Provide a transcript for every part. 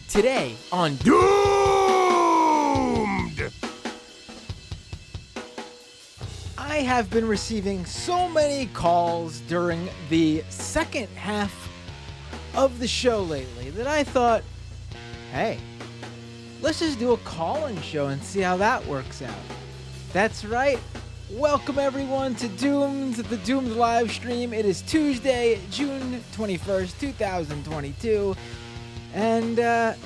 Today on Doomed! I have been receiving so many calls during the second half of the show lately that I thought, hey, let's just do a call-in show and see how that works out. That's right. Welcome everyone to Doomed, the Doomed live stream. It is Tuesday, June 21st, 2022. And I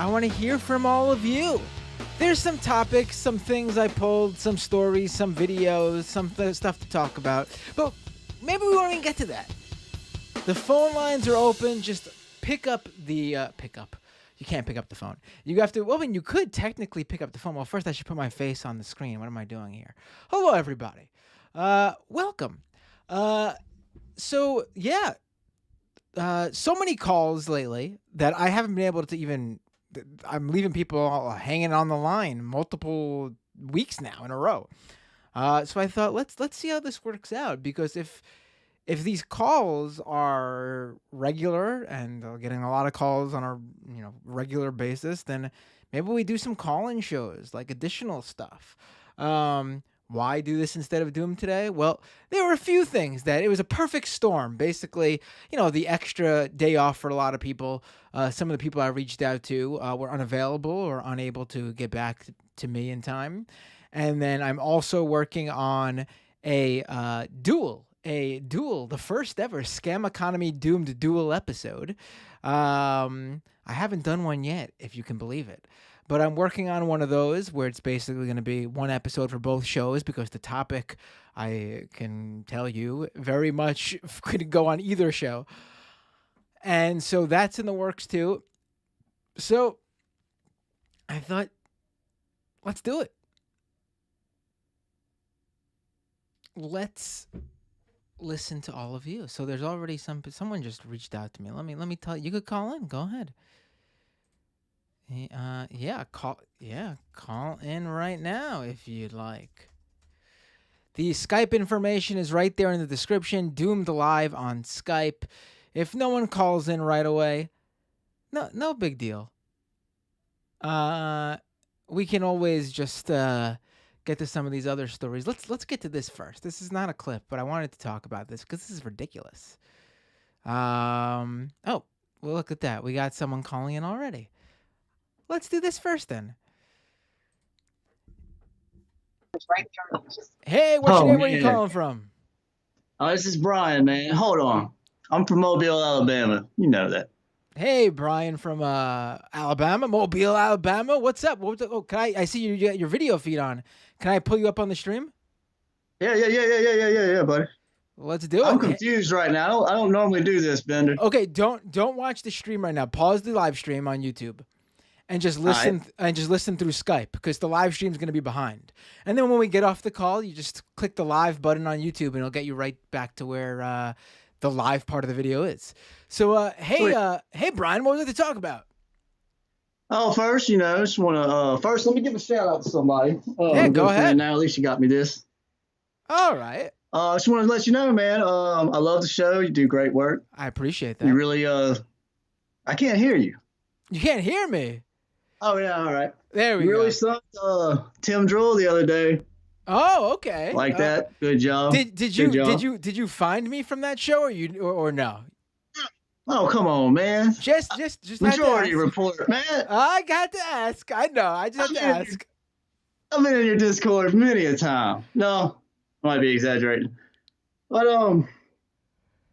want to hear from all of you. There's some topics, some things I pulled, some stories, some videos, some stuff to talk about. But maybe we won't even get to that. The phone lines are open. Just pick up the... You can't pick up the phone. You have to... Well, I mean, you could technically pick up the phone. Well, first I should put my face on the screen. What am I doing here? Hello, everybody. Welcome. So many calls lately that I haven't been able to even... I'm leaving people all hanging on the line multiple weeks now in a row. So I thought, let's see how this works out, because if these calls are regular and getting a lot of calls on a regular basis, then maybe we do some call-in shows, like additional stuff. Why do this instead of Doom today? Well, there were a few things that it was a perfect storm. Basically, the extra day off for a lot of people. Some of the people I reached out to were unavailable or unable to get back to me in time. And then I'm also working on a duel, the first ever Scam Economy Doomed duel episode. I haven't done one yet, if you can believe it. But I'm working on one of those where it's basically going to be one episode for both shows, because the topic, I can tell you, very much could go on either show. And so that's in the works too. So I thought, let's do it. Let's listen to all of you. So there's already someone just reached out to me. Let me tell you. You could call in. Go ahead. Call in right now if you'd like. The Skype information is right there in the description. Doomed live on Skype. If no one calls in right away, no big deal. We can always just get to some of these other stories. Let's get to this first. This is not a clip, but I wanted to talk about this because this is ridiculous. Well, look at that. We got someone calling in already. Let's do this first then. Hey, what's your name? Where are you calling from? Oh, this is Brian, man. Hold on. I'm from Mobile, Alabama. You know that. Hey, Brian from Alabama, Mobile, Alabama. What's up? Can I see your video feed on? Can I pull you up on the stream? Yeah, buddy. Let's do it. I'm confused right now. I don't normally do this, Bender. Okay, don't watch the stream right now. Pause the live stream on YouTube. And just listen through Skype, because the live stream is going to be behind. And then when we get off the call, you just click the live button on YouTube, and it'll get you right back to where the live part of the video is. So, hey, Brian, what was it to talk about? Oh, first, just want to let me give a shout out to somebody. Yeah, go ahead. Now, at least you got me this. All right. I just want to let you know, man. I love the show. You do great work. I appreciate that. You really, I can't hear you. You can't hear me. Oh yeah, all right. There we go. You really sucked Tim Drool the other day. Oh, okay. Like that. Good job. Did you find me from that show or no? Oh, come on, man. Just Majority report, man. I got to ask. I know. I just have to ask. I've been in your Discord many a time. No, might be exaggerating. But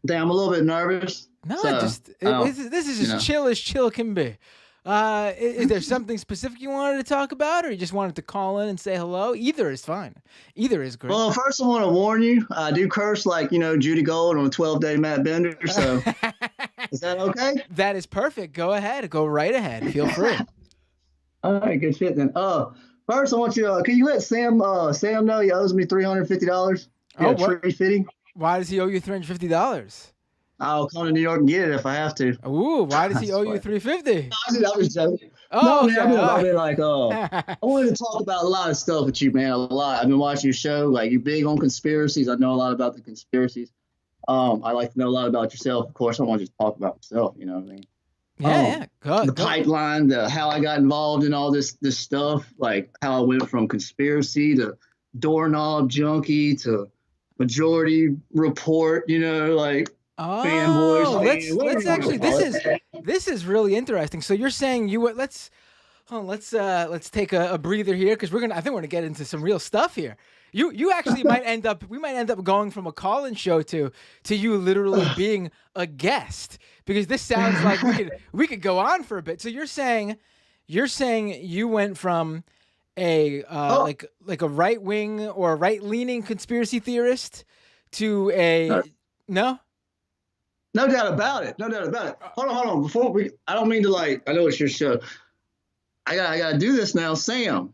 damn, I'm a little bit nervous. No, this is as chill as chill can be. Is there something specific you wanted to talk about, or you just wanted to call in and say hello? Either is fine. Either is great. Well, first I want to warn you. I do curse like, Judy Gold on a 12-day Matt Bender, so is that okay? That is perfect. Go ahead. Go right ahead. Feel free. All right, good shit then. First I want you can you let Sam know he owes me $350? Tree fitting. Why does he owe you $350? I'll come to New York and get it if I have to. Ooh, why does he owe you $350? I was joking. Oh, no, man, I wanted to talk about a lot of stuff with you, man. A lot. I've been watching your show. Like, you're big on conspiracies. I know a lot about the conspiracies. I like to know a lot about yourself. Of course, I want you to talk about myself. You know what I mean? Yeah, the Good, good. pipeline, the how I got involved in all this stuff, like how I went from conspiracy to doorknob junkie to majority report, like fanboy, Oh, fan, whatever let's you want to actually call it. this is really interesting. So you're saying you would let's hold on, let's take a breather here because I think we're gonna get into some real stuff here. You actually might end up we might end up going from a call-in show to you literally being a guest because this sounds like we could go on for a bit. So you're saying you went from a Oh, like a right wing or right leaning conspiracy theorist to a no, no. no doubt about it. No doubt about it. Hold on. I don't mean to I know it's your show. I gotta do this now, Sam.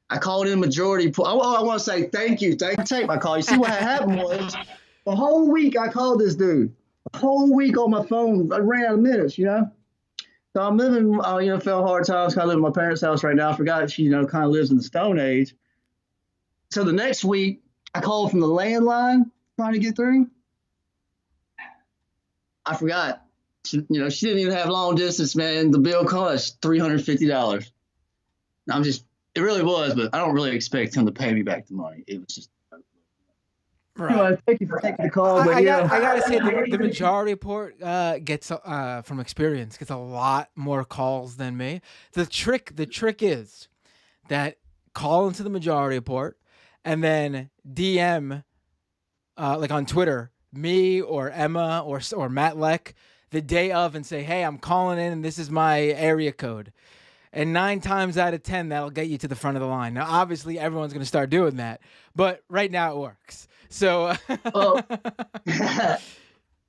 I called in majority. I want to say thank you. Thank you for taking my call. You see what happened was the whole week I called this dude. The whole week on my phone, I ran out of minutes. So I'm living, fell hard times. Kind of live in my parents' house right now. I forgot she, kind of lives in the Stone Age. So the next week, I called from the landline trying to get through. I forgot. She didn't even have long distance, man. The bill cost $350. It really was, but I don't really expect him to pay me back the money. It was just. Right. Anyway, thank you for taking the call, but I gotta say the majority report gets from experience gets a lot more calls than me. The trick is that call into the majority report and then DM like on Twitter me or Emma or Matt Leck the day of and say, hey, I'm calling in and this is my area code. And 9 times out of 10, that'll get you to the front of the line. Now, obviously, everyone's going to start doing that, but right now it works. So, well, well,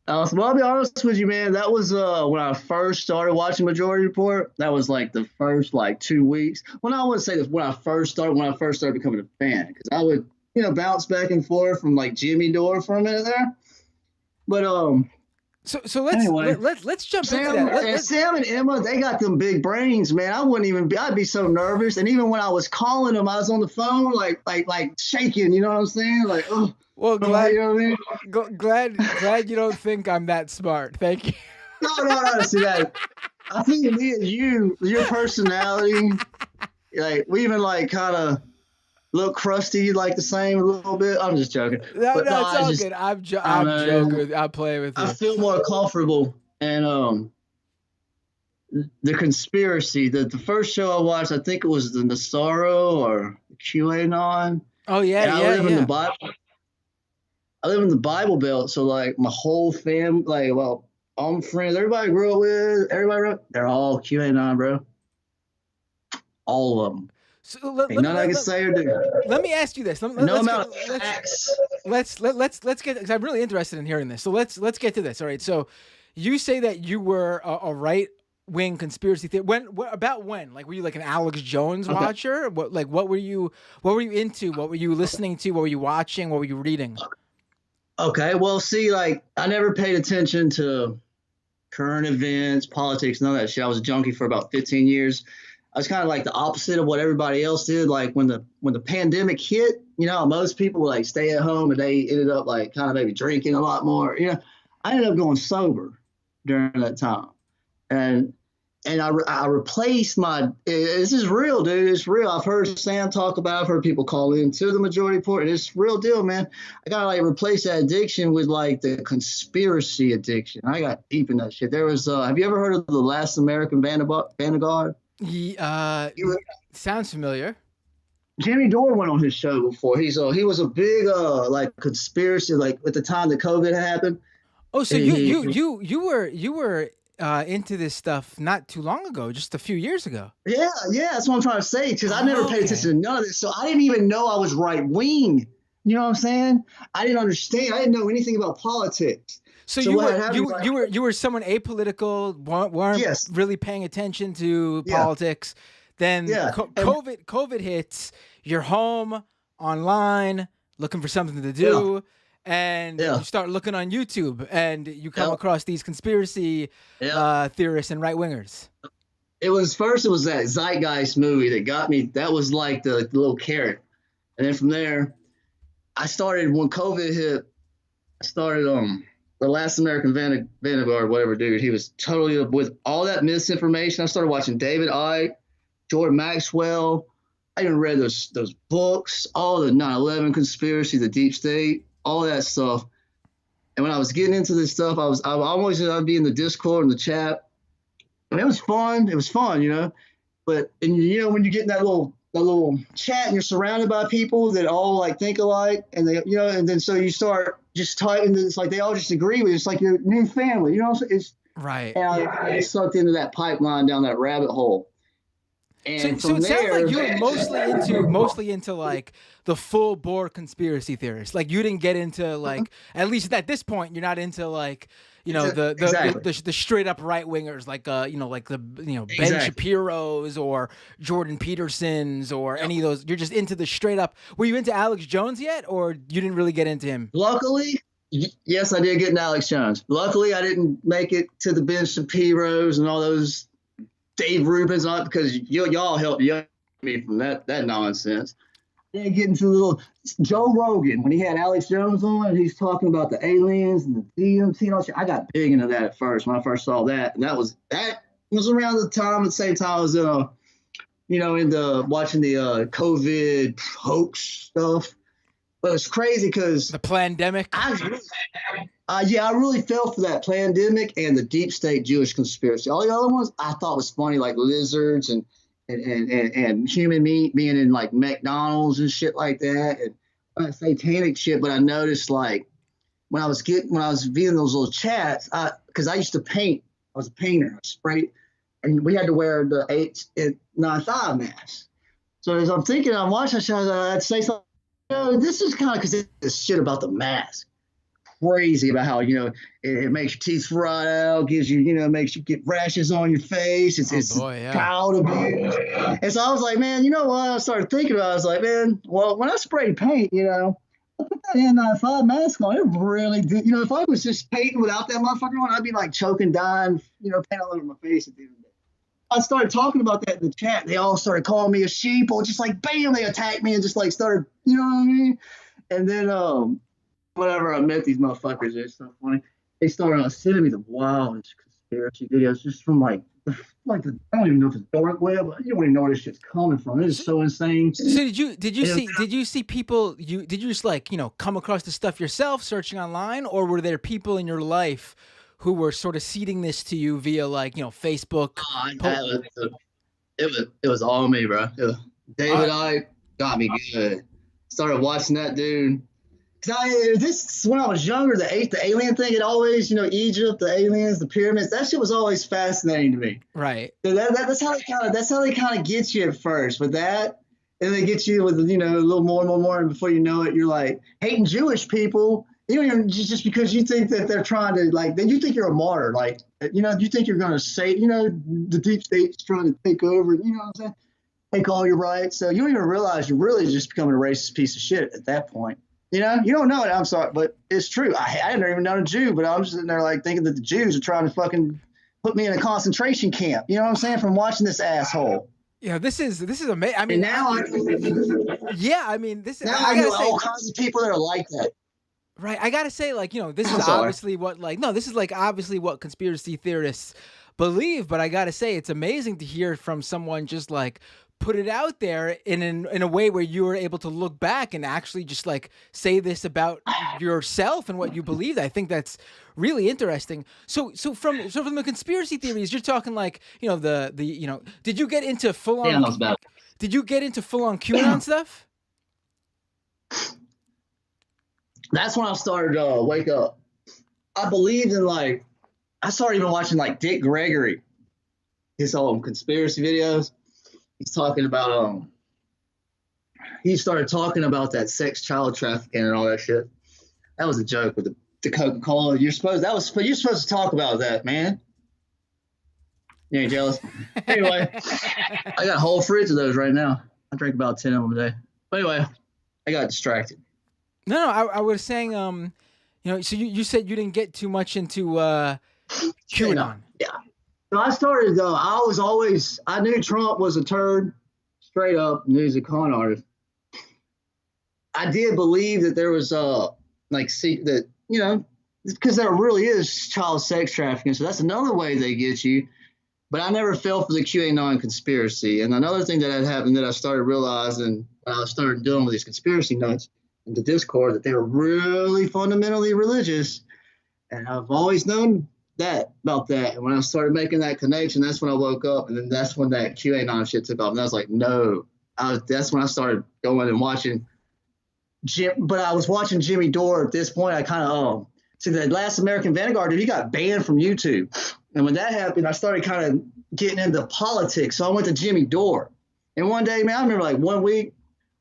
I'll be honest with you, man. That was when I first started watching Majority Report. That was like the first 2 weeks. Well, no, I wouldn't say this when I first started becoming a fan, because I would bounce back and forth from Jimmy Dore for a minute there. But So let's anyway, let's jump into that. Sam and Emma, they got them big brains, man. I'd be so nervous. And even when I was calling them, I was on the phone like shaking. You know what I'm saying? Oh. Well, glad you know what I mean? glad you don't think I'm that smart. Thank you. No. See that? I think me and your personality, we even kind of look crusty, the same a little bit. I'm just joking. No, it's all good. I'm joking. I'm playing with you. I feel more comfortable. And the conspiracy. The first show I watched, I think it was the Nasaro or QAnon. Oh yeah, and I live in the Bible. I live in the Bible Belt, so my whole family, all my friends, everybody I grew up with, they're all QAnon, bro. All of them. So nothing I can say or do. Let me ask you this. Let's get, because I'm really interested in hearing this. So let's get to this. All right. So you say that you were a right wing conspiracy theory. About when? Were you an Alex Jones watcher? What were you into? What were you listening to? What were you watching? What were you reading? Okay. Well, see, I never paid attention to current events, politics, none of that shit. I was a junkie for about 15 years. I was kind of the opposite of what everybody else did. When the pandemic hit, most people would stay at home and they ended up kind of maybe drinking a lot more. I ended up going sober during that time, and I replaced my. This is real, dude. It's real. I've heard Sam talk about. I've heard people call into the Majority Report, and it's real deal, man. I gotta replace that addiction with the conspiracy addiction. I got deep in that shit. There was. Have you ever heard of the Last American Vanguard? Sounds familiar. Jimmy Dore went on his show before. He was a big conspiracy at the time that COVID happened. Oh, so you were into this stuff not too long ago, just a few years ago. Yeah, that's what I'm trying to say, because I never paid attention to none of this, so I didn't even know I was right wing. You know what I'm saying? I didn't understand. I didn't know anything about politics. So you were someone apolitical, weren't really paying attention to politics. Then COVID hits. You're home, online, looking for something to do, and you start looking on YouTube, and you come across these conspiracy theorists and right wingers. It was that Zeitgeist movie that got me. That was the little carrot, and then from there, I started when COVID hit. I started the last American Vanguard, whatever, dude. He was totally with all that misinformation. I started watching David Icke, Jordan Maxwell. I even read those books, all the 9/11 conspiracy, the deep state, all that stuff. And when I was getting into this stuff, I'd be in the Discord and the chat. And it was fun. It was fun, you know. But and you know when you get in that little chat and you're surrounded by people that all like think alike, and they and then so you start just talking. It's like they all just agree with you. It's like your new family, you know. It's right. And I get sucked into that pipeline down that rabbit hole. And so it sounds like you were mostly into like the full bore conspiracy theorists. Like you didn't get into like at least at this point you're not into like the straight up right wingers like like the Ben Shapiro's or Jordan Peterson's or any of those. You're just into the straight up. Were you into Alex Jones yet, or you didn't really get into him? Luckily, yes, I did get into Alex Jones. Luckily, I didn't make it to the Ben Shapiro's and all those Dave Rubin's, not because y'all helped me from that nonsense. Then get into the little Joe Rogan when he had Alex Jones on and he's talking about the aliens and the DMT and all shit. I got big into that at first when I first saw that, and that was around the time at the same time I was into watching the COVID hoax stuff. But it's crazy because the pandemic. I really fell for that pandemic and the deep state Jewish conspiracy. All the other ones I thought was funny, like lizards and human meat being in like McDonald's and shit like that, and satanic shit. But I noticed like when I was viewing those little chats, because I used to paint. I was a painter. I sprayed, and we had to wear the 895 mask. So as I'm thinking, I'm watching, I'd say something. This is kind of because this shit about the mask. Crazy about how it makes your teeth rot out, gives you makes you get rashes on your face. It's child abuse. And so I was like, man, you know what? I started thinking about it. I was like, man, well, when I spray paint, I put that N95 mask on. It really did. If I was just painting without that motherfucker on, I'd be like choking, dying, paint all over my face at the end of the day. I started talking about that in the chat. They all started calling me a sheep, or just like bam, they attacked me and just like started, you know what I mean? And then whenever I met these motherfuckers, it's so funny. They started sending me the wildest conspiracy videos just from like I don't even know if it's dark web. You don't even know where this shit's coming from. It is so insane. So did you see people? Did you just like come across the stuff yourself searching online, or were there people in your life who were sort of seeding this to you via like Facebook? It was all me, bro. David Icke got me good. Started watching that dude. This when I was younger, the alien thing, it always, Egypt, the aliens, the pyramids, that shit was always fascinating to me. Right. So that's how they kind of get you at first with that, and they get you with a little more and more, and before you know it, you're like hating Jewish people. Just because you think that they're trying to then you think you're a martyr, you think you're gonna say, the deep state's trying to take over, you know what I'm saying? Take all your rights. So you don't even realize you're really just becoming a racist piece of shit at that point. You don't know it. I'm sorry, but it's true. I had never even known a Jew, but I'm just sitting there thinking that the Jews are trying to fucking put me in a concentration camp. You know what I'm saying? From watching this asshole. Yeah, this is amazing. I mean, and now I know all kinds of people that are like that. Right. I gotta say, this is obviously what this is obviously what conspiracy theorists believe. But I gotta say, it's amazing to hear from someone just put it out there in a way where you were able to look back and actually just say this about yourself and what you believed. I think that's really interesting. So from the conspiracy theories, you're talking did you get into full on? Did you get into full on QAnon stuff? That's when I started to wake up. I believed in I started even watching Dick Gregory, his conspiracy videos. He's talking about he started talking about that sex, child trafficking, and all that shit. That was a joke with the Coca-Cola. You're supposed to talk about that, man. You ain't jealous? Anyway, I got a whole fridge of those right now. I drink about 10 of them a day. But anyway, I got distracted. No, I was saying, so you said you didn't get too much into QAnon. Yeah. So I started, I knew Trump was a turd, straight up, knew he's a con artist. I did believe that there was, that because there really is child sex trafficking. So that's another way they get you. But I never fell for the QAnon conspiracy. And another thing that had happened that I started realizing when I started dealing with these conspiracy nuts in the Discord, that they were really fundamentally religious. And I've always known that about that. And when I started making that connection, that's when I woke up. And then that's when that QAnon shit took off. And I was like, no. That's when I started going and watching but I was watching Jimmy Dore at this point. I kind of, see, that Last American Vanguard, dude, he got banned from YouTube. And when that happened, I started kind of getting into politics. So I went to Jimmy Dore. And one day, man, I remember like 1 week,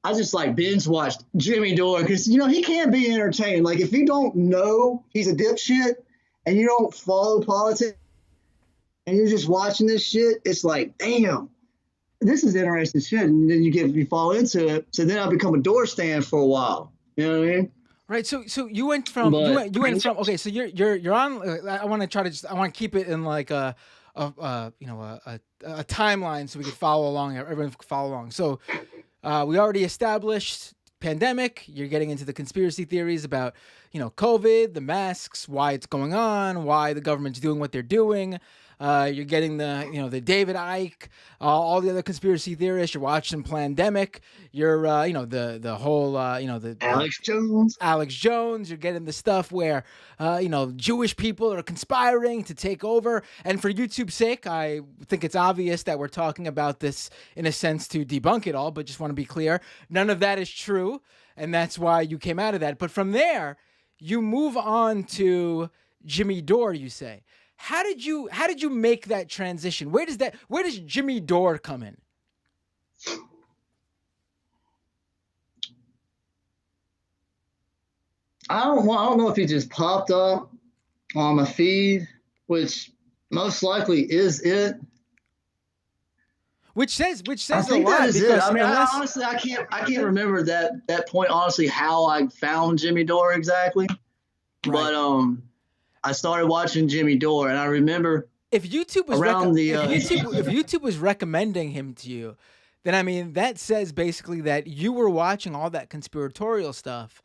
I just like binge watched Jimmy Dore because, you know, he can't be entertained. Like if you don't know he's a dipshit and you don't follow politics and you're just watching this shit, it's like, damn, this is interesting shit. And then you fall into it. So then I become a door stand for a while. You know what I mean? Right. So you went from you went from okay. So you're on. I want to try to I want to keep it in like a timeline so we could follow along. Everyone can follow along. So we already established pandemic. You're getting into the conspiracy theories about COVID, the masks, why it's going on, why the government's doing what they're doing. You're getting the David Icke, all the other conspiracy theorists. You're watching Plandemic. You're the whole the Alex Jones. You're getting the stuff where Jewish people are conspiring to take over. And for YouTube's sake, I think it's obvious that we're talking about this in a sense to debunk it all. But just want to be clear, none of that is true, and that's why you came out of that. But from there, you move on to Jimmy Dore. You say. How did you make that transition? Where does Jimmy Dore come in? I don't know if he just popped up on my feed, which most likely is it. Which says I think a lot. That is it. I mean, honestly, I can't remember that point. Honestly, how I found Jimmy Dore exactly, right. But I started watching Jimmy Dore, and I remember if YouTube was if YouTube was recommending him to you, then I mean that says basically that you were watching all that conspiratorial stuff,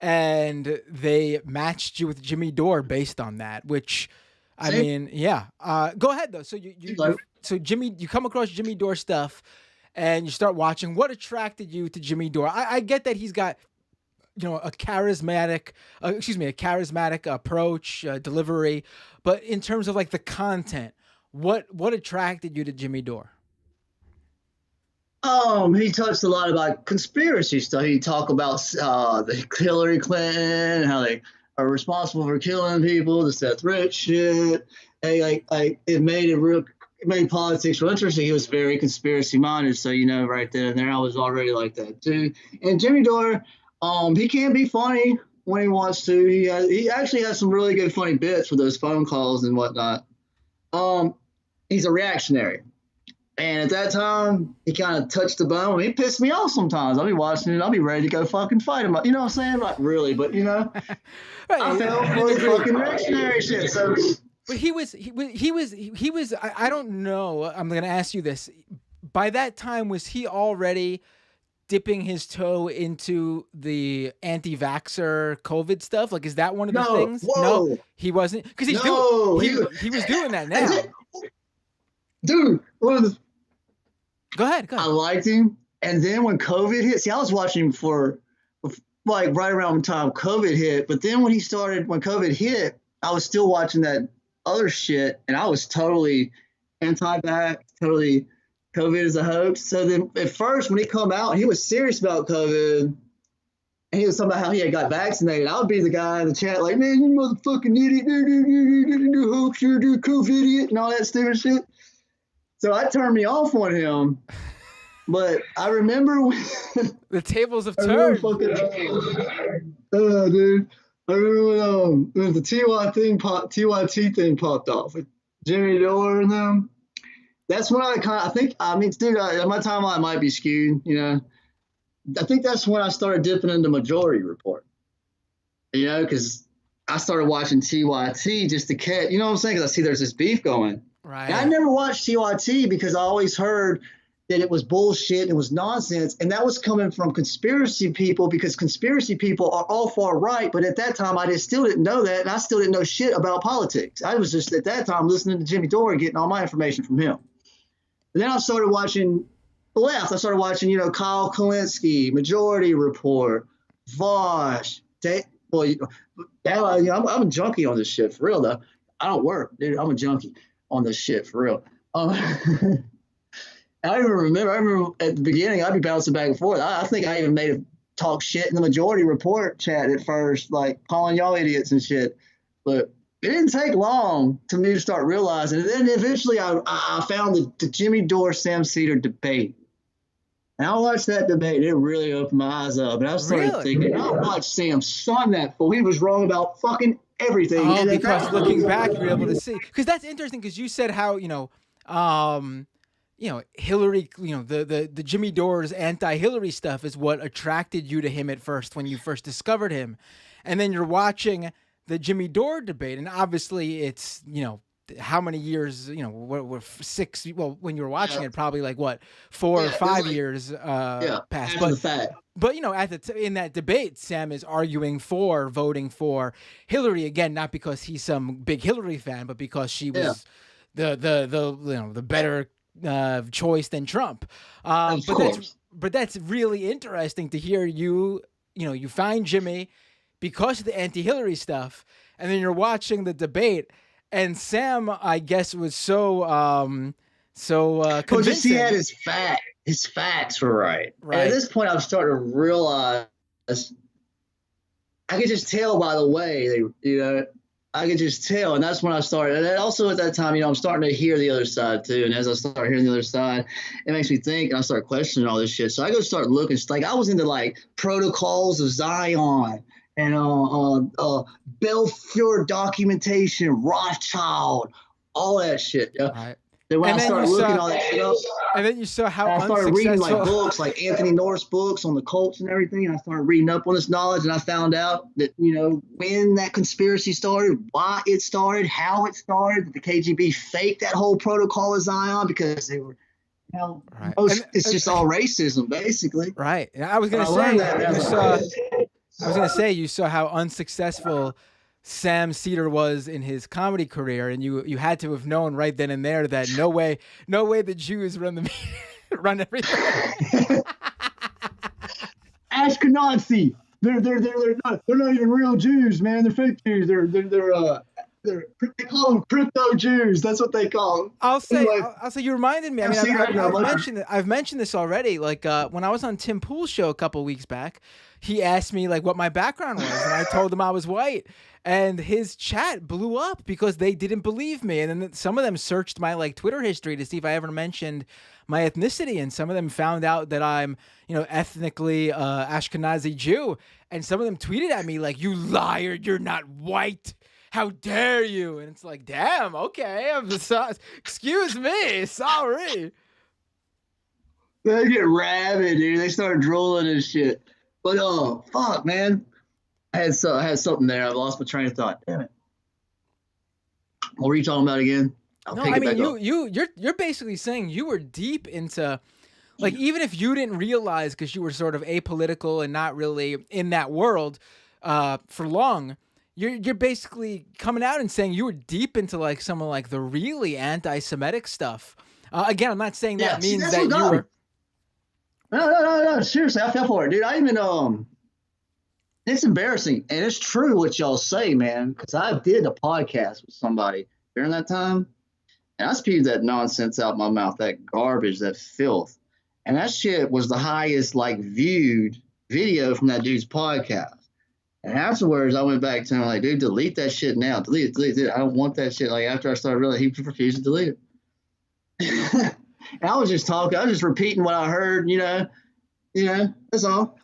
and they matched you with Jimmy Dore based on that. Which, I mean, yeah. Go ahead though. So you come across Jimmy Dore stuff, and you start watching. What attracted you to Jimmy Dore? I get that he's got a charismatic approach, delivery, but in terms of like the content, what attracted you to Jimmy Dore? He touched a lot about conspiracy stuff. He talked about the Hillary Clinton, how they are responsible for killing people, the Seth Rich shit. It made politics real interesting. He was very conspiracy minded, so right then and there I was already like that too. And Jimmy Dore, he can be funny when he wants to. He actually has some really good funny bits for those phone calls and whatnot. He's a reactionary. And at that time, he kind of touched the bone. He pissed me off sometimes. I'll be watching it. I'll be ready to go fucking fight him. You know what I'm saying? Not really, but right. I fell for the fucking reactionary shit. So, but he was. I don't know. I'm going to ask you this. By that time, was he already dipping his toe into the anti-vaxxer COVID stuff? Like, is that one of the things? Whoa. No, he wasn't. Because he was doing that now. Dude, Go ahead. I liked him. And then when COVID hit, I was watching him for like right around the time COVID hit. But then when COVID hit, I was still watching that other shit. And I was totally anti-vax, totally COVID is a hoax. So then at first when he come out, he was serious about COVID. And he was talking about how he had got vaccinated. I would be the guy in the chat like, man, you motherfucking idiot, hoax, you're a COVID idiot, and all that stupid shit. So that turned me off on him. But I remember when the tables have turned. Dude. I remember when the TYT thing popped off with Jimmy Dore and them. That's when dude, my timeline might be skewed, I think that's when I started dipping into Majority Report, because I started watching TYT just to catch, you know what I'm saying? Because I see there's this beef going. Right. And I never watched TYT because I always heard that it was bullshit, it was nonsense, and that was coming from conspiracy people, because conspiracy people are all far right. But at that time, I just still didn't know that, and I still didn't know shit about politics. I was just at that time listening to Jimmy Dore and getting all my information from him. And then I started watching the left. I started watching, Kyle Kalinske, Majority Report, Vosh. I'm a junkie on this shit for real though. I don't work, dude. I'm a junkie on this shit for real. I remember at the beginning, I'd be bouncing back and forth. I think I even made a talk shit in the Majority Report chat at first, like calling y'all idiots and shit. But it didn't take long to me to start realizing. And then eventually I found the Jimmy Dore Sam Cedar debate. And I watched that debate. And it really opened my eyes up. And I started thinking, I watched Sam son that fool. He was wrong about fucking everything. Oh, because looking back, you were able to see. Because that's interesting, because you said how, Hillary, the Jimmy Dore's anti-Hillary stuff is what attracted you to him at first when you first discovered him. And then you're watching the Jimmy Dore debate, and obviously it's, how many years, what 6, well, when you were watching it, probably like what, 4 or 5 years passed. But in that debate, Sam is arguing for voting for Hillary again, not because he's some big Hillary fan, but because she was the better choice than Trump. But that's really interesting to hear. You find Jimmy because of the anti-Hillary stuff, and then you're watching the debate, and Sam, I guess, was so convincing. He had his facts were right. And at this point, I'm starting to realize I could just tell by the way I could just tell, and that's when I started. And then also at that time, I'm starting to hear the other side too. And as I start hearing the other side, it makes me think, and I start questioning all this shit. So I go start looking. Like I was into like Protocols of Zion and Belfiore documentation, Rothschild, all that shit. Right. Then when I started looking all that shit up, and then you saw how I started reading like books, like Anthony Norris books on the cults and everything. And I started reading up on this knowledge, and I found out that when that conspiracy started, why it started, how it started, that the KGB faked that whole Protocol of Zion because they were. It's just all racism, basically. Right. I was gonna say you saw how unsuccessful Sam Cedar was in his comedy career, and you had to have known right then and there that no way the Jews run run everything. Ashkenazi, they're not even real Jews, man. They're fake Jews. They call them crypto Jews. That's what they call them. I'll say you reminded me. I mean, I've mentioned this already. Like when I was on Tim Pool's show a couple of weeks back, he asked me like what my background was, and I told him I was white. And his chat blew up because they didn't believe me. And then some of them searched my like Twitter history to see if I ever mentioned my ethnicity. And some of them found out that I'm, ethnically Ashkenazi Jew. And some of them tweeted at me like, "You liar, you're not white. How dare you?" And it's like, damn, okay. Excuse me, sorry. They get rabid, dude. They start drooling and shit. But fuck, man. I had something there. I lost my train of thought. Damn it. What were you talking about again? You're basically saying you were deep into, like, even if you didn't realize because you were sort of apolitical and not really in that world for long, you're basically coming out and saying you were deep into like some of like the really anti-Semitic stuff. Again, I'm not saying that means that you were. No. Seriously, I fell for it, dude. I even it's embarrassing, and it's true what y'all say, man. Because I did a podcast with somebody during that time, and I spewed that nonsense out my mouth, that garbage, that filth, and that shit was the highest like viewed video from that dude's podcast. And afterwards, I went back to him like, dude, delete that shit now. Delete it. I don't want that shit. Like after I started realizing he refused to delete it. And I was just talking. I was just repeating what I heard. That's all.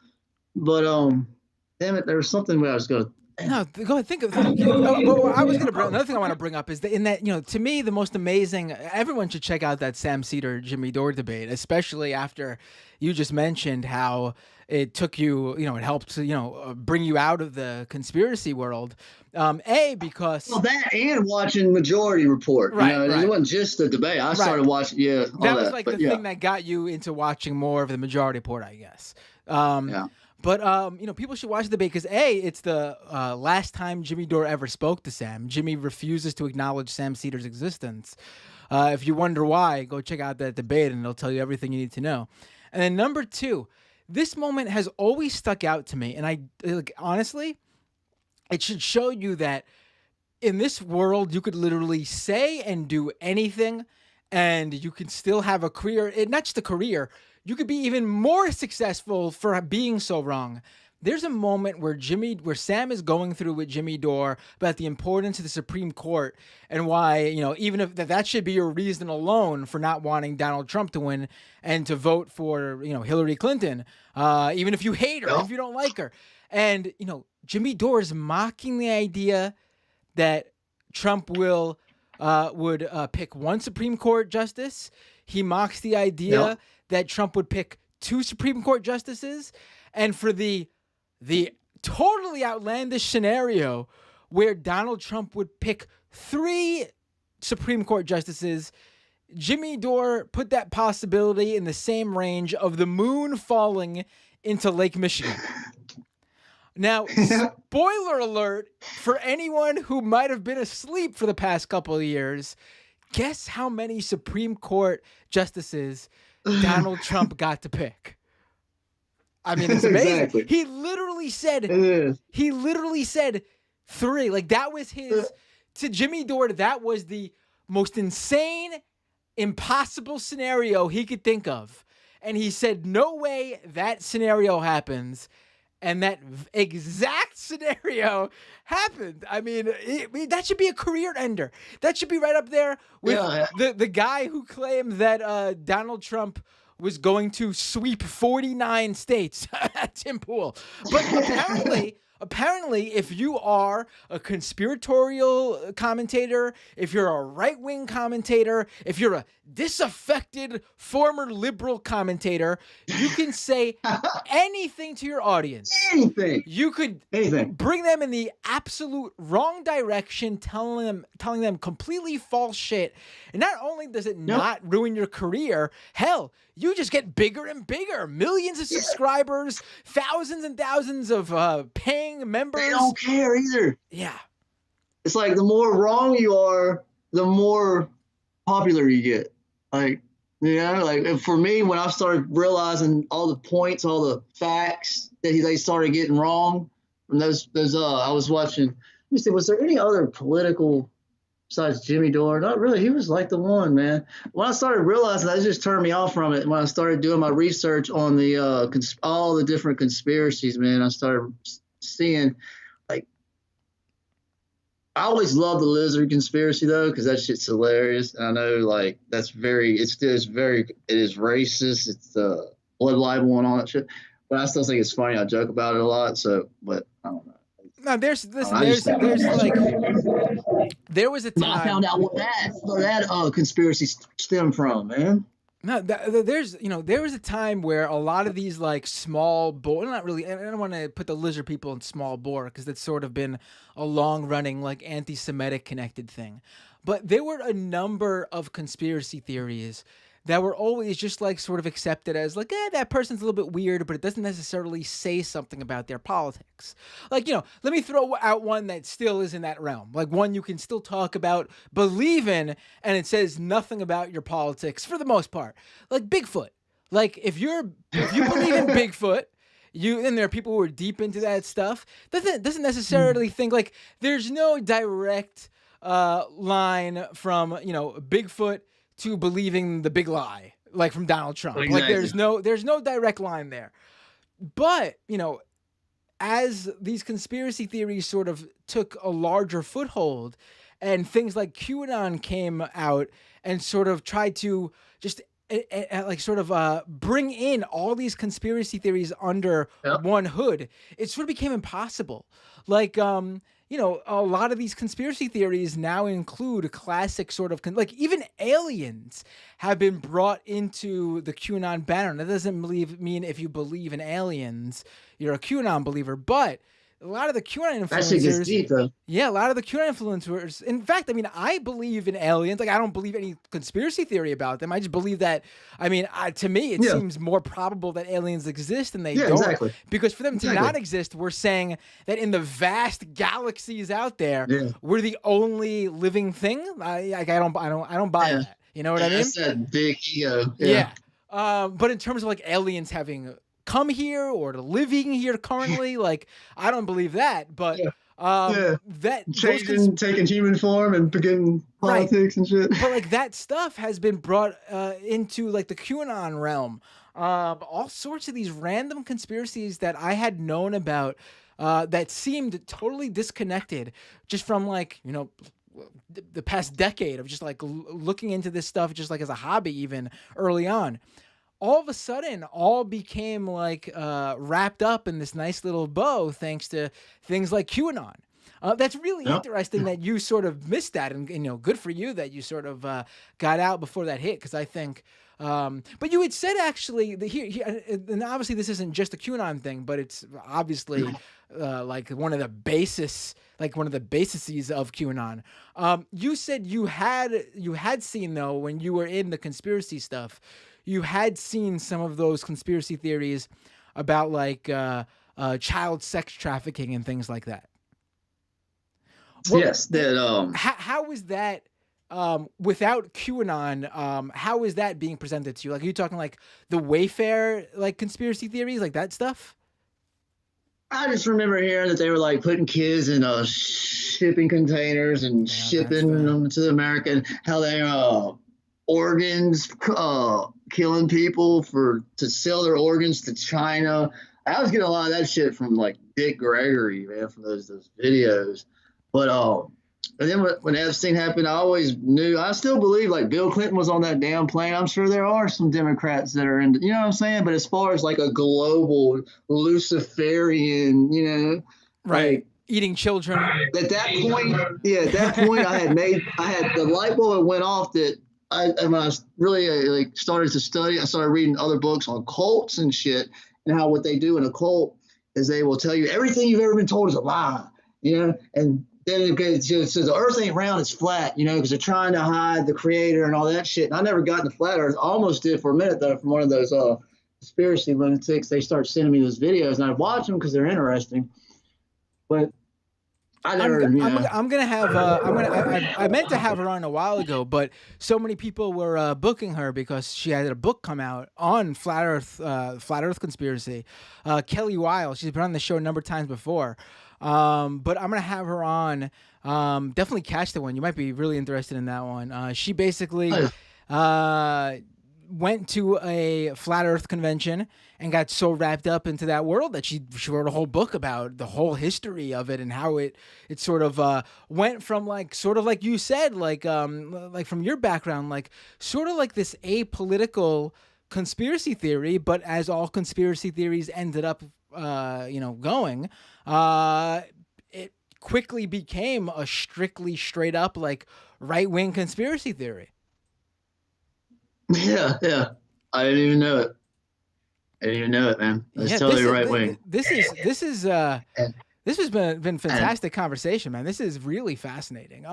But damn it, there was something where I was going to. No, go ahead. Think of. I was going to bring another thing I want to bring up is that in that to me the most amazing. Everyone should check out that Sam Cedar Jimmy Dore debate, especially after you just mentioned how it took you, it helped to, bring you out of the conspiracy world. Because Well, that and watching Majority Report. right, It right, wasn't just the debate. I right. started watching, all That was that. like the But yeah, thing that got you into watching more of the Majority Report, I guess. yeah. But people should watch the debate because it's the last time Jimmy Dore ever spoke to Sam. Jimmy refuses to acknowledge Sam Cedar's existence. If you wonder why, go check out that debate and it'll tell you everything you need to know. And then number 2, this moment has always stuck out to me, and honestly, it should show you that in this world, you could literally say and do anything, and you can still have a career. Not just a career, you could be even more successful for being so wrong. There's a moment where Sam is going through with Jimmy Dore about the importance of the Supreme Court and why, even if that should be your reason alone for not wanting Donald Trump to win and to vote for, Hillary Clinton, even if you hate her, if you don't like her. And, Jimmy Dore is mocking the idea that Trump would pick one Supreme Court justice. He mocks the idea that Trump would pick 2 Supreme Court justices. And for the totally outlandish scenario where Donald Trump would pick 3 Supreme Court justices, Jimmy Dore put that possibility in the same range of the moon falling into Lake Michigan. Now, spoiler alert for anyone who might have been asleep for the past couple of years, guess how many Supreme Court justices Donald Trump got to pick? I mean, it's amazing. Exactly. He literally said 3. Like, that was to Jimmy Dore, that was the most insane, impossible scenario he could think of. And he said, no way that scenario happens. And that exact scenario happened. I mean, that should be a career ender. That should be right up there with the guy who claimed that Donald Trump was going to sweep 49 states. Tim Pool. But apparently, if you are a conspiratorial commentator, if you're a right-wing commentator, if you're a disaffected former liberal commentator, you can say anything to your audience. Anything. You could bring them in the absolute wrong direction, telling them completely false shit. And not only does it not ruin your career, hell, you just get bigger and bigger. Millions of subscribers, thousands and thousands of paying members. They don't care either. Yeah. It's like the more wrong you are, the more popular you get. Like, for me, when I started realizing all the points, all the facts that they started getting wrong from those I was watching. Let me see, was there any other political besides Jimmy Dore? Not really. He was like the one, man. When I started realizing that, it just turned me off from it. When I started doing my research on the all the different conspiracies, man, I started seeing, like, I always loved the lizard conspiracy though, because that shit's hilarious. And I know, like, it is racist. It's the blood libel and all that shit. But I still think it's funny. I joke about it a lot. So, but I don't know. No, there was a time I found out where that conspiracy stemmed from, man. No, there was a time where a lot of these, like, small bore, not really, I don't want to put the lizard people in small bore because that's sort of been a long running, like, anti-Semitic connected thing. But there were a number of conspiracy theories that were always just, like, sort of accepted as, like, that person's a little bit weird, but it doesn't necessarily say something about their politics. Like, let me throw out one that still is in that realm. Like, one you can still talk about, believe in, and it says nothing about your politics for the most part. Like Bigfoot. Like, if you believe in Bigfoot, and there are people who are deep into that stuff, doesn't necessarily think, like, there's no direct line from, Bigfoot to believing the big lie, like from Donald Trump. Exactly. Like, there's no direct line there. But, as these conspiracy theories sort of took a larger foothold and things like QAnon came out and sort of tried to just bring in all these conspiracy theories under one hood, it sort of became impossible. Like, a lot of these conspiracy theories now include classic sort of like even aliens have been brought into the QAnon banner. That doesn't mean if you believe in aliens, you're a QAnon believer, but a lot of the QAnon That shit gets influencers, deep, though. yeah, a lot of the QAnon influencers. In fact, I mean, I believe in aliens. Like, I don't believe any conspiracy theory about them. I just believe that. I mean, to me, it Yeah. seems more probable that aliens exist than they Yeah, don't. exactly. Because for them to Exactly. not exist, we're saying that in the vast galaxies out there, Yeah. we're the only living thing. I don't buy Yeah. that. You know what I mean? That's that big ego. Yeah. But in terms of like aliens having come here or living here currently, like I don't believe that. But Yeah. that taking human form and beginning politics and shit. but like that stuff has been brought into like the QAnon realm. All sorts of these random conspiracies that I had known about that seemed totally disconnected just from like, the past decade of just like looking into this stuff just like as a hobby even early on. All of a sudden, all became like wrapped up in this nice little bow thanks to things like QAnon. That's really interesting that you sort of missed that, and good for you that you sort of got out before that hit. Because I think, but you had said actually that here, and obviously this isn't just a QAnon thing, but it's obviously like one of the bases of QAnon. You said you had seen though when you were in the conspiracy stuff. You had seen some of those conspiracy theories about like child sex trafficking and things like that. Well, Yes, that how is that without QAnon? How is that being presented to you? Like, are you talking like the Wayfair like conspiracy theories, like that stuff? I just remember hearing that they were like putting kids in shipping containers and shipping them to America, and how they organs, killing people to sell their organs to China. I was getting a lot of that shit from like Dick Gregory, man, from those videos. But and then when Epstein happened, I still believe like Bill Clinton was on that damn plane. I'm sure there are some Democrats that are in, you know what I'm saying? But as far as like a global Luciferian, right, like, eating children. At that point, I had the light bulb went off that when I was really started to study, I started reading other books on cults and shit, and how what they do in a cult is they will tell you everything you've ever been told is a lie, and then it says the earth ain't round, it's flat, because they're trying to hide the creator and all that shit. And I never got into flat earth. I almost did for a minute, though, from one of those conspiracy lunatics. They start sending me those videos, and I watch them because they're interesting. But I never, I'm gonna have I meant to have her on a while ago, but so many people were booking her because she had a book come out on flat Earth conspiracy. Kelly Weil, she's been on the show a number of times before. But I'm gonna have her on. Definitely catch the one. You might be really interested in that one. She basically went to a flat Earth convention and got so wrapped up into that world that she wrote a whole book about the whole history of it and how it sort of went from like sort of like you said, like from your background, like sort of like this apolitical conspiracy theory, but as all conspiracy theories ended up going, it quickly became a strictly straight up like right-wing conspiracy theory. Yeah. I didn't even know it, man. That's totally right wing. This has been fantastic conversation, man. This is really fascinating.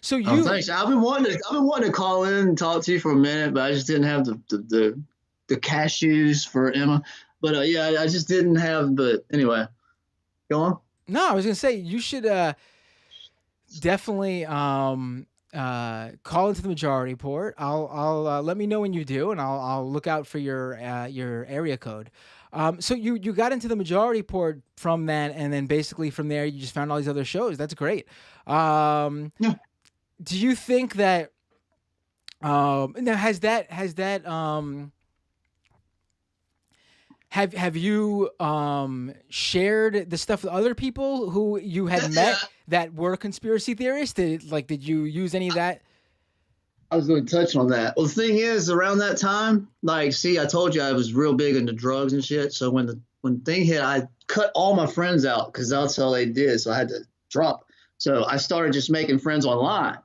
So you, thanks. I've been wanting to call in and talk to you for a minute, but I just didn't have the cashews for Emma. But I just didn't have. But anyway, go on. No, I was gonna say you should definitely call into the majority port. I'll let me know when you do, and I'll look out for your area code. So you got into the majority port from that, and then basically from there you just found all these other shows. That's great. Yeah. Do you think that now has that have you shared the stuff with other people who you had met that were conspiracy theorists? Did you use any of that? I was going to touch on that. Well, the thing is, around that time, I told you I was real big into drugs and shit. So when the thing hit, I cut all my friends out because that's all they did. So I had to drop. So I started just making friends online.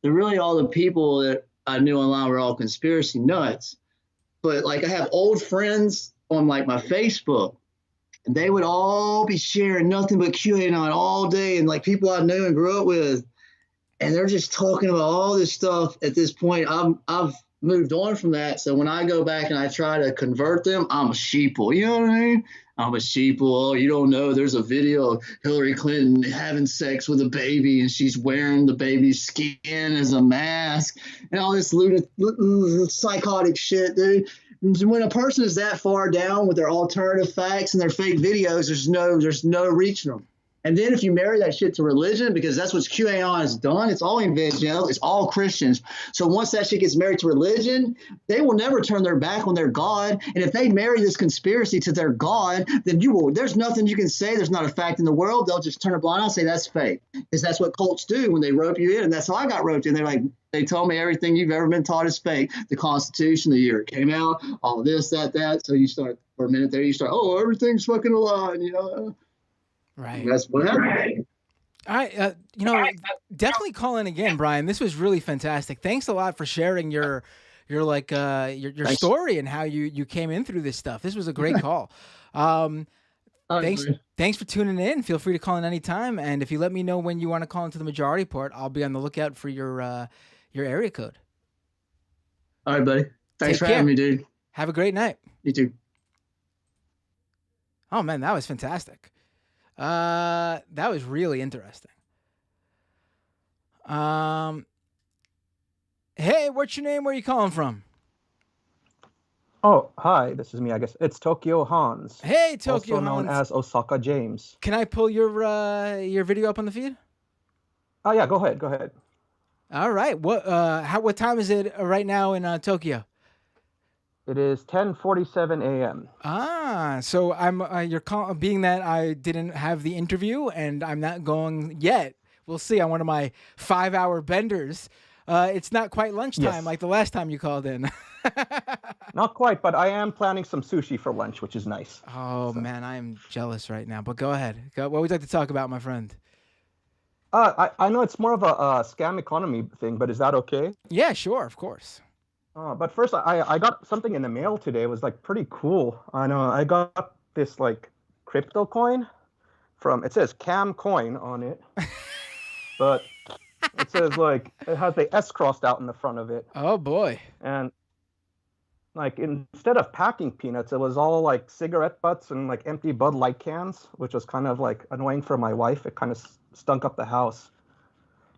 And really all the people that I knew online were all conspiracy nuts. But like I have old friends on like my Facebook, and they would all be sharing nothing but QAnon all day, and like people I knew and grew up with, and they're just talking about all this stuff. At this point, I've moved on from that. So when I go back and I try to convert them, I'm a sheeple. You know what I mean? I'm a sheeple. Oh, you don't know. There's a video of Hillary Clinton having sex with a baby, and she's wearing the baby's skin as a mask, and all this psychotic shit, dude. When a person is that far down with their alternative facts and their fake videos, there's no reaching them. And then if you marry that shit to religion, because that's what QAnon has done, it's all evangelical, it's all Christians. So once that shit gets married to religion, they will never turn their back on their God. And if they marry this conspiracy to their God, then there's nothing you can say. There's not a fact in the world. They'll just turn a blind eye and say that's fake. Because that's what cults do when they rope you in. And that's how I got roped in. They told me everything you've ever been taught is fake. The Constitution, the year it came out, all this, that. So you start, for a minute there, oh, everything's fucking a lie, you know. Right. That's what happened. All right. Definitely call in again, Brian. This was really fantastic. Thanks a lot for sharing your story and how you came in through this stuff. This was a great call. Thanks for tuning in. Feel free to call in anytime. And if you let me know when you want to call into the majority port, I'll be on the lookout for your area code. All right, buddy. Thanks for having me, dude. Have a great night. You too. Oh man, that was fantastic. That was really interesting. Hey, what's your name? Where are you calling from? Oh, hi. This is me. I guess it's Tokyo Hans. Hey, Tokyo also known as Osaka James. Can I pull your video up on the feed? Oh yeah, go ahead. All right. What time is it right now in Tokyo? It is 10:47 a.m. So you're being that I didn't have the interview and I'm not going yet. We'll see on one of my 5-hour benders. It's not quite lunchtime like the last time you called in. Not quite, but I am planning some sushi for lunch, which is nice. Oh man, I'm jealous right now. But go ahead. What would you like to talk about, my friend? I know it's more of a scam economy thing, but is that okay? Yeah, sure, of course. But first, I got something in the mail today. It was like pretty cool. I know I got this like crypto coin it says Cam Coin on it, but it says like it has the S crossed out in the front of it. Oh boy! And like instead of packing peanuts, it was all like cigarette butts and like empty Bud Light cans, which was kind of like annoying for my wife. It kind of stunk up the house.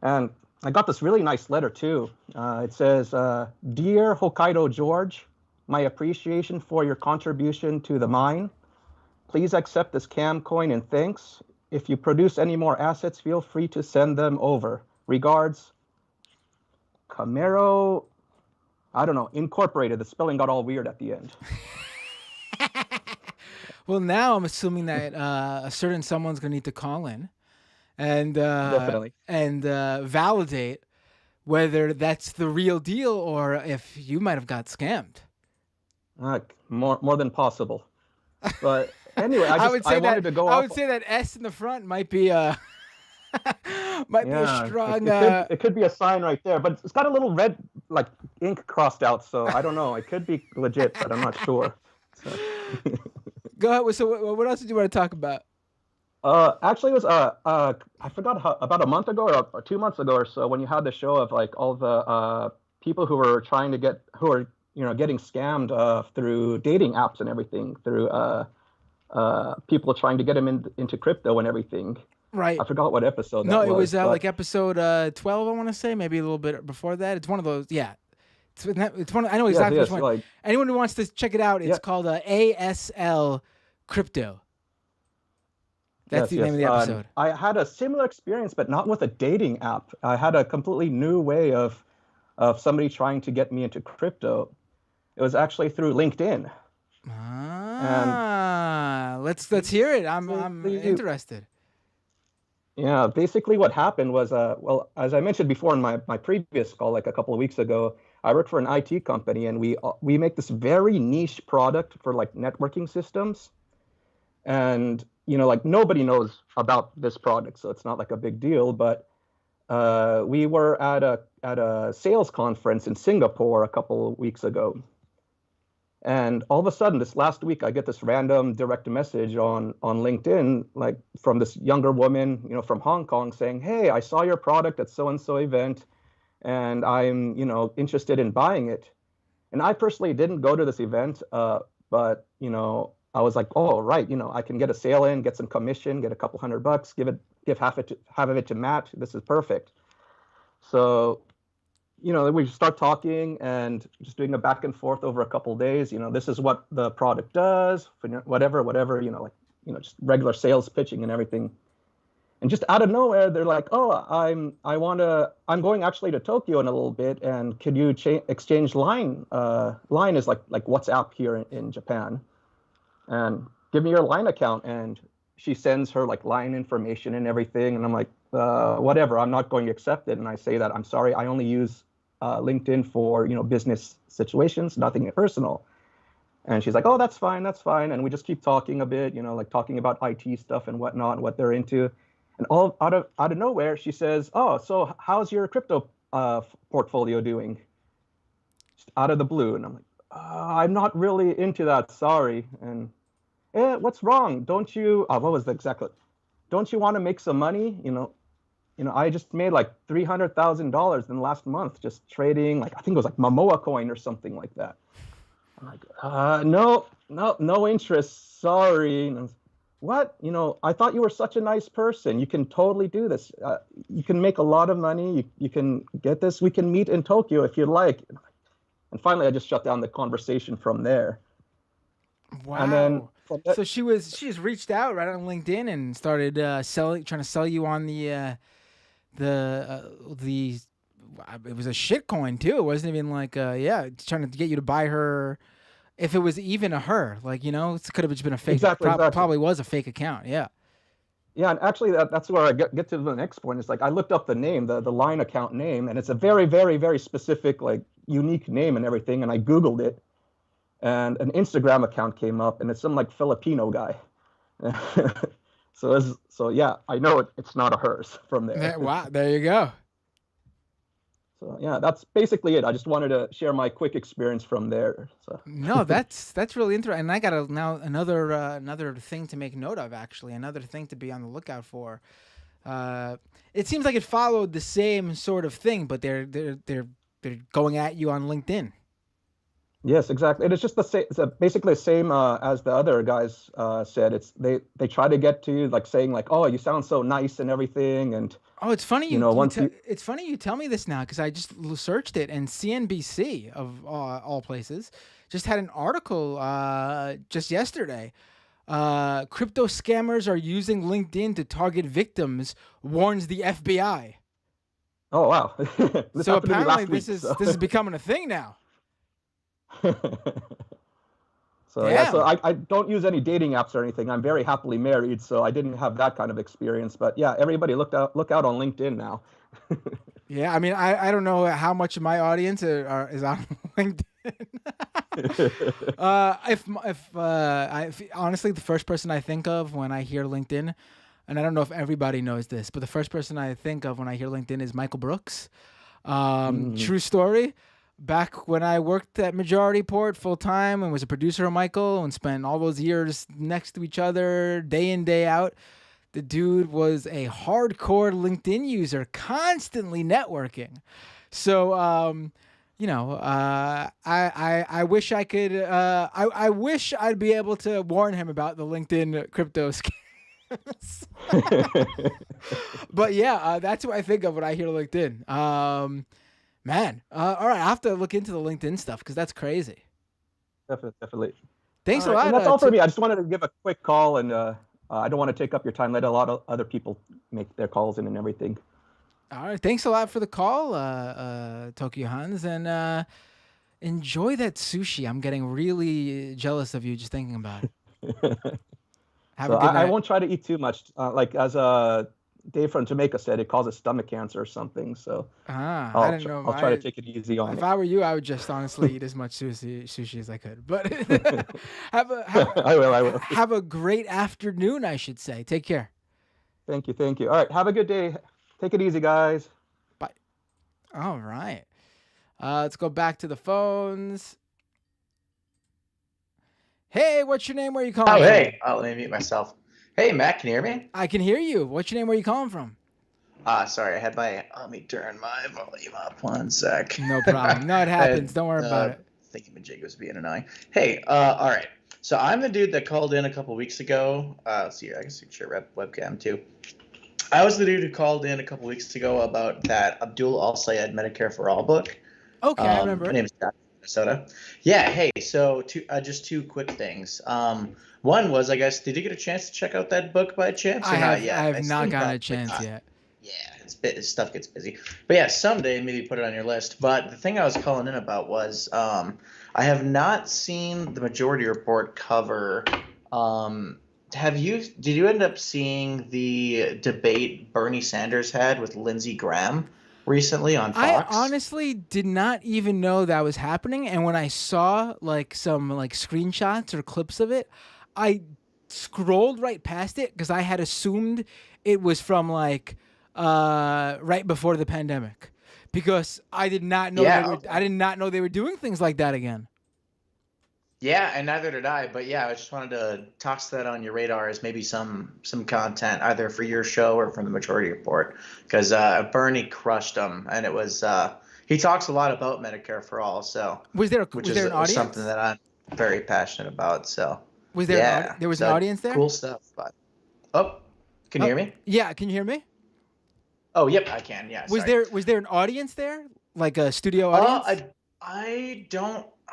And I got this really nice letter too. It says, "Dear Hokkaido George, my appreciation for your contribution to the mine. Please accept this Cam coin and thanks. If you produce any more assets, feel free to send them over. Regards, Camaro." I don't know, Incorporated. The spelling got all weird at the end. Well, now I'm assuming that a certain someone's gonna need to call in and Definitely validate whether that's the real deal or if you might have got scammed. More than possible. But anyway, I would say that S in the front might be a strong. It could be a sign right there, but it's got a little red like ink crossed out, so I don't know. It could be legit, but I'm not sure. So. Go ahead. So what else did you want to talk about? Actually, it was I forgot about a month ago or 2 months ago or so when you had the show of like all the people who are getting scammed through dating apps and everything, through people trying to get them into crypto and everything. Right. I forgot what episode that was. No, it was like episode 12, I want to say, maybe a little bit before that. It's one of those, yeah. It's one. I know exactly which one. Like, anyone who wants to check it out, it's called ASL Crypto. That's the name of the episode. I had a similar experience, but not with a dating app. I had a completely new way of somebody trying to get me into crypto. It was actually through LinkedIn. Let's hear it. I'm interested. Yeah, basically what happened was, well, as I mentioned before in my previous call, like a couple of weeks ago, I work for an IT company, and we make this very niche product for like networking systems. And like nobody knows about this product, so it's not like a big deal. But we were at a sales conference in Singapore a couple of weeks ago, and all of a sudden, this last week, I get this random direct message on LinkedIn, like from this younger woman, from Hong Kong, saying, "Hey, I saw your product at so and so event, and I'm interested in buying it." And I personally didn't go to this event, but I was like, "Oh, right, I can get a sale in, get some commission, get a couple $100, give half of it to Matt. This is perfect." So we start talking and just doing a back and forth over a couple of days. This is what the product does, whatever, just regular sales pitching and everything. And just out of nowhere, they're like, "Oh, I'm going actually to Tokyo in a little bit, and could you exchange Line? Line is like WhatsApp here in Japan, and give me your Line account." And she sends her like Line information and everything, and I'm like, whatever, I'm not going to accept it. And I say that I'm sorry, I only use LinkedIn for business situations, nothing personal. And she's like, "Oh, that's fine, that's fine." And we just keep talking a bit, like talking about IT stuff and whatnot, what they're into. And all out of nowhere, she says, "Oh, so how's your crypto portfolio doing?" Just out of the blue. And I'm like, "I'm not really into that, sorry." And what's wrong? Don't you? What was the exact? Don't you want to make some money? I just made like $300,000 in the last month just trading, like I think it was like Momoa coin or something like that. I'm like, no interest, sorry. And I was, what? I thought you were such a nice person. You can totally do this. You can make a lot of money. You can get this. We can meet in Tokyo if you'd like. And finally, I just shut down the conversation from there. Wow. And then so she just reached out right on LinkedIn and started trying to sell you on the it was a shit coin too. It wasn't even like trying to get you to buy her. If it was even a her, like it could have just been a fake. Exactly. Probably was a fake account. Yeah. Yeah, and actually that's where I get to the next point. It's like I looked up the name, the Line account name, and it's a very, very, very specific, like unique name and everything. And I Googled it, and an Instagram account came up, and it's some like Filipino guy. So yeah, I know it's not a hers from there. Wow, there you go. So yeah, that's basically it. I just wanted to share my quick experience from there. So no, that's really interesting. And I got now another thing to make note of. Actually, another thing to be on the lookout for. It seems like it followed the same sort of thing, but they're going at you on LinkedIn. Yes, exactly. And it's just the same. It's basically the same as the other guys said. It's they try to get to you like saying like, "Oh, you sound so nice and everything." And oh, it's funny it's funny you tell me this now because I just searched it, and CNBC of all places just had an article just yesterday. Crypto scammers are using LinkedIn to target victims, warns the FBI. Oh wow! So apparently this is becoming a thing now. So I don't use any dating apps or anything. I'm very happily married, so I didn't have that kind of experience. But yeah, everybody look out on LinkedIn now. Yeah, I mean, I don't know how much of my audience is on LinkedIn. If honestly, the first person I think of when I hear LinkedIn, and I don't know if everybody knows this, but the first person I think of when I hear LinkedIn is Michael Brooks. True story. Back when I worked at Majority Port full time and was a producer of Michael and spent all those years next to each other, day in, day out, the dude was a hardcore LinkedIn user, constantly networking. So, I wish I could. I wish I'd be able to warn him about the LinkedIn crypto scams. But yeah, that's what I think of when I hear LinkedIn. Man, all right, I have to look into the LinkedIn stuff because that's crazy. Definitely. Thanks a lot. And that's all for me. I just wanted to give a quick call, and I don't want to take up your time. Let a lot of other people make their calls in and everything. All right, thanks a lot for the call, Tokyo Hans, and enjoy that sushi. I'm getting really jealous of you just thinking about it. Have a good night. I won't try to eat too much. Like as a Dave from Jamaica said it causes stomach cancer or something. So I didn't know. I'll try to take it easy on If it. I were you, I would just honestly eat as much sushi as I could. But have a I will. have a great afternoon, I should say. Take care. Thank you. All right. Have a good day. Take it easy, guys. Bye. All right. Let's go back to the phones. Hey, what's your name? Where are you calling from? Hey. Oh, let me mute myself. Hey, Matt, can you hear me? I can hear you. What's your name? Where are you calling from? Sorry, I had my. Let me turn my volume up 1 sec. No problem. No, it happens. Don't worry about it. Thingamajig was being annoying. Hey, all right. So I'm the dude that called in a couple weeks ago. Let's see, I can share webcam too. I was the dude who called in a couple weeks ago about that Abdul Al-Sayed Medicare for All book. Okay, I remember. My name's Scott, Minnesota. Yeah. Hey. So just two quick things. One was, I guess, did you get a chance to check out that book by chance? Or not yet? I have not gotten a chance yet. Yeah, stuff gets busy. But yeah, someday maybe put it on your list. But the thing I was calling in about was I have not seen the Majority Report cover. Did you end up seeing the debate Bernie Sanders had with Lindsey Graham recently on Fox? I honestly did not even know that was happening, and when I saw like some like screenshots or clips of it, I scrolled right past it because I had assumed it was from like right before the pandemic, because I did not know I did not know they were doing things like that again. Yeah, and neither did I. But yeah, I just wanted to toss that on your radar as maybe some content either for your show or from the Majority Report, because Bernie crushed him, and it was he talks a lot about Medicare for All. So was there an audience? Something that I'm very passionate about. So was there there was an audience there? Cool stuff. But, can you hear me? Yeah, can you hear me? Oh, yep, I can. Yeah. Was there an audience there, like a studio audience?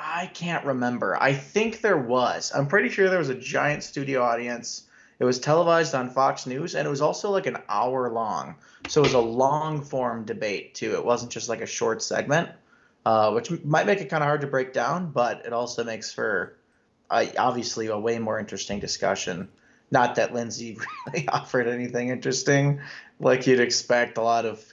I can't remember. I think there was. I'm pretty sure there was a giant studio audience. It was televised on Fox News, and it was also like an hour long. So it was a long form debate too. It wasn't just like a short segment, which might make it kind of hard to break down, but it also makes for obviously a way more interesting discussion. Not that Lindsey really offered anything interesting, like you'd expect. A lot of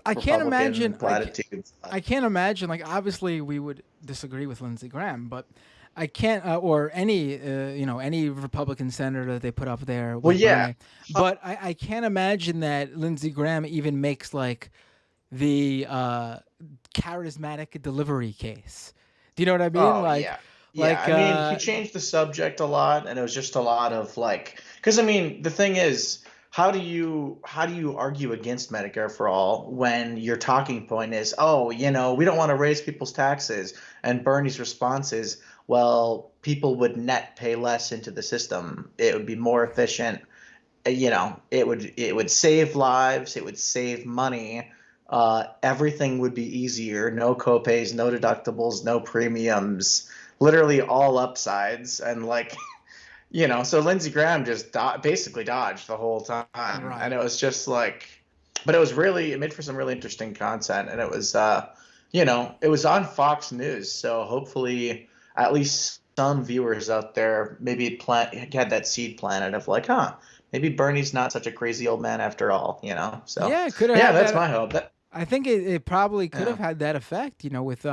I can't imagine platitudes. I can't imagine. Like, obviously, we would disagree with Lindsey Graham, but I can't, or any any Republican senator that they put up there. Well, yeah, Bernie. But I can't imagine that Lindsey Graham even makes like the charismatic delivery case. Do you know what I mean? Oh, yeah. Yeah, I mean, he changed the subject a lot, and it was just a lot of like, because I mean, the thing is, how do you argue against Medicare for All when your talking point is, oh, we don't want to raise people's taxes, and Bernie's response is, well, people would net pay less into the system. It would be more efficient. It would save lives. It would save money. Everything would be easier. No copays, no deductibles, no premiums. Literally all upsides, and like, so Lindsey Graham just basically dodged the whole time, right. And it was just like, but it made for some really interesting content, and it was, it was on Fox News, so hopefully at least some viewers out there maybe had that seed planted of like, maybe Bernie's not such a crazy old man after all, So yeah, it could have. Yeah, that's my hope. I think it probably could have had that effect, with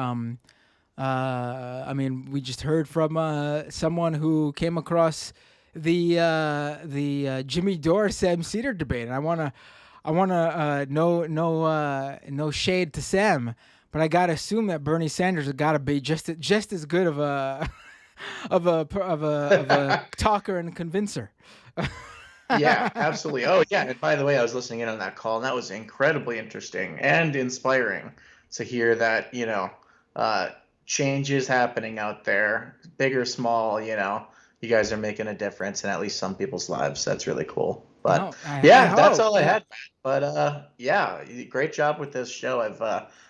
I mean, we just heard from someone who came across the Jimmy Dore Sam Cedar debate, and I wanna no shade to Sam, but I gotta assume that Bernie Sanders has got to be just as good of a of a talker and convincer. Yeah, absolutely. Oh, yeah. And by the way, I was listening in on that call, and that was incredibly interesting and inspiring to hear that change is happening out there, big or small. You guys are making a difference in at least some people's lives. That's really cool. But that's all I had. But yeah, great job with this show.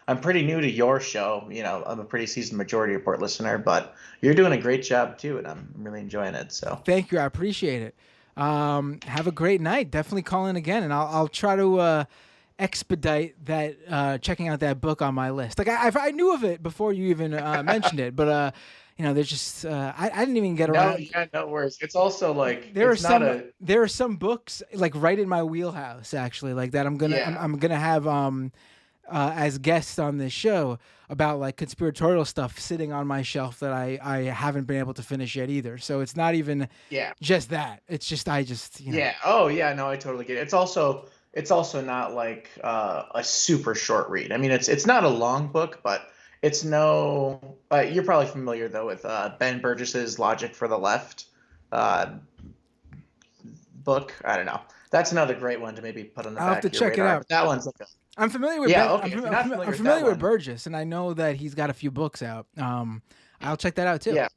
I'm pretty new to your show. I'm a pretty seasoned Majority Report listener, but you're doing a great job too, and I'm really enjoying it. So thank you. I appreciate it. Have a great night. Definitely call in again, and I'll try to expedite that checking out that book on my list. Like I knew of it before you even mentioned it, but there's just I didn't even get No, around. yeah, no worries. It's also like There are it's not some a there are some books like right in my wheelhouse actually, like that I'm gonna have as guests on this show about like conspiratorial stuff sitting on my shelf that I haven't been able to finish yet either. So it's not even yeah. just that. It's just I just Yeah. Oh, yeah. No, I totally get it. It's also not like a super short read. I mean, it's not a long book, but it's no. You're probably familiar though with Ben Burgess's Logic for the Left uh, book. I don't know. That's another great one to maybe put on the I'll have back to of your check it radar. out. But that one's like a I'm familiar with yeah. Ben. Okay, if you're not familiar I'm with that familiar with one, Burgess, and I know that he's got a few books out. I'll check that out too. yeah.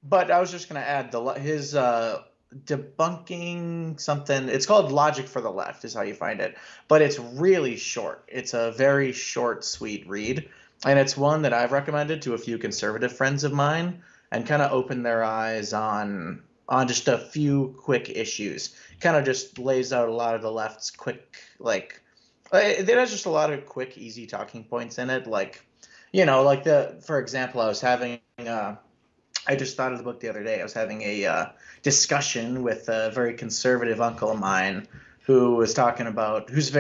But I was just gonna add his debunking something. It's called Logic for the Left, is how you find it. But it's really short. It's a very short, sweet read, and it's one that I've recommended to a few conservative friends of mine, and kind of opened their eyes on just a few quick issues. Kind of just lays out a lot of the left's quick like. It has just a lot of quick, easy talking points in it, like like for example, I just thought of the book the other day. I was having a discussion with a very conservative uncle of mine who was talking about he's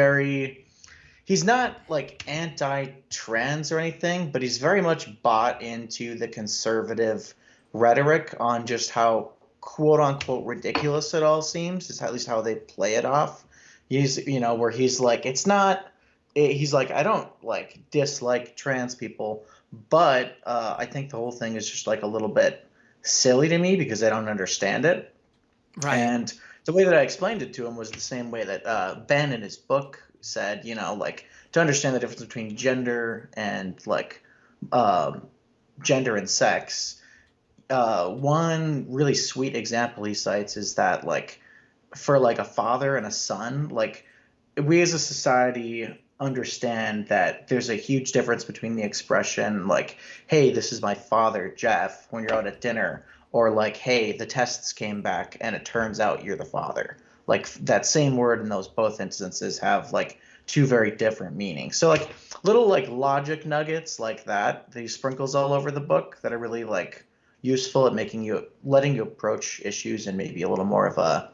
not like anti-trans or anything, but he's very much bought into the conservative rhetoric on just how quote unquote ridiculous it all seems. Is at least how they play it off. Where he's like, it's not. He's like, I don't like dislike trans people, but I think the whole thing is just like a little bit silly to me because I don't understand it. Right. And the way that I explained it to him was the same way that Ben in his book said, like to understand the difference between gender and like gender and sex. One really sweet example he cites is that like for like a father and a son, like we as a society understand that there's a huge difference between the expression like, hey, this is my father, Jeff, when you're out at dinner, or like, hey, the tests came back and it turns out you're the father. Like that same word in those both instances have like two very different meanings. So like little like logic nuggets like that, he sprinkles all over the book that are really like useful at letting you approach issues in maybe a little more of a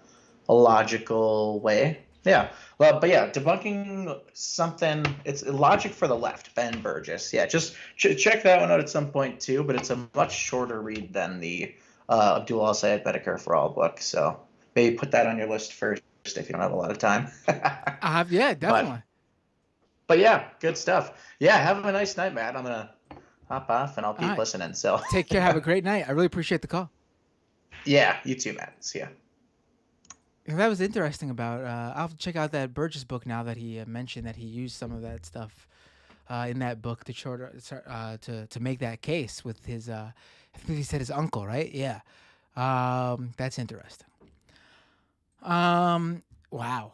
logical way. Yeah. Well, but yeah, debunking something. It's Logic for the Left, Ben Burgess. Yeah, just check that one out at some point too. But it's a much shorter read than the Abdul Al-Sayed Medicare for All book. So maybe put that on your list first if you don't have a lot of time. Yeah, definitely. But yeah, good stuff. Yeah, have a nice night, Matt. I'm gonna hop off and I'll keep listening. So take care. Have a great night. I really appreciate the call. Yeah, you too, Matt. See ya. That was interesting about. I'll have to check out that Burgess book now that he mentioned that he used some of that stuff in that book to make that case with his. I think he said his uncle, right? Yeah, that's interesting. Wow.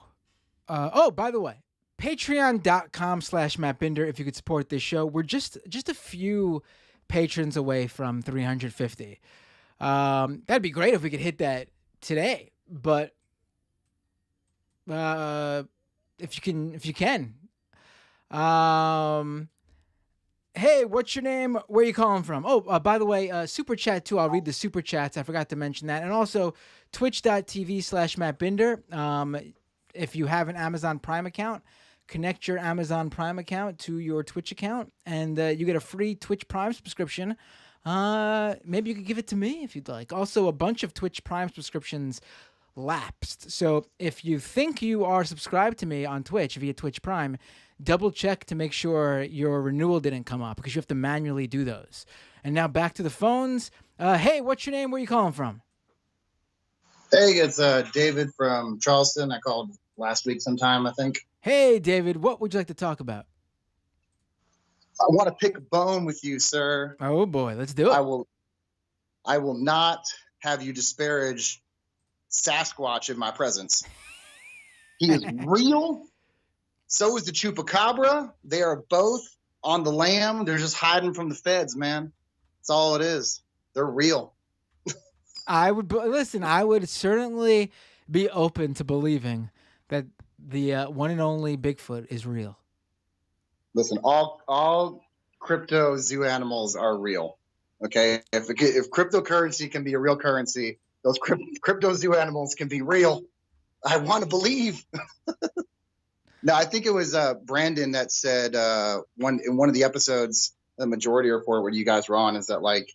Oh, by the way, Patreon.com/MattBinder. If you could support this show, we're just a few patrons away from 350. That'd be great if we could hit that today, but. If you can. Hey, what's your name? Where are you calling from? Oh, by the way, super chat too. I'll read the super chats. I forgot to mention that. And also twitch.tv/MattBinder. If you have an Amazon Prime account, connect your Amazon Prime account to your Twitch account and you get a free Twitch Prime subscription. Maybe you could give it to me if you'd like. Also, a bunch of Twitch Prime subscriptions lapsed. So if you think you are subscribed to me on Twitch via Twitch Prime, double check to make sure your renewal didn't come up because you have to manually do those. And now back to the phones. Hey, what's your name? Where are you calling from? Hey, it's David from Charleston. I called last week sometime, I think. Hey, David, what would you like to talk about? I want to pick a bone with you, sir. Oh boy, let's do it. I will not have you disparage Sasquatch in my presence. He is real. So is the Chupacabra. They are both on the lam. They're just hiding from the feds, man. That's all it is. They're real. I would certainly be open to believing that the one and only Bigfoot is real. Listen, all crypto zoo animals are real. Okay, if cryptocurrency can be a real currency, those crypto zoo animals can be real. I want to believe. No, I think it was Brandon that said in one of the episodes, the Majority Report, where you guys were on, is that like,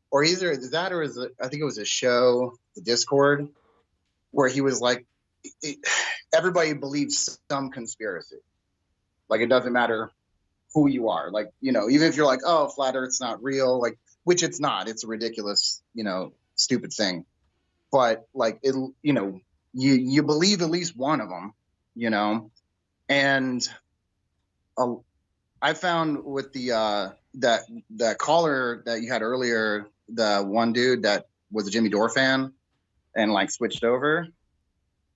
or either is that or is it, I think it was a show, the Discord, where he was like, everybody believes some conspiracy. Like it doesn't matter who you are. Like, you know, even if you're like, oh, flat Earth's not real, like, which it's not. It's a ridiculous, you know, stupid thing. But like, it, you know, you believe at least one of them, you know. And I found with the that caller that you had earlier, the one dude that was a Jimmy Dore fan and like switched over,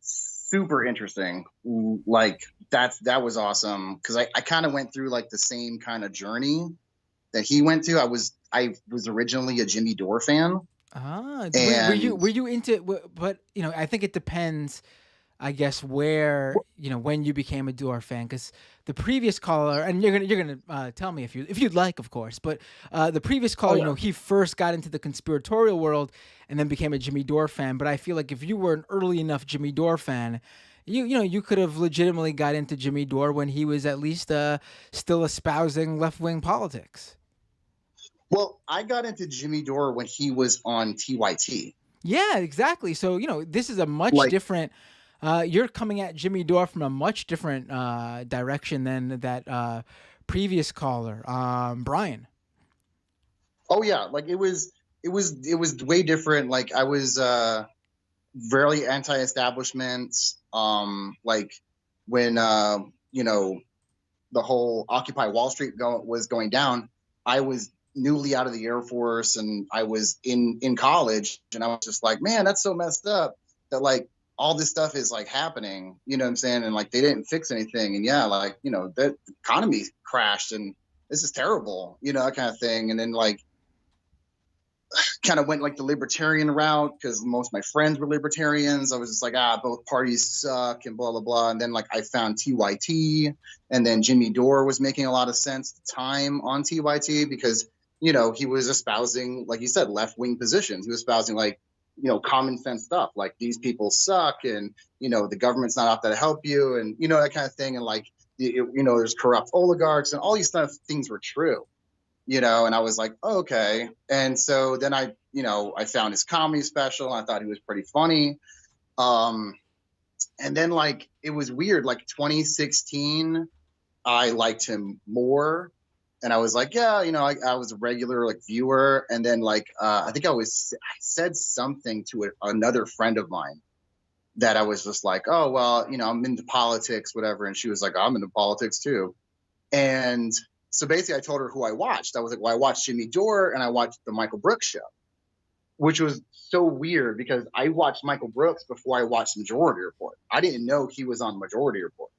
super interesting. Like that was awesome because I kind of went through like the same kind of journey that he went through. I was originally a Jimmy Dore fan. Ah, And were you into? But you know, I think it depends. I guess where, you know, when you became a Dore fan, because the previous caller, and you're gonna tell me if you'd like, of course, but the previous caller, you know, he first got into the conspiratorial world and then became a Jimmy Dore fan. But I feel like if you were an early enough Jimmy Dore fan, you know, you could have legitimately got into Jimmy Dore when he was at least still espousing left-wing politics. well, I got into Jimmy Dore when he was on TYT. Yeah, exactly. So, you know, this is a much Like- different. You're coming at Jimmy Dore from a much different direction than that previous caller, Brian. Oh yeah, like it was way different. Like I was very anti-establishment. Like when you know, the whole Occupy Wall Street was going down, I was newly out of the Air Force and I was in college, and I was just like, man, that's so messed up that like all this stuff is like happening, you know what I'm saying? And like they didn't fix anything, and yeah, like, you know, the economy crashed and this is terrible, you know, that kind of thing. And then like kind of went like the libertarian route because most of my friends were libertarians. I was just like, both parties suck and blah blah blah. And then like I found TYT, and then Jimmy Dore was making a lot of sense at the time on TYT because, you know, he was espousing, like you said, left-wing positions. He was espousing like, you know, common sense stuff like these people suck and, you know, the government's not out there to help you and, you know, that kind of thing. And like, you know, there's corrupt oligarchs and all these stuff, things were true, you know. And I was like, oh, okay. And so then I found his comedy special and I thought he was pretty funny. And then like, it was weird, like 2016, I liked him more. And I was like, yeah, you know, I was a regular like viewer. And then like, I think I said something to another friend of mine that I was just like, oh, well, you know, I'm into politics, whatever. And she was like, I'm into politics too. And so basically I told her who I watched. I was like, well, I watched Jimmy Dore and I watched the Michael Brooks show, which was so weird because I watched Michael Brooks before I watched Majority Report. I didn't know he was on Majority Report.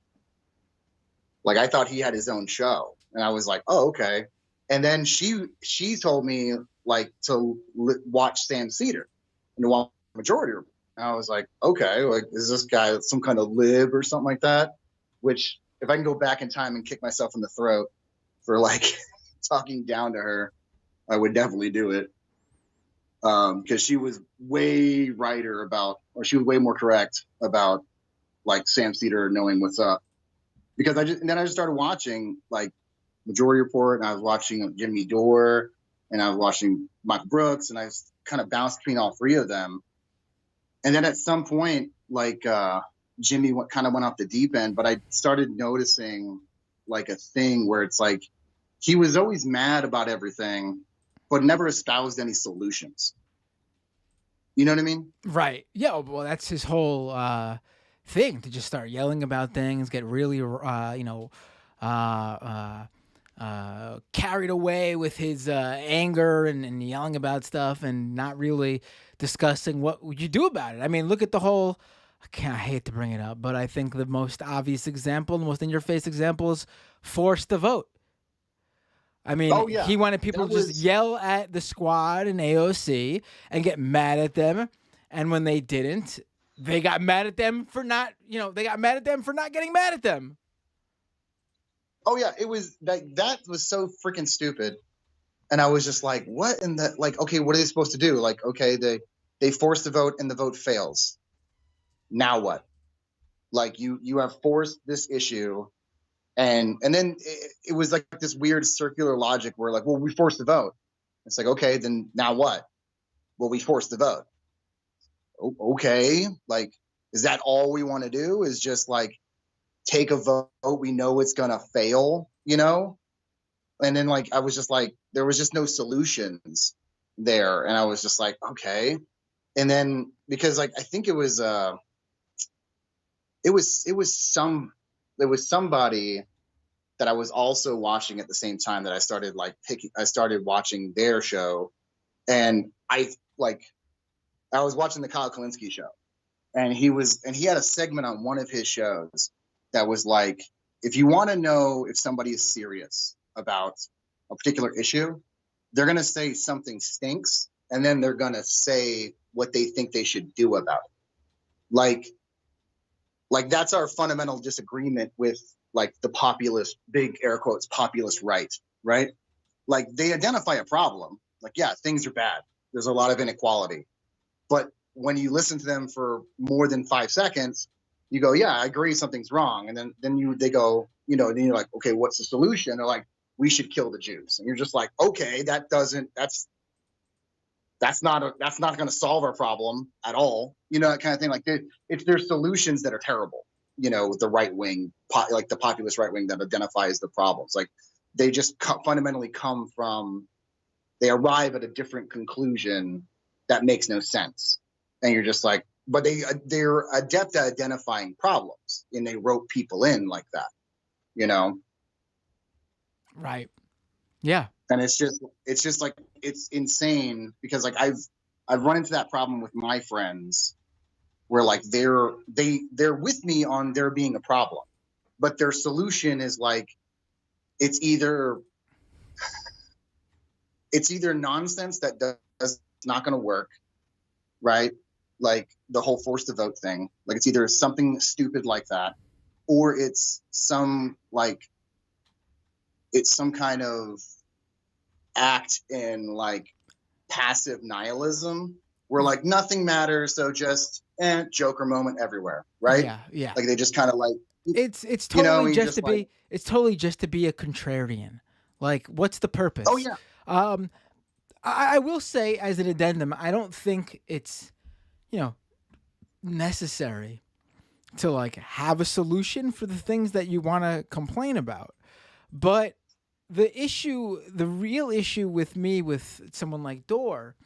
Like I thought he had his own show. And I was like, oh, okay. And then she told me like to watch Sam Cedar and to watch Majority Report. And I was like, okay, like is this guy some kind of lib or something like that? Which if I can go back in time and kick myself in the throat for like talking down to her, I would definitely do it. Because she was way righter about, or she was way more correct about like Sam Cedar knowing what's up. Because I just started watching like Majority Report, and I was watching Jimmy Dore, and I was watching Michael Brooks, and I was kind of bounced between all three of them. And then at some point, like Jimmy kind of went off the deep end, but I started noticing like a thing where it's like he was always mad about everything, but never espoused any solutions. You know what I mean? Right. Yeah. Well, that's his whole thing, to just start yelling about things, get really, carried away with his anger and yelling about stuff and not really discussing what would you do about it. I mean, look at the whole, I hate to bring it up, but I think the most obvious example, the most in-your-face example is force the vote. I mean, he wanted people to just yell at the squad and AOC and get mad at them. And when they didn't, they got mad at them for not, they got mad at them for not getting mad at them. Oh yeah, it was that was so freaking stupid. And I was just like, what in the, like, okay, what are they supposed to do? Like, okay, they force the vote and the vote fails. Now what? Like you have forced this issue, and then it was like this weird circular logic where like, well, we forced the vote. It's like, okay, then now what? Well, we forced the vote. Okay, like, is that all we want to do? Is just like take a vote we know it's gonna fail, And then like I was just like, there was just no solutions there, and I was just like, okay. And then because like I think it was somebody that I was also watching at the same time that I started watching their show, and I was watching the Kyle Kalinske show, and he had a segment on one of his shows that was like, if you want to know if somebody is serious about a particular issue, they're going to say something stinks, and then they're going to say what they think they should do about it. Like that's our fundamental disagreement with like the populist, big air quotes, populist right? Like they identify a problem. Like, yeah, things are bad. There's a lot of inequality. But when you listen to them for more than 5 seconds, you go, yeah, I agree, something's wrong. And then they go, then you're like, okay, what's the solution? They're like, we should kill the Jews. And you're just like, okay, that's not going to solve our problem at all. That kind of thing. Like there's solutions that are terrible, with the right wing, like the populist right wing that identifies the problems. Like they just fundamentally they arrive at a different conclusion that makes no sense. And you're just like, but they're adept at identifying problems, and they rope people in like that, Right. Yeah. And it's just like, it's insane because like I've run into that problem with my friends where like they're with me on there being a problem, but their solution is like, it's either nonsense that does not going to work, right? Like the whole force to vote thing. Like it's either something stupid like that, or it's some kind of act in like passive nihilism where like nothing matters, so just Joker moment everywhere, right? Yeah. Like they just kind of like it's totally it's totally just to be a contrarian. Like, what's the purpose? Oh yeah. I will say as an addendum, I don't think it's necessary to like have a solution for the things that you want to complain about. But the real issue with me with someone like Dorr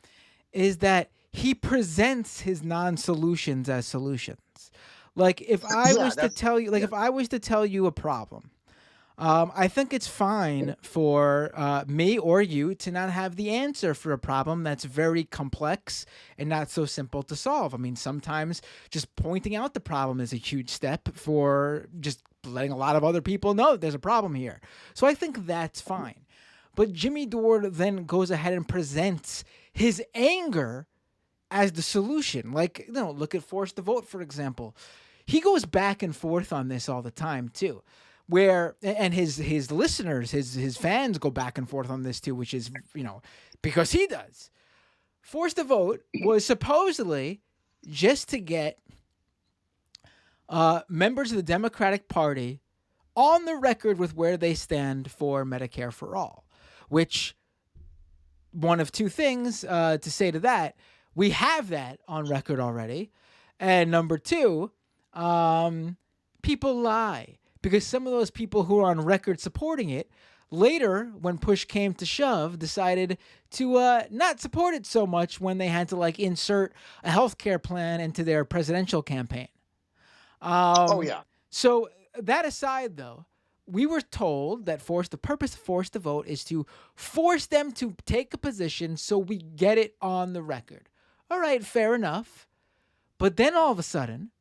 is that he presents his non-solutions as solutions. Like if I was to tell you, if I was to tell you a problem, I think it's fine for me or you to not have the answer for a problem that's very complex and not so simple to solve. I mean, sometimes just pointing out the problem is a huge step for just letting a lot of other people know there's a problem here. So I think that's fine. But Jimmy Dore then goes ahead and presents his anger as the solution. Like, look at Force to Vote, for example. He goes back and forth on this all the time, too. And his listeners, his fans go back and forth on this too, which is, because he does. Forced to Vote was supposedly just to get members of the Democratic Party on the record with where they stand for Medicare for All, which one of two things to say to that. We have that on record already. And number two, people lie. Because some of those people who are on record supporting it later, when push came to shove, decided to not support it so much when they had to insert a healthcare plan into their presidential campaign. Oh yeah. So that aside, though, we were told that the purpose of Force to Vote is to force them to take a position so we get it on the record. All right, fair enough. But then all of a sudden,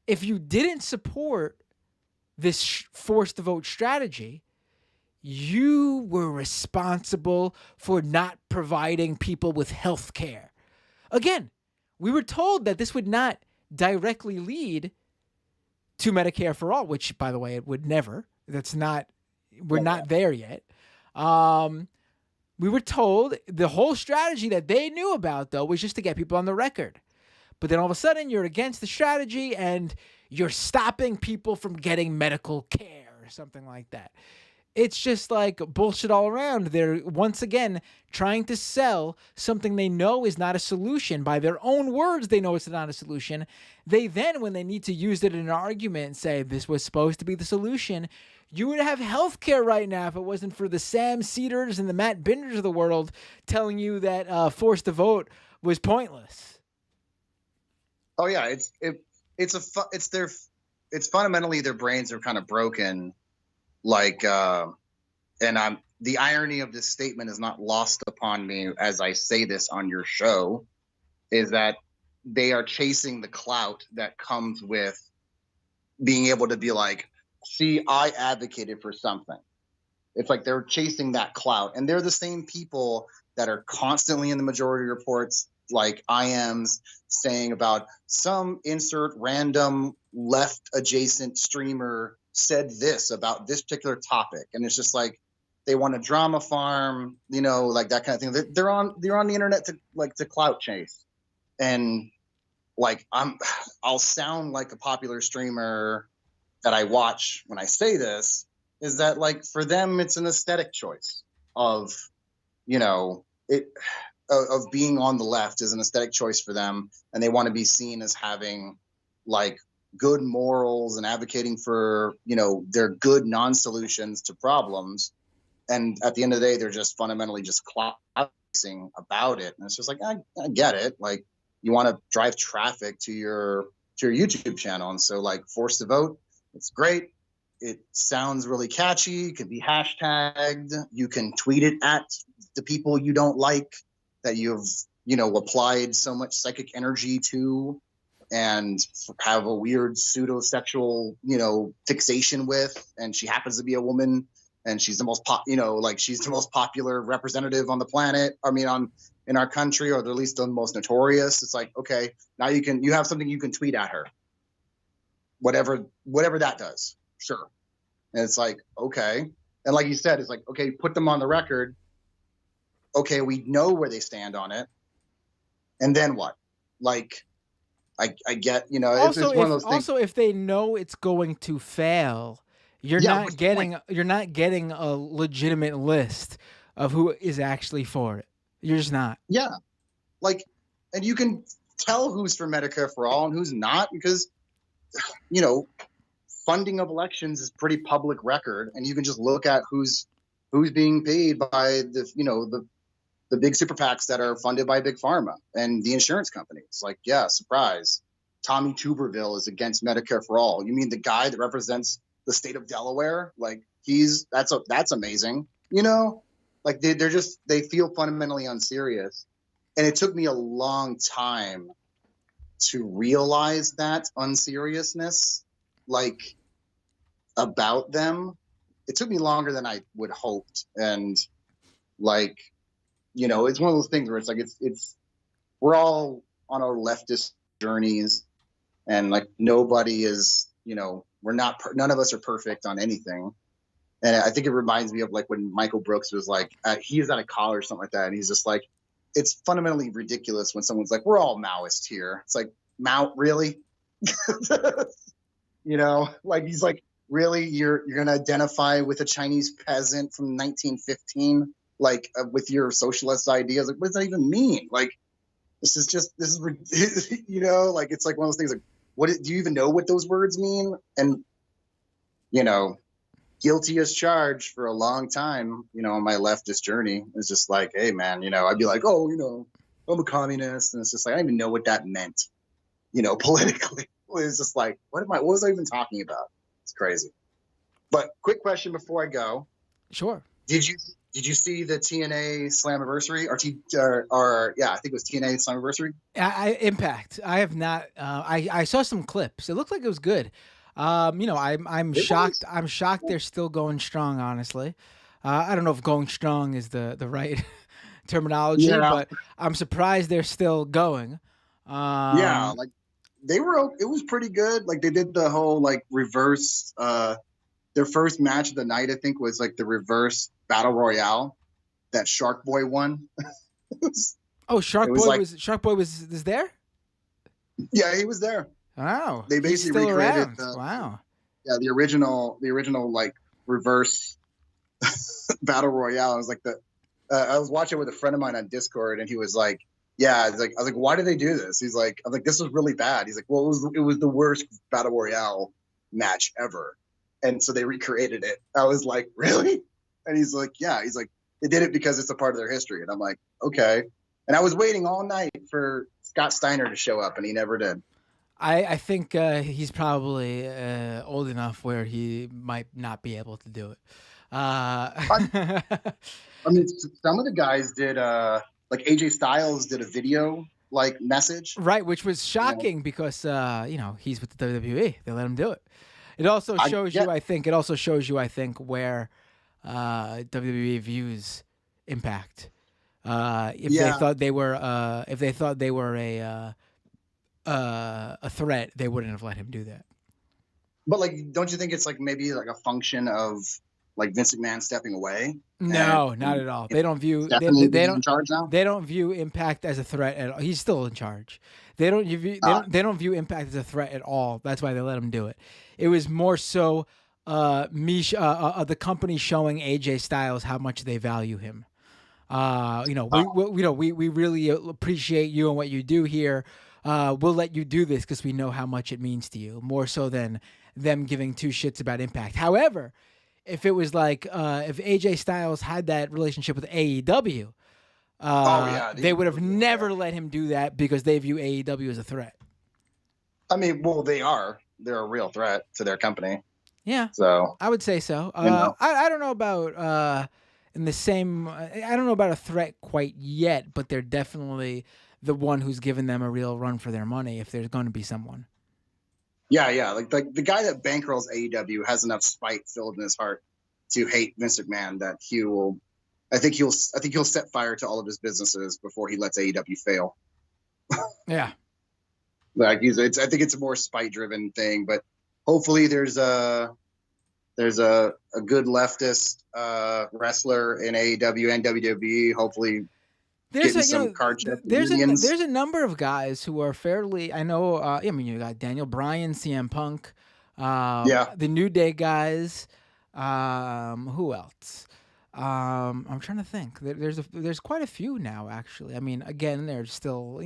if you didn't support this Force to Vote strategy, you were responsible for not providing people with health care. Again, we were told that this would not directly lead to Medicare for all, which, by the way, it would never. That's not, we're not there yet. We were told the whole strategy that they knew about, though, was just to get people on the record. But then all of a sudden, you're against the strategy and you're stopping people from getting medical care or something like that. It's just like bullshit all around. They're, once again, trying to sell something they know is not a solution. By their own words, they know it's not a solution. They then, when they need to use it in an argument and say, this was supposed to be the solution, you would have healthcare right now if it wasn't for the Sam Cedars and the Matt Binders of the world telling you that forced to vote was pointless. Oh yeah, it's fundamentally their brains are kind of broken. Like, and the irony of this statement is not lost upon me as I say this on your show, is that they are chasing the clout that comes with being able to be like, see, I advocated for something. It's like they're chasing that clout, and they're the same people that are constantly in the majority reports, like IMs saying about some insert random left adjacent streamer said this about this particular topic. And it's just like, they want to drama farm, you know, like that kind of thing. They're on the internet to clout chase. And like, I'll sound like a popular streamer that I watch when I say this, is that like, for them, it's an aesthetic choice of, you know, of being on the left is an aesthetic choice for them. And they want to be seen as having like good morals and advocating for, you know, their good non-solutions to problems. And at the end of the day, they're just fundamentally just clout-chasing about it. And it's just like, I get it. Like, you want to drive traffic to your YouTube channel. And so like, forced to vote, it's great. It sounds really catchy. It can be hashtagged. You can tweet it at the people you don't like, that you've, you know, applied so much psychic energy to, and have a weird pseudo-sexual, you know, fixation with. And she happens to be a woman, and she's the most she's the most popular representative on the planet. I mean, in our country, or at least the most notorious. It's like, okay, now you have something you can tweet at her. Whatever that does, sure. And it's like, okay. And like you said, it's like, okay, put them on the record. Okay, we know where they stand on it. And then what? Like, I get, you know, it's one of those things. Also, if they know it's going to fail, you're not getting a legitimate list of who is actually for it. You're just not. Yeah. Like, and you can tell who's for Medicare for all and who's not, because, you know, funding of elections is pretty public record, and you can just look at who's being paid by the, you know, the big super PACs that are funded by Big Pharma and the insurance companies. Like, yeah, surprise. Tommy Tuberville is against Medicare for all. You mean the guy that represents the state of Delaware? Like, that's amazing. You know, like they feel fundamentally unserious. And it took me a long time to realize that unseriousness, like, about them. It took me longer than I would hoped. And like, you know, it's one of those things where it's like, we're all on our leftist journeys, and like, nobody is, you know, none of us are perfect on anything. And I think it reminds me of like when Michael Brooks was like, he was at a college or something like that. And he's just like, it's fundamentally ridiculous when someone's like, we're all Maoist here. It's like, Mao, really? You know, like, he's like, really, you're going to identify with a Chinese peasant from 1915, like, with your socialist ideas? Like, what does that even mean? Like, this is you know, like, it's like one of those things like, do you even know what those words mean? And, you know, guilty as charged for a long time, you know, on my leftist journey. It's just like, hey man, you know, I'd be like, oh, you know, I'm a communist. And it's just like, I don't even know what that meant, you know, politically. It was just like, what was I even talking about? It's crazy. But quick question before I go. Sure. Did you see the TNA Slammiversary or yeah, I think it was TNA Slammiversary? Impact. I have not. I saw some clips. It looked like it was good. You know, I'm shocked. I'm shocked they're still going strong. Honestly, I don't know if going strong is the right terminology, but I'm surprised they're still going. Yeah, like, They were. It was pretty good. Like they did the whole like reverse. Their first match of the night, I think, was like the reverse battle royale that Shark Boy won. Oh, Shark it was Boy like- was there. Yeah, he was there. Wow, They he's basically still recreated around. Wow. Yeah, the original like reverse battle royale. I was like I was watching with a friend of mine on Discord, and he was like, "Yeah," I was like, "Why did they do this?" He's like, "I was like, this was really bad." He's like, "Well, it was the worst battle royale match ever," and so they recreated it. I was like, "Really?" And he's like, "Yeah." He's like, "They did it because it's a part of their history," and I'm like, "Okay." And I was waiting all night for Scott Steiner to show up, and he never did. I think he's probably old enough where he might not be able to do it. I mean, some of the guys did, like AJ Styles did a video like message. Right, which was shocking because he's with the WWE. They let him do it. It also shows you, I think. It also shows you, I think, where WWE views Impact. If they thought they were a threat, they wouldn't have let him do that. But like, don't you think it's like maybe like a function of like Vince McMahon stepping away? No, not at all. They don't view they don't in charge now. They don't view Impact as a threat at all. He's still in charge. They don't view Impact as a threat at all. That's why they let him do it. It was more so the company showing AJ Styles how much they value him. We really appreciate you and what you do here. We'll let you do this because we know how much it means to you, more so than them giving two shits about Impact. However, if it was like if AJ Styles had that relationship with AEW, they would have never let him do that because they view AEW as a threat. I mean, well, they're a real threat to their company. Yeah, so I would say so. I don't know about in the same. I don't know about a threat quite yet, but they're definitely the one who's given them a real run for their money if there's going to be someone. Yeah. Like the guy that bankrolls AEW has enough spite filled in his heart to hate Vince McMahon that I think he'll set fire to all of his businesses before he lets AEW fail. Yeah. Like I think it's a more spite driven thing, but hopefully there's a good leftist wrestler in AEW and WWE. Hopefully there's a number of guys who are fairly. I know. I mean, you got Daniel Bryan, CM Punk, the New Day guys. Who else? I'm trying to think. There's quite a few now, actually. I mean, again, there's still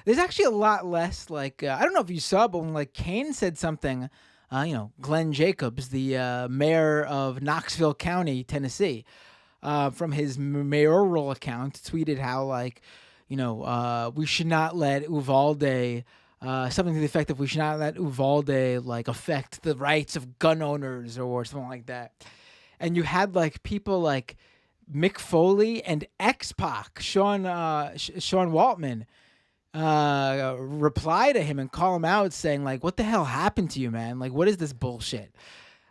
there's actually a lot less. Like I don't know if you saw, but when like Kane said something, Glenn Jacobs, the mayor of Knoxville County, Tennessee. From his mayoral account, tweeted how we should not let Uvalde, something to the effect of we should not let Uvalde affect the rights of gun owners or something like that. And you had people like Mick Foley and X-Pac, Sean Waltman, reply to him and call him out saying what the hell happened to you, man? What is this bullshit?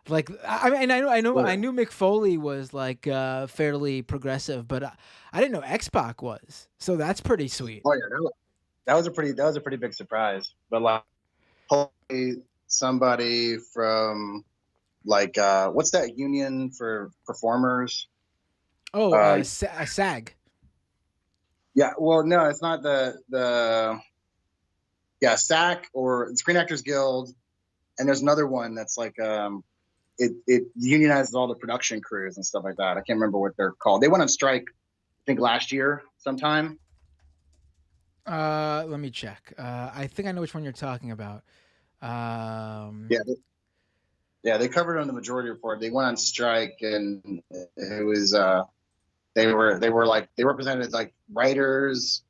I knew Mick Foley was fairly progressive, but I didn't know X-Pac was. So that's pretty sweet. Oh yeah, that was a pretty big surprise. But hopefully somebody from what's that union for performers? Oh, SAG. Yeah, well, no, it's not the SAC or the Screen Actors Guild, and there's another one that's it unionizes all the production crews and stuff like that. I can't remember what they're called. They went on strike, I think, last year sometime. Let me check. I think I know which one you're talking about. They covered it on the Majority Report. They went on strike, and it was they represented writers,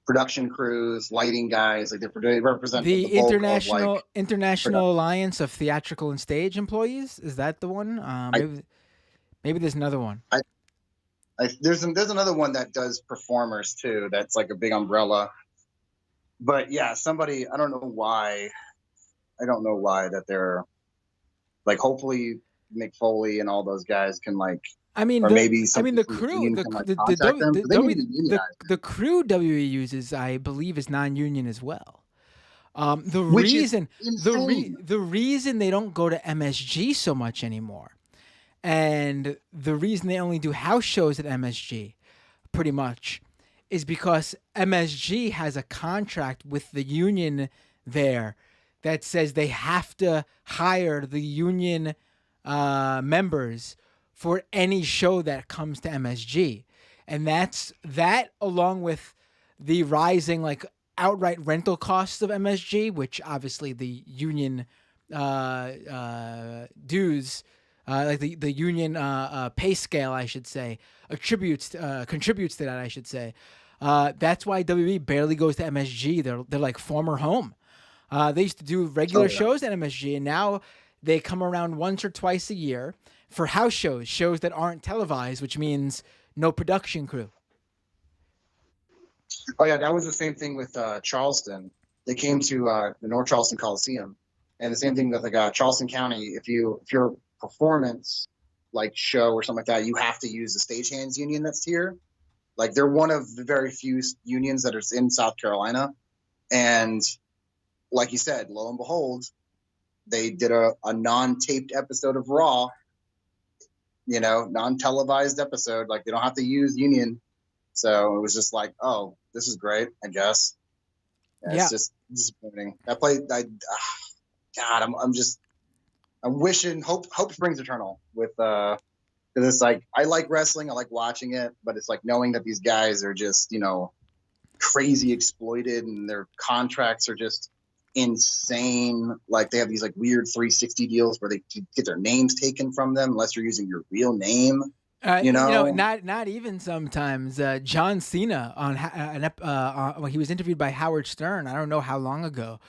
production crews, lighting guys. They represent the International Alliance of Theatrical and Stage Employees. Is that the one? Maybe there's another one. There's another one that does performers too. That's a big umbrella. But yeah, somebody, I don't know why that they're hopefully Mick Foley and all those guys can I mean, or maybe I something mean the from the crew, union can like contact them. But they need to be unionized, the crew WWE uses, I believe, is non-union as well. The which is reason insane. the reason they don't go to MSG so much anymore, and the reason they only do house shows at MSG, pretty much, is because MSG has a contract with the union there that says they have to hire the union members for any show that comes to MSG, and that along with the rising like outright rental costs of MSG, which obviously the union dues, like the union pay scale, I should say, contributes to that. I should say. That's why WWE barely goes to MSG. They're like former home. They used to do regular shows at MSG, and now they come around once or twice a year for house shows that aren't televised, which means no production crew. Oh yeah, that was the same thing with Charleston. They came to the North Charleston Coliseum, and the same thing with like Charleston County. If you're a performance like show or something like that, you have to use the stagehands union that's here. Like they're one of the very few unions that are in South Carolina, and like you said, lo and behold, they did a non-taped episode of Raw. You know, non-televised episode. Like they don't have to use union. So it was just like, oh, this is great, I guess. Yeah. It's just disappointing. God, I'm wishing hope springs eternal with because it's like I like wrestling, I like watching it, but it's like knowing that these guys are just, you know, crazy exploited and their contracts are just insane. Like they have these like weird 360 deals where they get their names taken from them unless you're using your real name. Not even sometimes. John Cena when he was interviewed by Howard Stern, I don't know how long ago,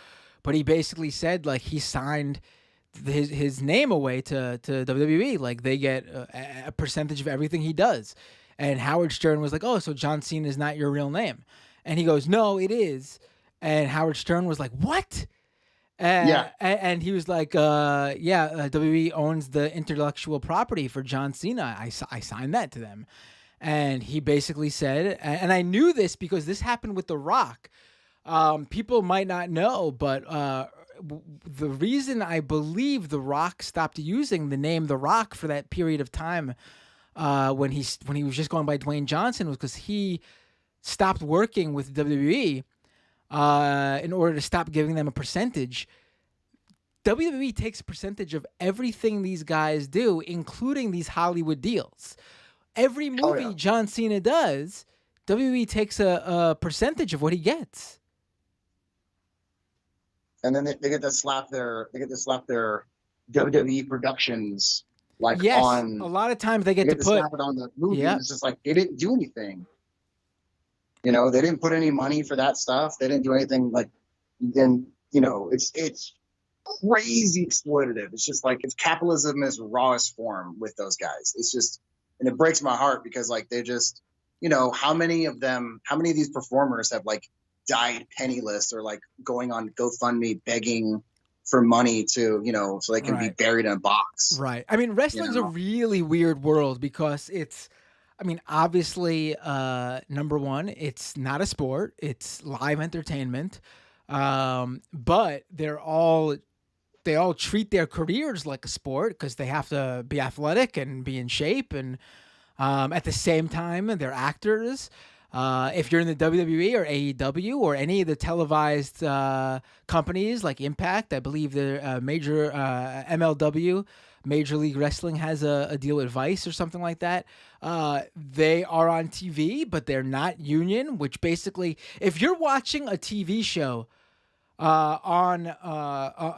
but he basically said like he signed his name away to WWE, like they get a percentage of everything he does, and Howard Stern was like, "Oh, so John Cena is not your real name?" And he goes, "No, it is." And Howard Stern was like, "What?" And he was like, WWE owns the intellectual property for John Cena. I signed that to them. And he basically said, and I knew this because this happened with The Rock. People might not know, but the reason I believe The Rock stopped using the name The Rock for that period of time when he was just going by Dwayne Johnson was because he stopped working with WWE in order to stop giving them a percentage. WWE takes a percentage of everything these guys do, including these Hollywood deals. Every movie John Cena does, WWE takes a percentage of what he gets. And then they get to slap their WWE productions on. A lot of times they get to put slap it on the movie. Yeah. It's just like they didn't do anything. You know, they didn't put any money for that stuff. They didn't do anything like. Then you know, it's crazy exploitative. It's just like it's capitalism in its rawest form with those guys. It's just, and it breaks my heart because like they just, you know, how many of these performers have like died penniless or like going on GoFundMe begging for money to, you know, so they can be buried in a box. Right. I mean, wrestling's a really weird world because it's. I mean, obviously, number one, it's not a sport; it's live entertainment. But they all treat their careers like a sport because they have to be athletic and be in shape, and at the same time, they're actors. If you're in the WWE or AEW or any of the televised companies like Impact, I believe the major MLW. Major League Wrestling has a deal with Vice or something like that. They are on TV, but they're not union, which basically, if you're watching a TV show on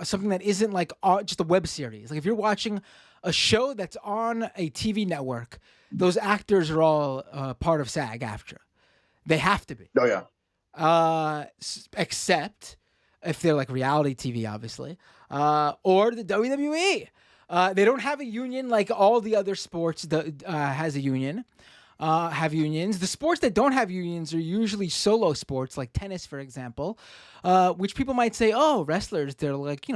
something that isn't like just a web series, like if you're watching a show that's on a TV network, those actors are all part of SAG-AFTRA. They have to be. Oh, yeah. Except if they're like reality TV, obviously, or the WWE. They don't have a union like all the other sports that has a union. have unions. The sports that don't have unions are usually solo sports, like tennis, for example, which people might say, oh, wrestlers, they're like,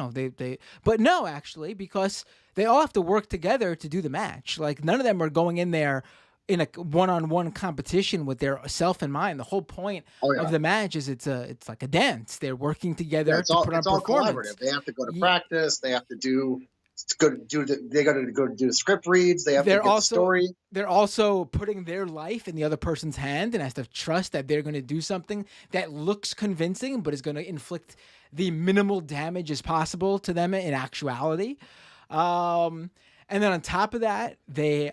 but no, actually, because they all have to work together to do the match. Like, none of them are going in there in a one-on-one competition with their self in mind. The whole point of the match is it's like a dance. They're working together to put on it's all performance. collaborative. They have to go to practice. They have to they got to go do the script reads. They have to get the story. They're also putting their life in the other person's hand and has to trust that they're going to do something that looks convincing but is going to inflict the minimal damage as possible to them in actuality. And then on top of that, the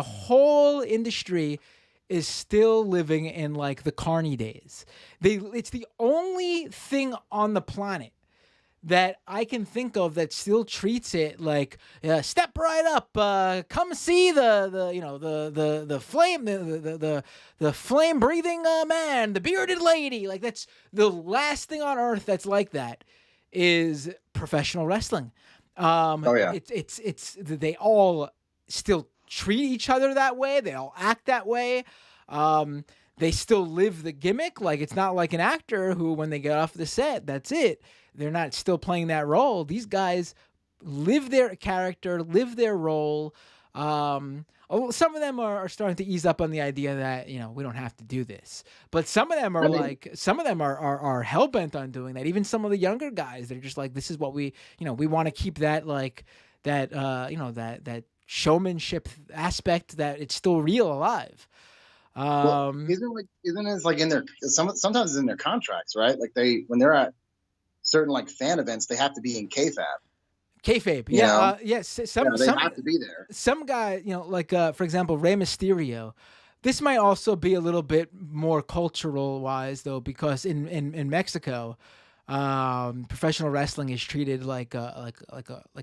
whole industry is still living in like the Carney days. It's the only thing on the planet that I can think of that still treats it like step right up, come see the flame, the flame breathing man, the bearded lady. Like, that's the last thing on earth that's like that is professional wrestling. It's they all still treat each other that way. They all act that way. They still live the gimmick. Like, it's not like an actor who, when they get off the set, that's it. They're not still playing that role. These guys live their character, live their role. Some of them are starting to ease up on the idea that, we don't have to do this. But some of them are are hell-bent on doing that. Even some of the younger guys, they're just like, this is what we want to keep that, like, that showmanship aspect, that it's still real alive. Isn't it like in their sometimes it's in their contracts, right? Like, when they're at certain like fan events, they have to be in kayfabe. Yes. They have to be there. Some guy, like for example, Rey Mysterio. This might also be a little bit more cultural wise though, because in Mexico, professional wrestling is treated like a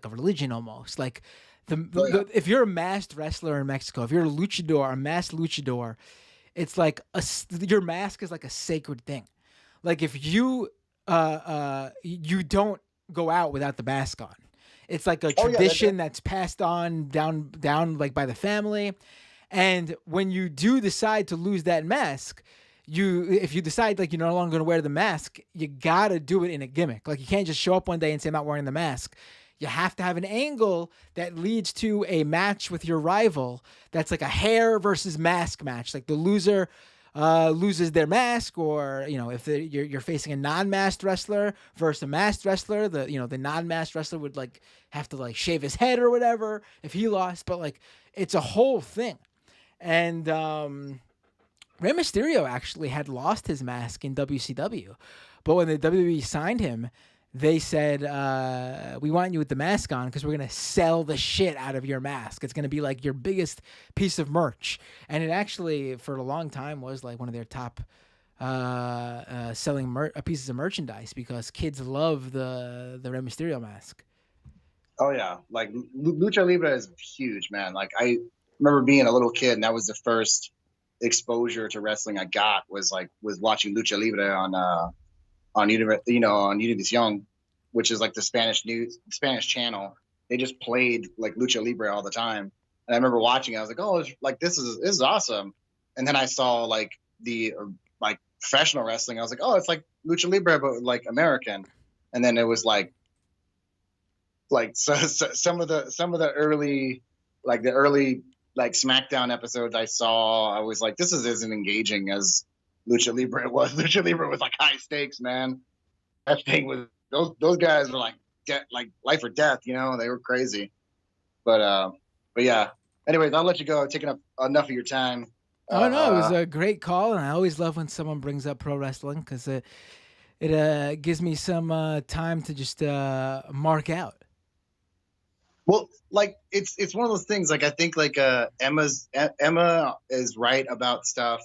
religion almost. Like if you're a masked wrestler in Mexico, if you're a masked luchador, it's like your mask is like a sacred thing. Like, if you you don't go out without the mask on. It's like a tradition that's passed on down like by the family. And when you do decide to lose that mask, if you decide like you're no longer going to wear the mask, you got to do it in a gimmick. Like, you can't just show up one day and say, I'm not wearing the mask. You have to have an angle that leads to a match with your rival. That's like a hair versus mask match. Like, the loser loses their mask, or if you're facing a non-masked wrestler versus a masked wrestler, the non-masked wrestler would like have to like shave his head or whatever if he lost. But like, it's a whole thing. And Rey Mysterio actually had lost his mask in WCW, but when the WWE signed him, they said, we want you with the mask on because we're going to sell the shit out of your mask. It's going to be like your biggest piece of merch. And it actually, for a long time, was like one of their top selling pieces of merchandise, because kids love the Rey Mysterio mask. Oh, yeah. Like, Lucha Libre is huge, man. Like, I remember being a little kid, and that was the first exposure to wrestling I got was watching Lucha Libre on Univision, which is like the Spanish channel. They just played like Lucha Libre all the time. And I remember watching it. I was like, oh, this is awesome. And then I saw like the like professional wrestling. I was like, oh, it's like Lucha Libre, but like American. And then it was like so some of the early SmackDown episodes I saw, I was like, this isn't engaging as Lucha Libre was. Lucha Libre was like high stakes, man. That thing was those guys were like life or death, they were crazy. But yeah. Anyways, I'll let you go. I've taken up enough of your time. Oh no, it was a great call, and I always love when someone brings up pro wrestling, because it gives me some time to just mark out. Well, like it's one of those things. Like, I think like Emma is right about stuff.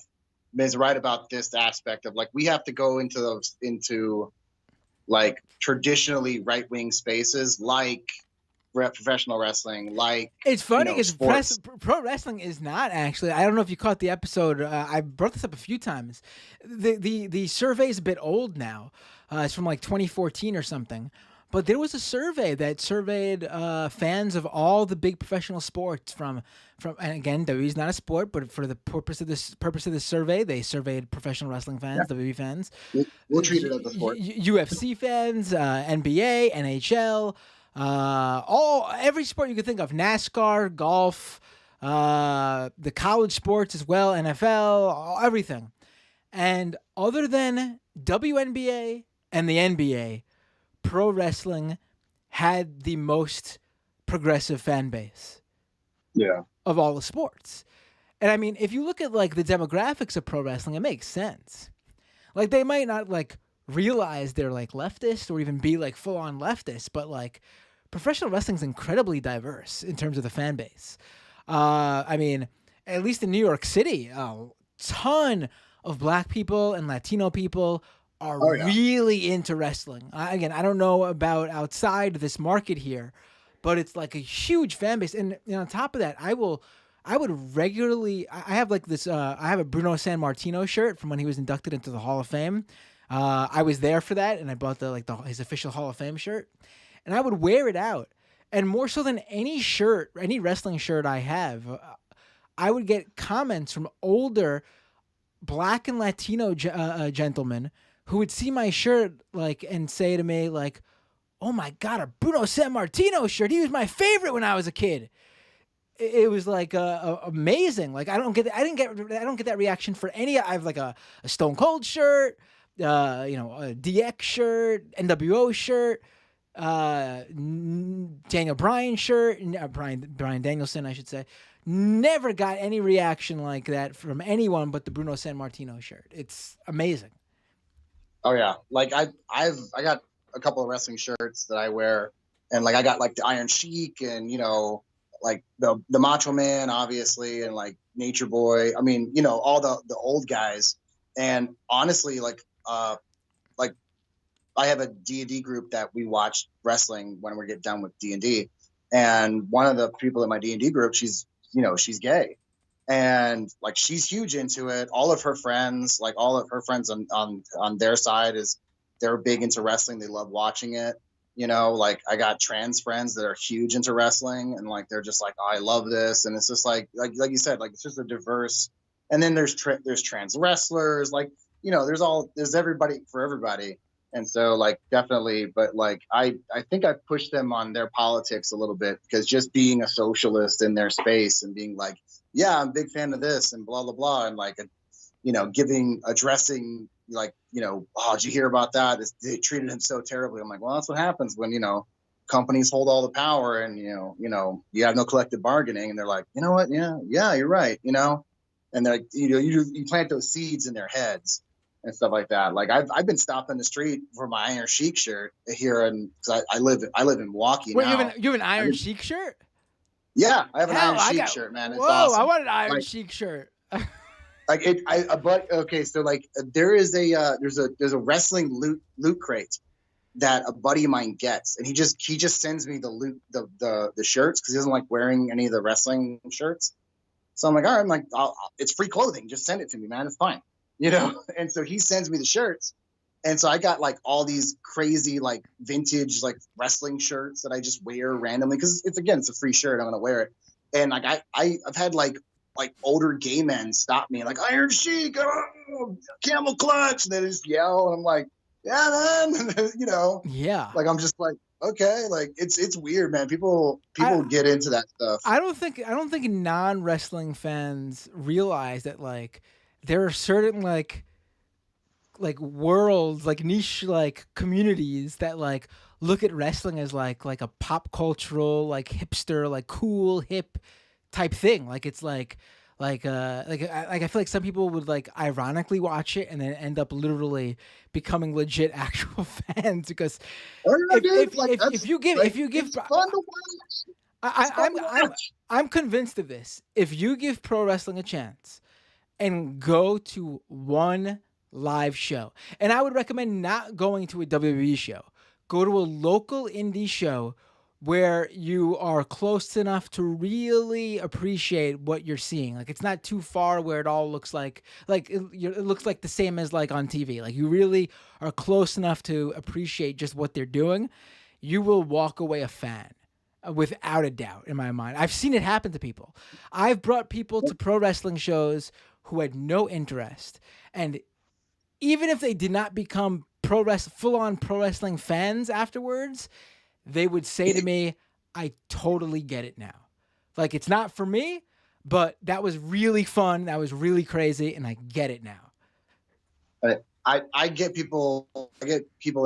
Is right about this aspect of like, we have to go into like traditionally right-wing spaces like professional wrestling. Like, it's funny because pro wrestling is not actually. I don't know if you caught the episode. I brought this up a few times. The survey is a bit old now. It's from like 2014 or something. But there was a survey that surveyed fans of all the big professional sports from and again, WWE is not a sport, but for the purpose of this survey, they surveyed professional wrestling fans, WWE fans, We'll treat it as a sport. UFC fans, NBA, NHL, every sport you could think of, NASCAR, golf, the college sports as well, NFL, everything. And other than WNBA and the NBA, pro wrestling had the most progressive fan base. Yeah. Of all the sports. And I mean, if you look at like the demographics of pro wrestling, it makes sense. Like they might not like realize they're like leftist or even be like full on leftist, but like professional wrestling is incredibly diverse in terms of the fan base. I mean, at least in New York City, a ton of Black people and Latino people are really into wrestling. Again, I don't know about outside this market here, but it's like a huge fan base. And on top of that, I would regularly, I have like this, I have a Bruno Sammartino shirt from when he was inducted into the Hall of Fame. I was there for that, and I bought his official Hall of Fame shirt, and I would wear it out. And more so than any shirt, any wrestling shirt I have, I would get comments from older Black and Latino gentlemen who would see my shirt like and say to me like, "Oh my God, a Bruno Sammartino shirt! He was my favorite when I was a kid." It was like amazing. Like I don't get that reaction for any. I have like a Stone Cold shirt, a DX shirt, NWO shirt, Daniel Bryan shirt, Bryan Danielson, I should say. Never got any reaction like that from anyone but the Bruno Sammartino shirt. It's amazing. Oh yeah, like I got a couple of wrestling shirts that I wear, and like I got like the Iron Sheik and like the Macho Man obviously, and like Nature Boy. I mean all the old guys. And honestly, like I have a D&D group that we watch wrestling when we get done with D&D, and one of the people in my D&D group, she's gay. And like she's huge into it. All of her friends on their side they're big into wrestling. They love watching it. Like I got trans friends that are huge into wrestling, and like they're just like, "Oh, I love this." And it's just like you said, like it's just a diverse. And then there's trans wrestlers, like there's everybody for everybody. And so like definitely, but like I think I pushed them on their politics a little bit, because just being a socialist in their space and being like, yeah, I'm a big fan of this and blah blah blah, and like addressing like oh, did you hear about that? They treated him so terribly. I'm like, well, that's what happens when companies hold all the power, and you have no collective bargaining. And they're like, you know what, yeah, you're right, and they're like, you plant those seeds in their heads and stuff like that. Like I've been stopped in the street for my Iron Sheik shirt here, and because I live in Milwaukee. Wait, now. you have an Iron Sheik shirt? Yeah, I have an Iron Sheik shirt, man. It's whoa, awesome. I want an Iron Sheik shirt. So like there's a wrestling loot crate that a buddy of mine gets, and he just sends me the shirts because he doesn't like wearing any of the wrestling shirts. So I'm like, all right, I'm like, it's free clothing. Just send it to me, man. It's fine. And so he sends me the shirts. And so I got like all these crazy, like vintage, like wrestling shirts that I just wear randomly. Cause it's a free shirt. I'm going to wear it. And like, I've had like older gay men stop me like, Iron Sheik, camel clutch. And they just yell. And I'm like, yeah, man, yeah. Like, I'm just like, okay. Like it's weird, man. People get into that stuff. I don't think non-wrestling fans realize that like, there are certain like worlds, like niche like communities that like look at wrestling as like a pop cultural, like hipster, like cool hip type thing. Like it's like I feel like some people would like ironically watch it and then end up literally becoming legit actual fans because if you give I'm convinced of this. If you give pro wrestling a chance and go to one live show, and I would recommend not going to a WWE show, go to a local indie show where you are close enough to really appreciate what you're seeing. Like it's not too far where it all looks like it looks like the same as like on TV. Like you really are close enough to appreciate just what they're doing. you will walk away a fan without a doubt in my mind. I've seen it happen to people. I've brought people to pro wrestling shows who had no interest, and even if they did not become full-on pro wrestling fans afterwards, they would say to me, I totally get it now. Like, it's not for me, but that was really fun. That was really crazy, and I get it now. I get people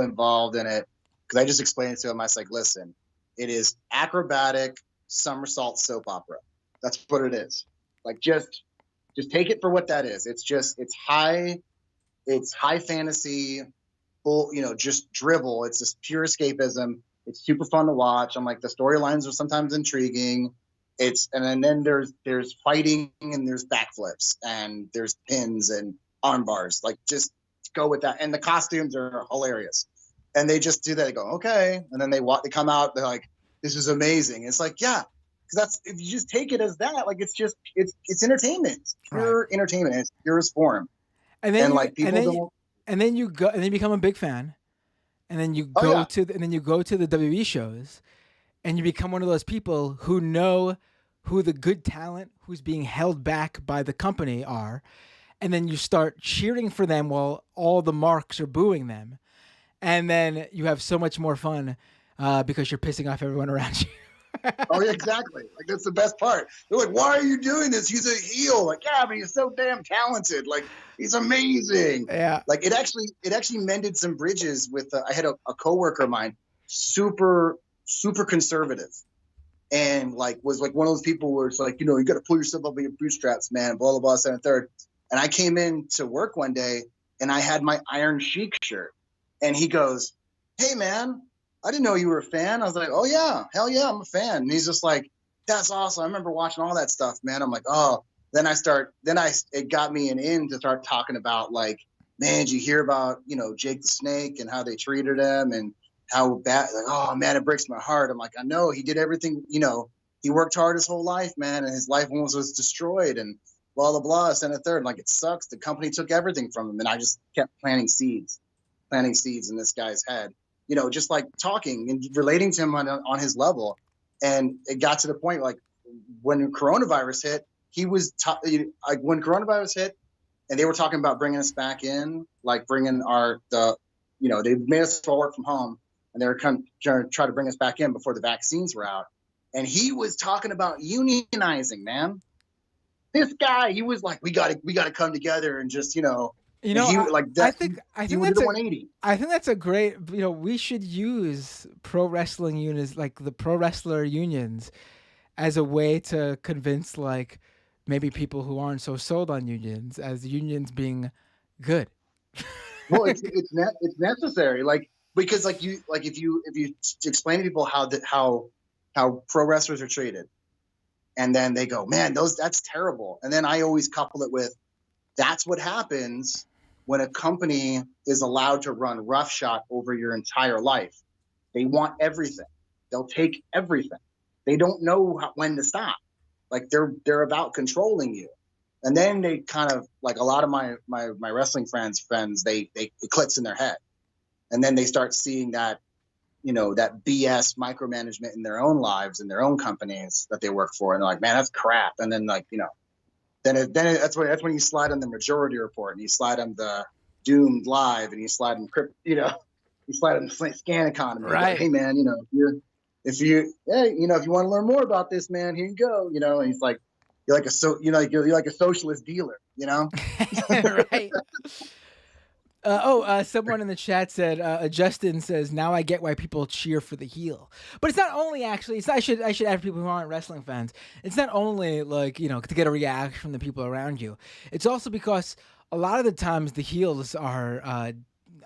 involved in it because I just explained it to them. I was like, listen, it is acrobatic somersault soap opera. That's what it is. Like, just take it for what that is. It's high fantasy, full, just dribble. It's just pure escapism. It's super fun to watch. I'm like, the storylines are sometimes intriguing. And then there's fighting, and there's backflips, and there's pins and arm bars. Like, just go with that. And the costumes are hilarious. And they just do that. They go, okay. And then they come out. They're like, this is amazing. It's like, yeah, because if you just take it as that, like, it's entertainment. It's pure entertainment. It's purest form. And then you become a big fan, and then you go to the WWE shows, and you become one of those people who know who the good talent who's being held back by the company are, and then you start cheering for them while all the marks are booing them, and then you have so much more fun because you're pissing off everyone around you. Oh, yeah, exactly. Like, that's the best part. They're like, why are you doing this? He's a heel. Like, yeah, but he's so damn talented. Like, he's amazing. Yeah. Like, it actually mended some bridges with, I had a coworker of mine, super, super conservative. And like, was like one of those people where it's like, you got to pull yourself up by your bootstraps, man, blah, blah, blah, second, third. And I came in to work one day, and I had my Iron Sheik shirt. And he goes, hey, man, I didn't know you were a fan. I was like, oh, yeah, hell yeah, I'm a fan. And he's just like, that's awesome. I remember watching all that stuff, man. I'm like, oh, it got me in to start talking about, like, man, did you hear about, Jake the Snake and how they treated him and how bad, like, oh, man, it breaks my heart. I'm like, I know he did everything, he worked hard his whole life, man, and his life almost was destroyed and blah, blah, blah, and a third. Like, it sucks. The company took everything from him. And I just kept planting seeds in this guy's head. Just like talking and relating to him on his level. And it got to the point, like, when coronavirus hit, when coronavirus hit and they were talking about bringing us back in, like bringing they made us all work from home, and they were trying to try to bring us back in before the vaccines were out. And he was talking about unionizing, man. This guy, he was like, we got to come together and just, I think that's a 180. I think that's a great. We should use pro wrestling unions, like the pro wrestler unions, as a way to convince, like, maybe people who aren't so sold on unions as unions being good. Well, it's necessary, like, because if you explain to people how pro wrestlers are treated, and then they go, man, that's terrible, and then I always couple it with, that's what happens when a company is allowed to run roughshod over your entire life. They want everything. They'll take everything. They don't know when to stop. Like, they're about controlling you. And then they kind of, like, a lot of my wrestling friends, it clicks in their head. And then they start seeing that, that BS micromanagement in their own lives, in their own companies that they work for. And they're like, man, that's crap. And then, like, that's when you slide on the Majority Report, and you slide on the Doomed Live, and you slide on you slide on the Scan Economy. Right. Like, hey, man, if you want to learn more about this, man, here you go. And he's like, you're like a socialist dealer, Right. Someone in the chat said, Justin says, now I get why people cheer for the heel. But it's not only actually, I should add for people who aren't wrestling fans, it's not only like, to get a reaction from the people around you. It's also because a lot of the times the heels are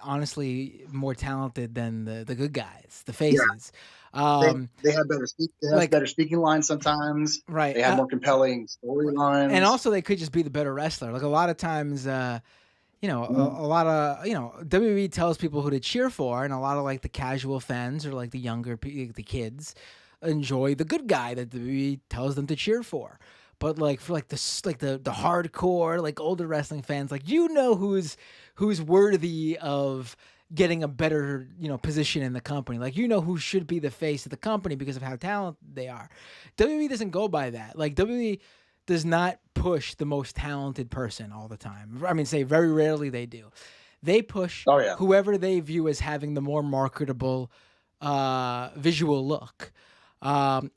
honestly more talented than the good guys, the faces. Yeah. They have better speaking lines sometimes. Right. They have more compelling storylines. And also they could just be the better wrestler. Like, a lot of times, a lot of, WWE tells people who to cheer for, and a lot of, like, the casual fans or, like, the younger, the kids enjoy the good guy that WWE tells them to cheer for. But, like, for, like, the hardcore, like, older wrestling fans, like, who's worthy of, getting a better, position in the company. Like, who should be the face of the company because of how talented they are. WWE doesn't go by that. Like, WWE does not push the most talented person all the time. I mean, say very rarely they do. They push whoever they view as having the more marketable visual look.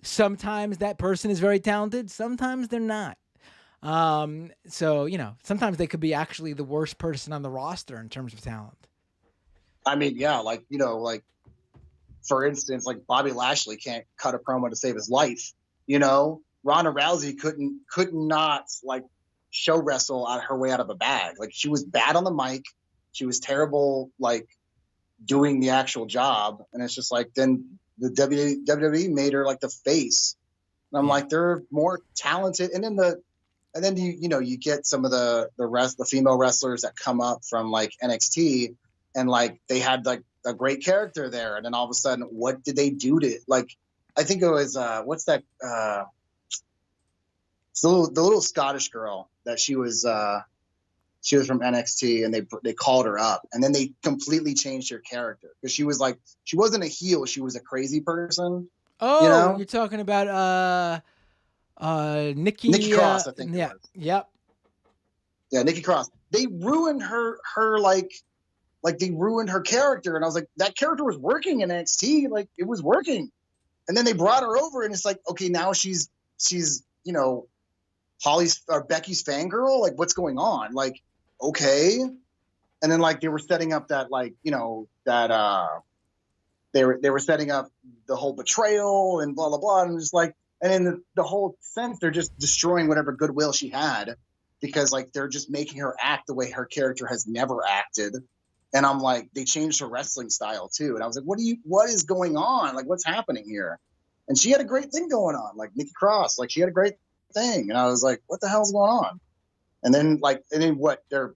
Sometimes that person is very talented. Sometimes they're not. So, sometimes they could be actually the worst person on the roster in terms of talent. I mean, yeah, like, for instance, like Bobby Lashley can't cut a promo to save his life. Ronda Rousey could not like show wrestle out her way out of a bag. Like, she was bad on the mic. She was terrible, like, doing the actual job. And it's just like, then the WWE made her like the face. And I'm like, they're more talented. And then you get some of the female wrestlers that come up from like NXT, and like they had like a great character there, and then all of a sudden, what did they do to, like, I think it was what's that? It's the little Scottish girl that she was from NXT, and they called her up, and then they completely changed her character because she wasn't a heel, she was a crazy person. Oh, you're talking about Nikki Cross, I think. Yeah. Yep. Yeah, Nikki Cross. They ruined her like they ruined her character, and I was like, that character was working in NXT, like it was working, and then they brought her over, and it's like, okay, now she's Holly's or Becky's fangirl, like what's going on, like, okay, and then like they were setting up that like that they were setting up the whole betrayal and blah blah blah, and just like, and in the whole sense they're just destroying whatever goodwill she had, because like they're just making her act the way her character has never acted. And I'm like, they changed her wrestling style too. And I was like, what is going on? Like, what's happening here? And she had a great thing going on, like Nikki Cross, like she had a great thing. And I was like, what the hell's going on? And then what they're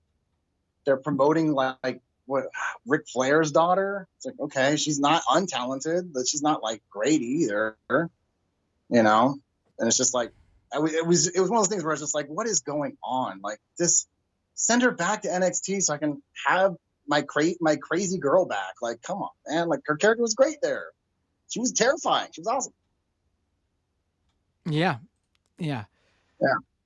promoting like what, Ric Flair's daughter. It's like, okay, she's not untalented, but she's not like great either, And it's just like, it was one of those things where I was just like, what is going on? Like, this, send her back to NXT so I can have my crazy girl back. Like, come on, man. Like, her character was great there. She was terrifying. She was awesome. Yeah.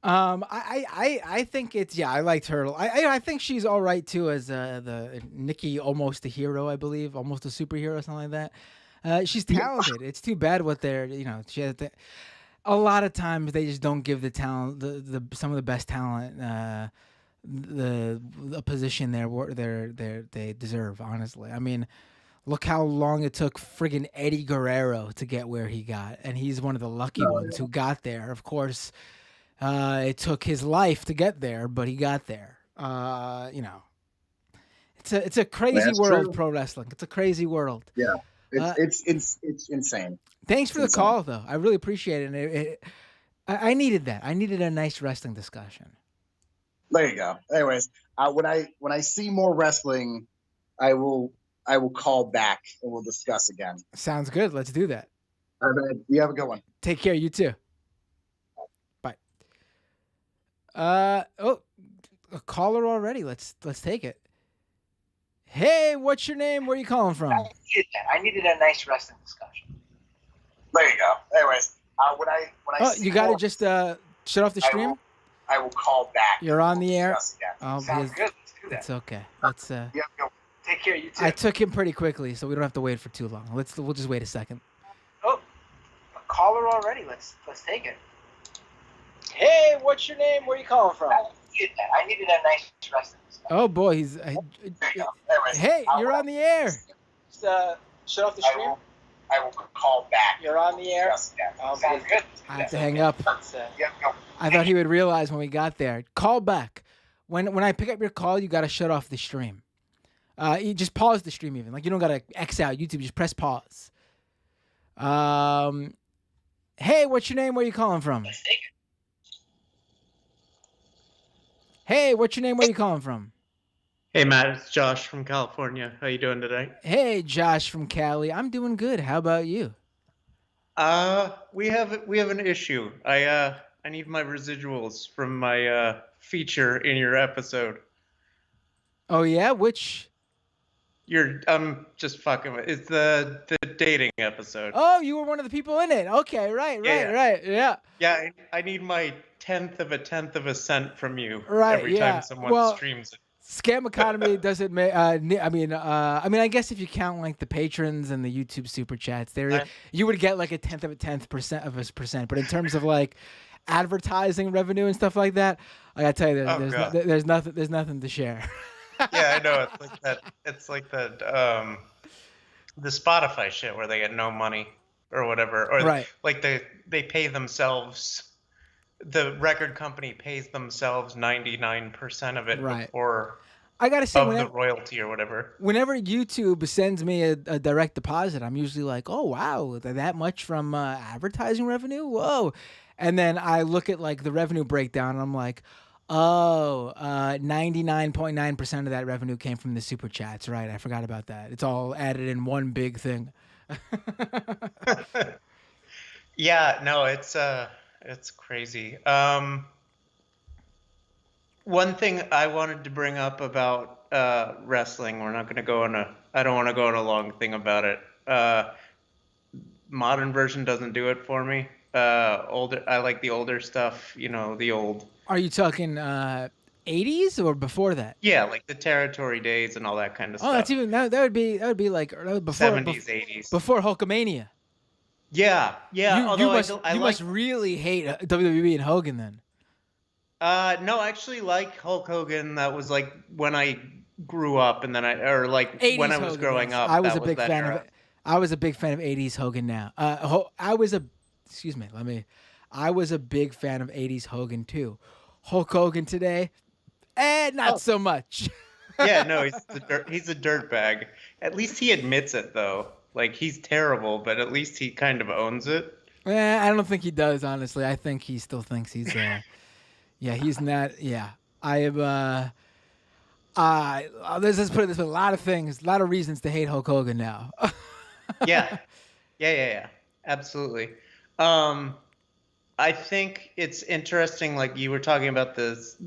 I think I liked her. I think she's all right too as the Nikki, almost a hero, I believe, almost a superhero, something like that. She's talented. It's too bad what they're, she has a lot of times they just don't give the talent, the some of the best talent, the position they deserve, honestly. I mean, look how long it took friggin' Eddie Guerrero to get where he got, and he's one of the lucky ones who got there. Of course, it took his life to get there, but he got there. It's a crazy world, true. Pro wrestling. It's a crazy world. Yeah, it's insane. Thanks for the call, though. I really appreciate it. I needed that. I needed a nice wrestling discussion. There you go. Anyways, when I see more wrestling, I will call back and we'll discuss again. Sounds good. Let's do that. All right, you have a good one. Take care. You too. Bye. A caller already. Let's take it. Hey, what's your name? Where are you calling from? I needed a nice wrestling discussion. There you go. Anyways, when I you got to just shut off the stream. I will call back. You're on the air. Oh, sounds good. Let's do that. It's okay. Let's. Go. Take care. You too. I took him pretty quickly, so we don't have to wait for too long. We'll just wait a second. Oh, a caller already. Let's take it. Hey, what's your name? Where are you calling from? I needed a nice wrestling discussion. Oh boy, he's. Hey, you're on the air. Just, shut off the stream. I will call back. You're on the air. Sounds good. I have to hang up. I thought he would realize when we got there. Call back. When I pick up your call, you got to shut off the stream. You just pause the stream even. Like, you don't got to X out YouTube. Just press pause. Hey, what's your name? Where are you calling from? Hey, what's your name? Where are you calling from? Hey, Matt. It's Josh from California. How you doing today? Hey, Josh from Cali. I'm doing good. How about you? We have an issue. I need my residuals from my feature in your episode. Oh yeah, which I'm just fucking with. It's the dating episode. Oh, you were one of the people in it. Okay, right. Yeah. Yeah, I need my 10th of a cent from you Right, every yeah. time someone Well, streams it. Scam economy doesn't make. I mean, I guess if you count like the patrons and the YouTube super chats, you would get like a 10% of a percent. But in terms of like advertising revenue and stuff like that, I gotta tell you, there's nothing to share. Yeah, I know. It's like that. The Spotify shit where they get no money or whatever, or right. like they pay themselves. The record company pays themselves 99% of it right. before I gotta say, the royalty or whatever. Whenever YouTube sends me a direct deposit, I'm usually like, oh wow, that much from advertising revenue, whoa. And then I look at like the revenue breakdown, and I'm like, oh, 99.9% of that revenue came from the super chats. Right, I forgot about that. It's all added in one big thing. Yeah, no, it's crazy. One thing I wanted to bring up about wrestling, we're not going to go on I don't want to go on a long thing about it. Modern version doesn't do it for me. I like the older stuff, the old. Are you talking 80s or before that? Yeah, like the territory days and all that kind of stuff. Oh, that's even that would be like before 70s, 80s. Before Hulkamania. Yeah. You must really hate WWE and Hogan then. No, I actually like Hulk Hogan. That was like when I grew up, and then when I was Hogan, growing up. I was a big fan of it. I was a big fan of 80s Hogan now. I was a big fan of 80s Hogan too. Hulk Hogan today, not so much. Yeah, no, he's a dirtbag. At least he admits it though. Like he's terrible, but at least he kind of owns it. I don't think he does, honestly. I think he still thinks he's yeah, he's not. Yeah, I have. Let's put it this way: a lot of things, a lot of reasons to hate Hulk Hogan now. Yeah, absolutely. I think it's interesting. Like you were talking about this.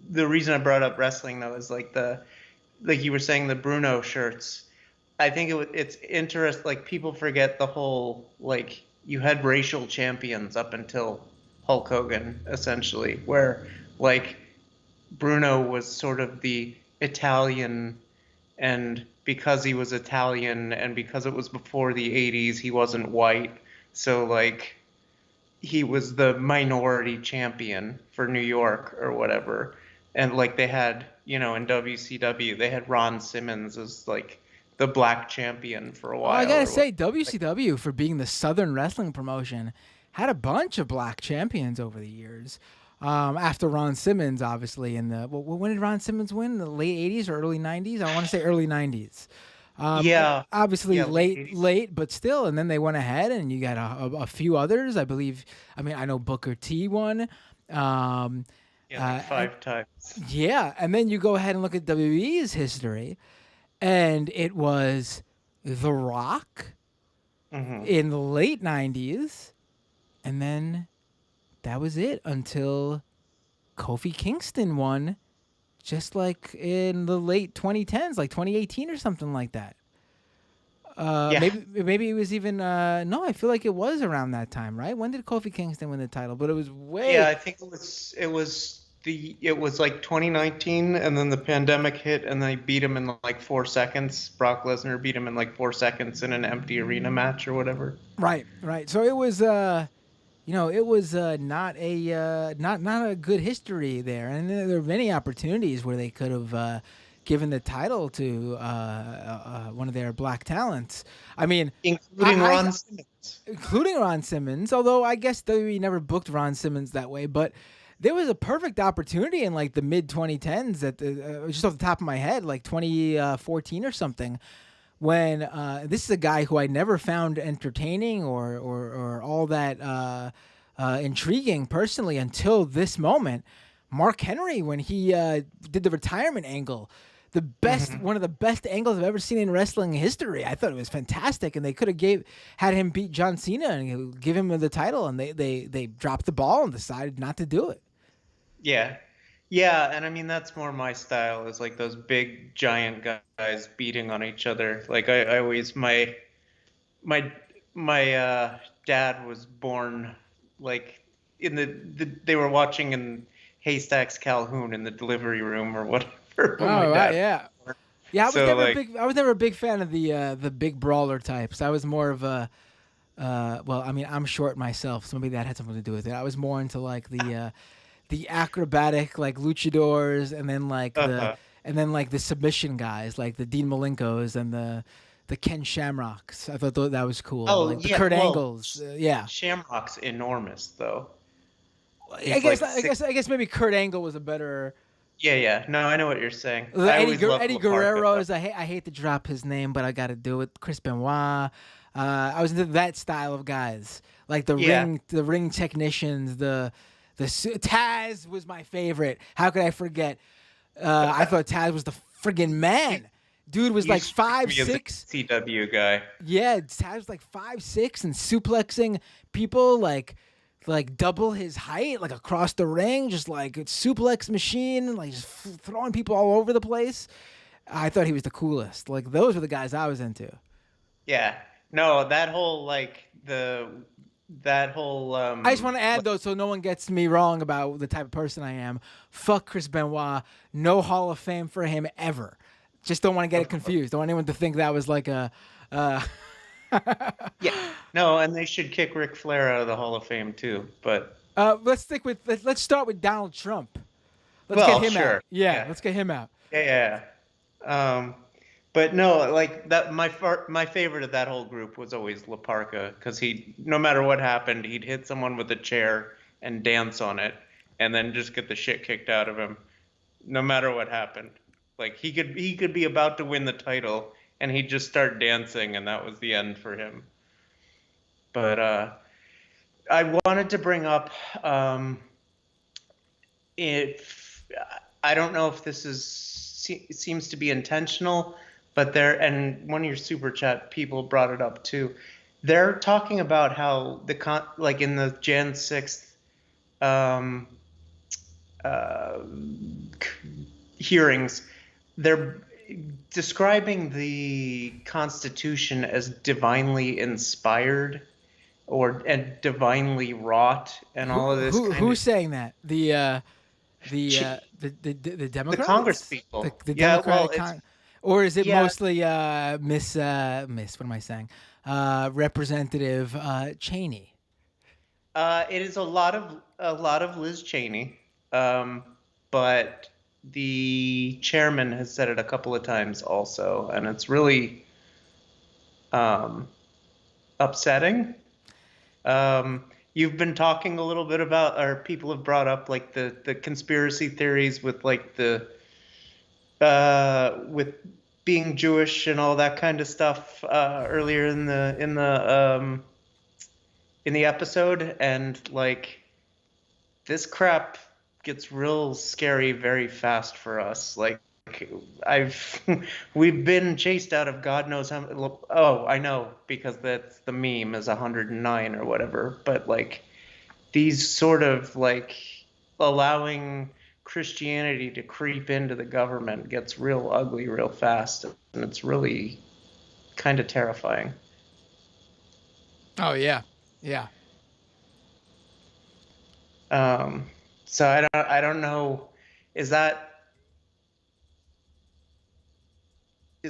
The reason I brought up wrestling though is like you were saying the Bruno shirts. I think it's interesting. Like people forget the whole like you had racial champions up until Hulk Hogan, essentially, where like Bruno was sort of the Italian, and because he was Italian and because it was before the 80s, he wasn't white. So like he was the minority champion for New York or whatever. And like they had, in WCW, they had Ron Simmons as like the black champion for a while. Well, I gotta say, WCW, for being the Southern wrestling promotion, had a bunch of black champions over the years. After Ron Simmons, obviously, when did Ron Simmons win? In the late 80s or early 90s? I want to say early 90s. Obviously late, but still. And then they went ahead, and you got a few others, I believe. I mean, I know Booker T won. Like 5 times. Yeah, and then you go ahead and look at WWE's history, and it was The Rock in the late 90s, and then that was it until Kofi Kingston won just like in the late 2010s, like 2018 or something like that. Maybe it was even no, I feel like it was around that time, right? When did Kofi Kingston win the title? But it was way I think it was like 2019, and then the pandemic hit, and they beat him in like 4 seconds. Brock Lesnar beat him in like 4 seconds in an empty arena match or whatever. Right. So it was it was not a good history there, and there were many opportunities where they could have given the title to one of their black talents. I mean, including Ron Simmons. Although I guess WWE never booked Ron Simmons that way, but there was a perfect opportunity in like the mid 2010s just off the top of my head, like 2014 or something, when this is a guy who I never found entertaining or all that intriguing personally until this moment. Mark Henry, when he did the retirement angle, one of the best angles I've ever seen in wrestling history. I thought it was fantastic, and they could have had him beat John Cena and give him the title, and they dropped the ball and decided not to do it. Yeah, Yeah, and I mean that's more my style, is like those big giant guys beating on each other. Like I always my dad was born like in they were watching in Haystacks Calhoun in the delivery room or whatever when my Oh, right, dad yeah. was born. Yeah, So like I was never a big fan of the big brawler types. I was more of a well, I mean, I'm short myself, so maybe that had something to do with it. I was more into like the acrobatic like luchadors, uh-huh. and then like the submission guys, like the Dean Malenkos and the Ken Shamrocks. I thought that was cool. Oh Like the yeah, Kurt well Angles. Yeah. Shamrock's enormous though. I He's guess like I six. guess I guess maybe Kurt Angle was a better. Yeah. No, I know what you're saying. The I always loved Eddie Laparca though. Guerrero's. I hate to drop his name, but I got to do it. Chris Benoit. I was into that style of guys, like Yeah. the ring technicians. Taz was my favorite. How could I forget? I thought Taz was the friggin' man. Dude was You like strike five me as a six. CW guy. Yeah, Taz was like 5'6" and suplexing people like double his height, like across the ring, just like a suplex machine, like just throwing people all over the place. I thought he was the coolest. Like those were the guys I was into. Yeah. No, that whole I just want to add though, so no one gets me wrong about the type of person I am. Fuck Chris Benoit. No Hall of Fame for him ever. Just don't want to get it confused. Don't want anyone to think that was like a. yeah. No, and they should kick Ric Flair out of the Hall of Fame too. But Let's start with Donald Trump. Let's well, get him sure. out. Yeah, Yeah. let's get him out. Yeah. But no, like that. My favorite of that whole group was always Laparca, because no matter what happened, he'd hit someone with a chair and dance on it, and then just get the shit kicked out of him, no matter what happened. Like he could be about to win the title, and he'd just start dancing, and that was the end for him. But I wanted to bring up if I don't know if this seems to be intentional, but and one of your super chat people brought it up too. They're talking about how like in the Jan 6th hearings, they're describing the Constitution as divinely inspired and divinely wrought and all of this. Who's saying that? The Democrats? The Congress people. The Yeah, Democratic well, or is it yeah. mostly Miss what am I saying? Representative Cheney. It is a lot of Liz Cheney, but the chairman has said it a couple of times also, and it's really upsetting. You've been talking a little bit about, or people have brought up like the conspiracy theories with like with being Jewish and all that kind of stuff earlier in the episode, and like this crap gets real scary very fast for us. Like we've been chased out of God knows how. Oh, I know, because that's the meme is 109 or whatever. But like these sort of like allowing Christianity to creep into the government gets real ugly real fast, and it's really kind of terrifying. Oh yeah, yeah. So I don't know. Is that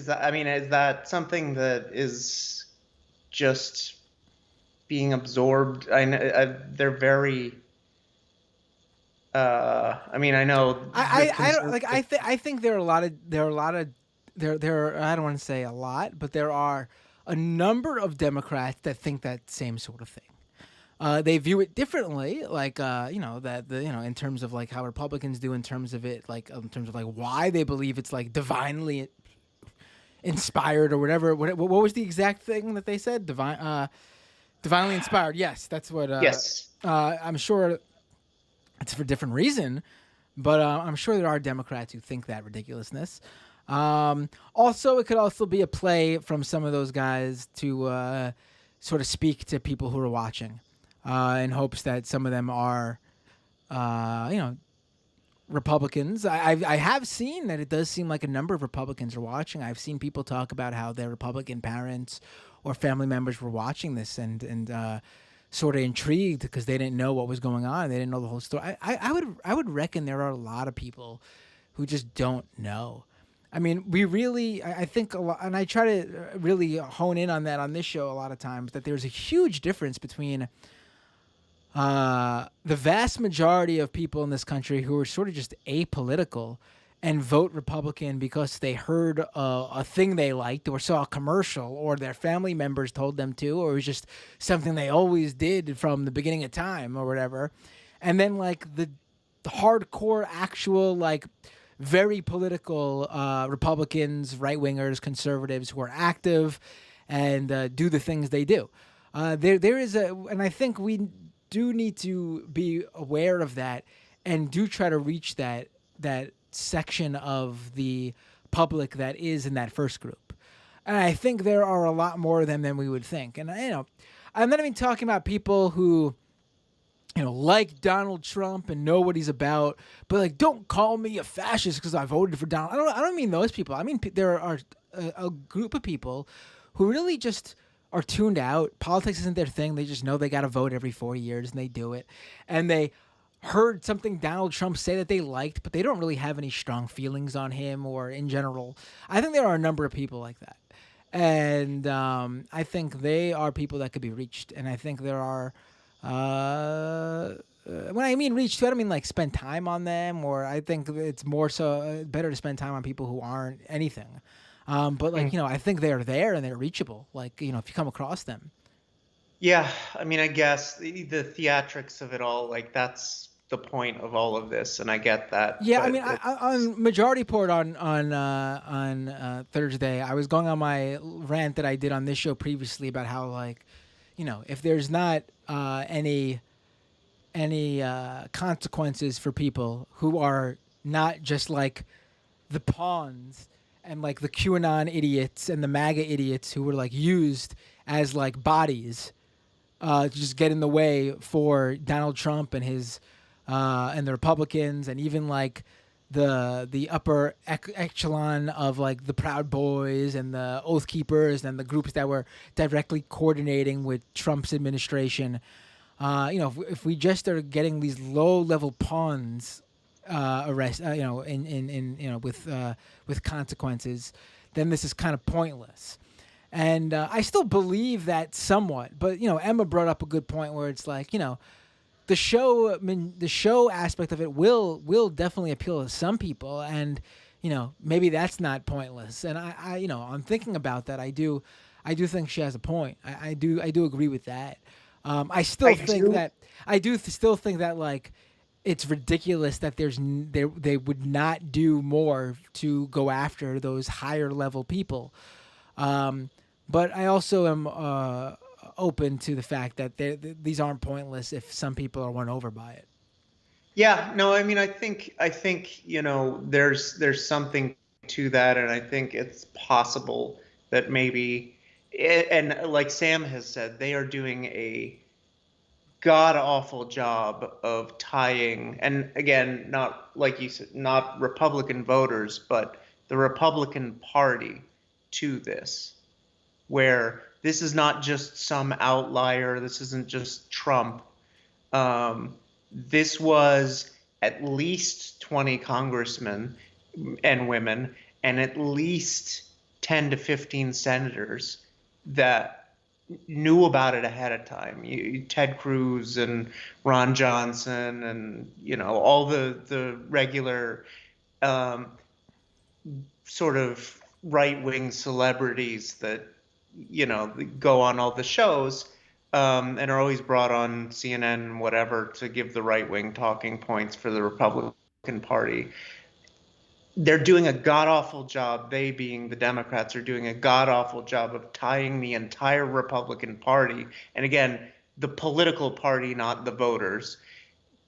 I mean, is that something that is just being absorbed? They're very. I mean, I know. I don't like. I think there are a lot of there. I don't want to say a lot, but there are a number of Democrats that think that same sort of thing. They view it differently, like in terms of like how Republicans do, in terms of it, like in terms of like why they believe it's like divinely inspired or whatever. What was the exact thing that they said? Divinely inspired. Yes, that's what. Yes. I'm sure it's for a different reason, but I'm sure there are Democrats who think that ridiculousness. Also, it could also be a play from some of those guys to sort of speak to people who are watching, in hopes that some of them are, Republicans. I have seen that it does seem like a number of Republicans are watching. I've seen people talk about how their Republican parents or family members were watching this and sort of intrigued because they didn't know what was going on. They didn't know the whole story. I would reckon there are a lot of people who just don't know. I mean, we really, I think a lot, and I try to really hone in on that on this show a lot of times, that there's a huge difference between the vast majority of people in this country who are sort of just apolitical and vote Republican because they heard a thing they liked or saw a commercial or their family members told them to, or it was just something they always did from the beginning of time or whatever. And then like the hardcore, actual, like very political Republicans, right wingers, conservatives who are active and do the things they do. There is and I think we do need to be aware of that and do try to reach that section of the public that is in that first group. And I think there are a lot more of them than we would think. And I'm not even talking about people who like Donald Trump and know what he's about, but like, don't call me a fascist because I voted for Donald. I don't mean those people. I mean there are a group of people who really just are tuned out. Politics isn't their thing. They just know they got to vote every 4 years and they do it. And they heard something Donald Trump say that they liked, but they don't really have any strong feelings on him or in general. I think there are a number of people like that. And I think they are people that could be reached. And I think there are, when I mean reach too, I don't mean like spend time on them, or I think it's more so better to spend time on people who aren't anything. But like, I think they're there and they're reachable. Like, if you come across them. Yeah. I mean, I guess the theatrics of it all, like that's the point of all of this. And I get that. Yeah. I mean, on Majority Report on Thursday, I was going on my rant that I did on this show previously about how, like, if there's not any consequences for people who are not just like the pawns and like the QAnon idiots and the MAGA idiots who were like used as like bodies to just get in the way for Donald Trump and his and the Republicans, and even like the upper echelon of like the Proud Boys and the Oath Keepers and the groups that were directly coordinating with Trump's administration. If we just are getting these low-level pawns arrest, with consequences, then this is kind of pointless. And I still believe that somewhat, but Emma brought up a good point where it's like the show aspect of it will definitely appeal to some people, and maybe that's not pointless. And I'm thinking about that. I do think she has a point. I do agree with that. I still think that like it's ridiculous that they would not do more to go after those higher level people. But I also am open to the fact that these aren't pointless if some people are won over by it. Yeah, no, I mean, I think there's something to that, and I think it's possible that maybe, and like Sam has said, they are doing a god awful job of tying, and again, not like you said, not Republican voters, but the Republican Party to this, where this is not just some outlier. This isn't just Trump. This was at least 20 congressmen and women and at least 10 to 15 senators that knew about it ahead of time. Ted Cruz and Ron Johnson and, all the regular sort of right-wing celebrities that go on all the shows and are always brought on CNN and whatever to give the right-wing talking points for the Republican Party. They're doing a god-awful job, they being the Democrats are doing a god-awful job of tying the entire Republican Party, and again, the political party, not the voters,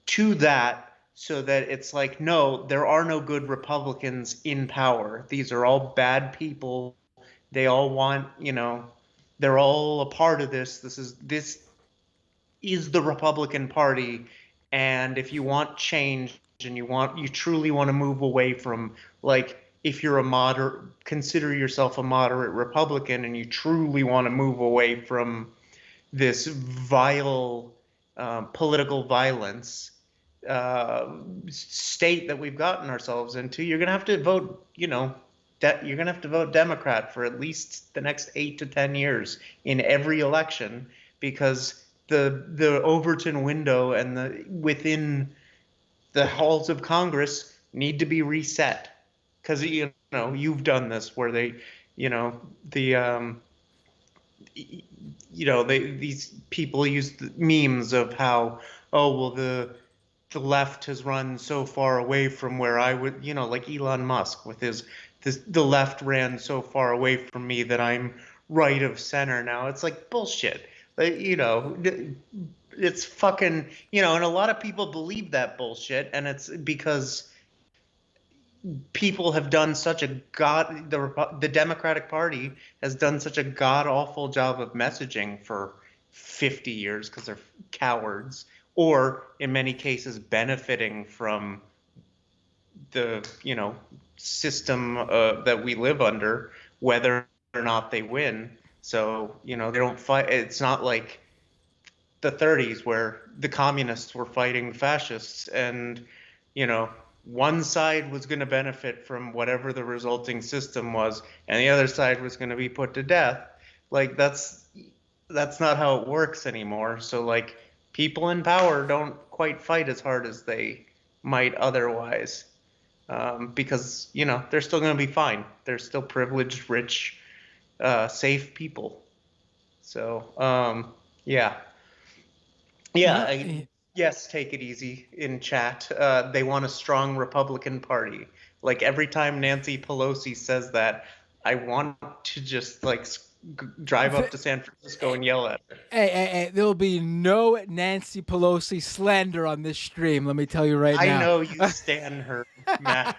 to that, so that it's like, no, there are no good Republicans in power. These are all bad people. They all want, they're all a part of this. This is the Republican Party, and if you want change, and you truly want to move away from, like, if you're a moderate, consider yourself a moderate Republican, and you truly want to move away from this vile political violence state that we've gotten ourselves into, you're gonna have to vote, you're gonna have to vote Democrat for at least the next 8 to 10 years in every election, because the Overton window and the within the halls of Congress need to be reset, because you've done this where they, these people use the memes of how, oh well, the left has run so far away from where I would, like Elon Musk with the left ran so far away from me that I'm right of center now. It's like bullshit. Like, it's fucking, and a lot of people believe that bullshit, and it's because people have done such a the Democratic Party has done such a god awful job of messaging for 50 years because they're cowards, or in many cases benefiting from the system that we live under, whether or not they win. So they don't fight. It's not like the 30s where the communists were fighting fascists, and one side was going to benefit from whatever the resulting system was, and the other side was going to be put to death. Like, that's not how it works anymore. So, like, people in power don't quite fight as hard as they might otherwise, because they're still going to be fine. They're still privileged, rich, safe people. So yeah. Yes, take it easy in chat. They want a strong Republican Party. Like, every time Nancy Pelosi says that, I want to just drive up to San Francisco and yell at her. Hey, there'll be no Nancy Pelosi slander on this stream, let me tell you right now. I know you stan her, Matt.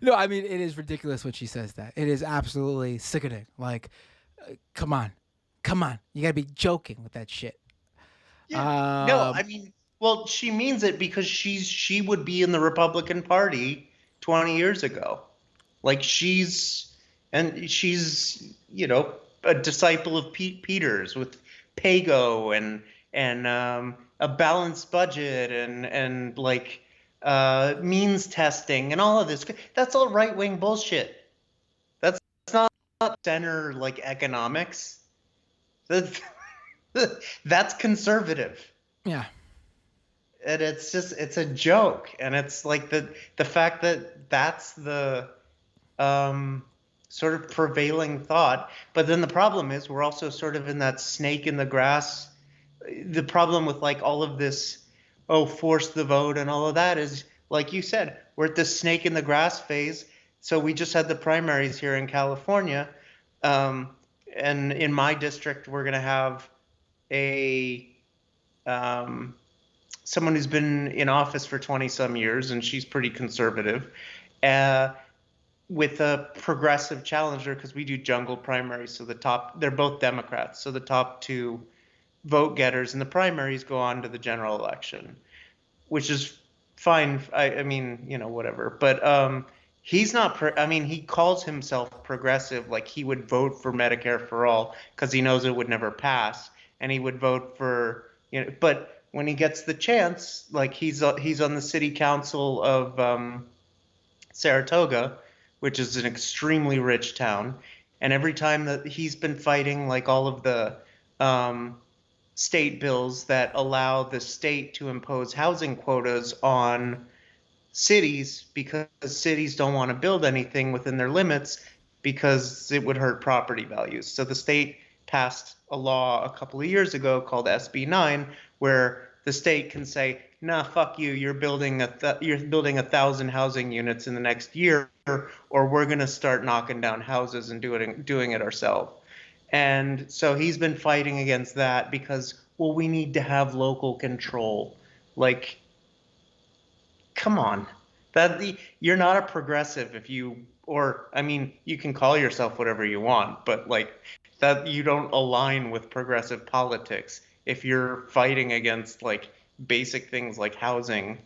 No, I mean, it is ridiculous when she says that. It is absolutely sickening. Like, come on. You gotta be joking with that shit. Yeah. No, I mean, well, she means it because she would be in the Republican Party 20 years ago. Like, she's a disciple of Pete Peters with Pago and a balanced budget and means testing and all of this. That's all right-wing bullshit. That's not center economics. That's conservative. Yeah. And it's a joke. And it's like the fact that that's the sort of prevailing thought. But then the problem is we're also sort of in that snake in the grass. The problem with all of this, force the vote and all of that is, like you said, we're at this snake in the grass phase. So we just had the primaries here in California. And in my district, we're going to have someone who's been in office for 20 some years, and she's pretty conservative, with a progressive challenger, because we do jungle primaries. So they're both Democrats. So the top two vote getters in the primaries go on to the general election, which is fine. I mean, whatever. But he's not. He calls himself progressive, like he would vote for Medicare for all because he knows it would never pass, and he would vote for But when he gets the chance, like he's on the city council of Saratoga, which is an extremely rich town, and every time that he's been fighting all of the state bills that allow the state to impose housing quotas on cities, because cities don't want to build anything within their limits because it would hurt property values. So the state passed a law a couple of years ago called SB 9, where the state can say, nah, fuck you, you're building 1,000 housing units in the next year, or we're going to start knocking down houses and doing it ourselves. And so he's been fighting against that because, well, we need to have local control. Like, come on. You're not a progressive if you can call yourself whatever you want, but that you don't align with progressive politics if you're fighting against basic things like housing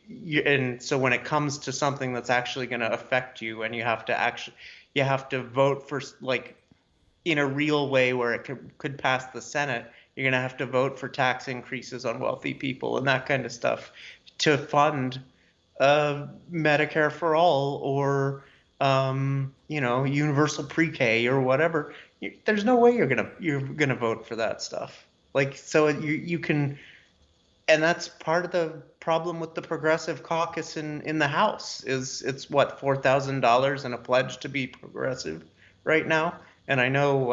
and so when it comes to something that's actually going to affect you, and you have to vote for, like, in a real way where it could pass the Senate, you're going to have to vote for tax increases on wealthy people and that kind of stuff to fund Medicare for all, or universal pre-K or whatever. There's no way you're gonna vote for that stuff. Like, so you can, and that's part of the problem with the Progressive Caucus in the House. Is it's what, $4,000 and a pledge to be progressive right now. And I know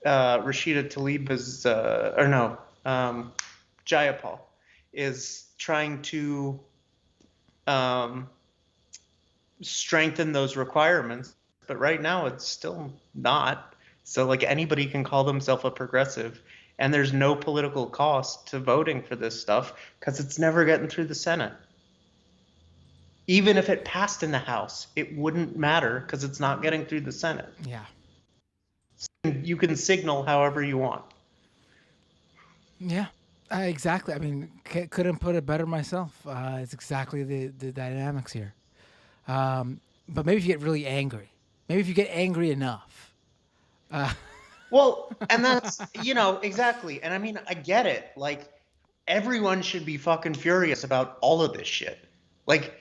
Rashida Tlaib is Jayapal is trying to strengthen those requirements, but right now it's still not. So, like, anybody can call themselves a progressive, and there's no political cost to voting for this stuff because it's never getting through the Senate. Even if it passed in the House, it wouldn't matter because it's not getting through the Senate. Yeah. You can signal however you want. Yeah, exactly. I mean, couldn't put it better myself. It's exactly the dynamics here. But maybe if you get really angry, maybe if you get angry enough. Well, and that's, exactly. And I mean, I get it. Like, everyone should be fucking furious about all of this shit. Like,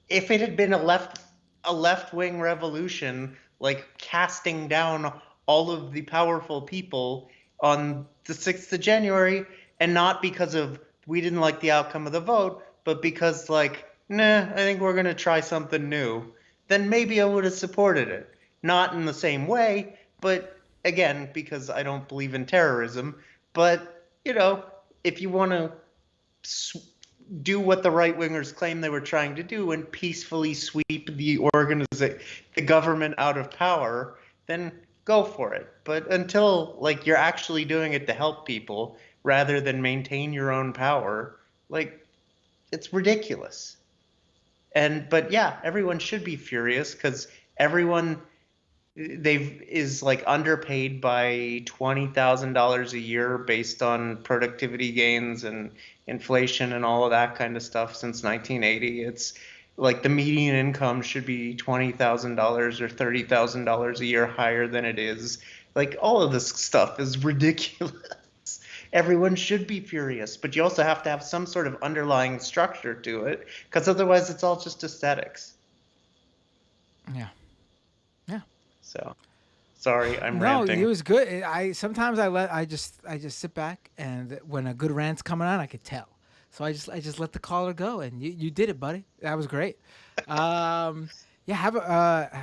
if it had been a left-wing revolution, like casting down all of the powerful people on the 6th of January, and not because of we didn't like the outcome of the vote, but because, like, I think we're going to try something new, then maybe I would have supported it. Not in the same way, but again, because I don't believe in terrorism. But, if you want to do what the right-wingers claim they were trying to do and peacefully sweep the government out of power, then go for it. But until, like, you're actually doing it to help people rather than maintain your own power, like, it's ridiculous. But yeah, everyone should be furious because everyone is like underpaid by $20,000 a year based on productivity gains and inflation and all of that kind of stuff since 1980. It's like the median income should be $20,000 or $30,000 a year higher than it is. Like, all of this stuff is ridiculous. Everyone should be furious, but you also have to have some sort of underlying structure to it, because otherwise it's all just aesthetics. Yeah. So, sorry, I'm ranting. No, it was good. Sometimes I just sit back, and when a good rant's coming on, I could tell. So I just let the caller go, and you did it, buddy. That was great. Yeah.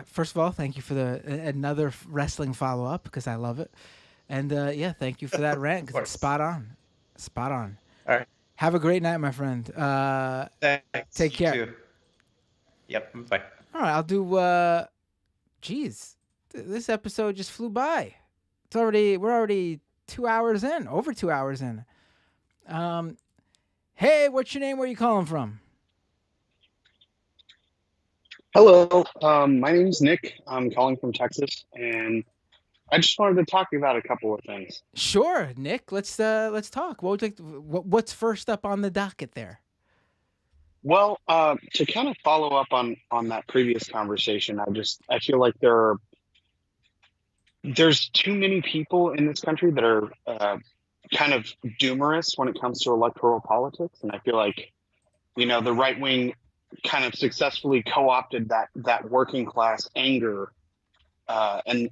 First of all, thank you for another wrestling follow up, because I love it. And thank you for that rant, because it's spot on. Spot on. All right. Have a great night, my friend. Thanks. Take care. You too. Yep. Bye. All right, I'll do. Geez, this episode just flew by. We're already 2 hours in, over 2 hours in. Hey, what's your name? Where are you calling from? Hello, my name's Nick. I'm calling from Texas, and I just wanted to talk about a couple of things. Sure, Nick. Let's talk. What's first up on the docket there? Well, to kind of follow up on that previous conversation, I feel like there's too many people in this country that are kind of doomerous when it comes to electoral politics, and I feel like, the right wing kind of successfully co-opted that working class anger, and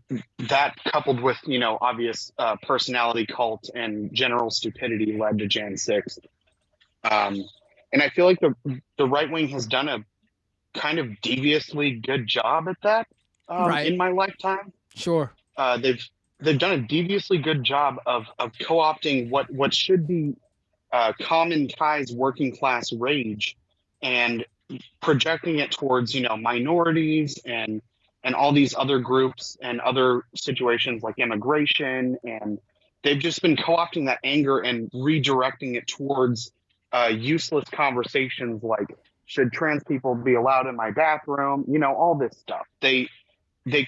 that, coupled with obvious personality cult and general stupidity, led to Jan 6th. And I feel like the right wing has done a kind of deviously good job at that Right. in my lifetime. Sure. They've done a deviously good job of co-opting what should be common ties working class rage and projecting it towards minorities and all these other groups and other situations like immigration, and they've just been co-opting that anger and redirecting it towards useless conversations like, should trans people be allowed in my bathroom, all this stuff. They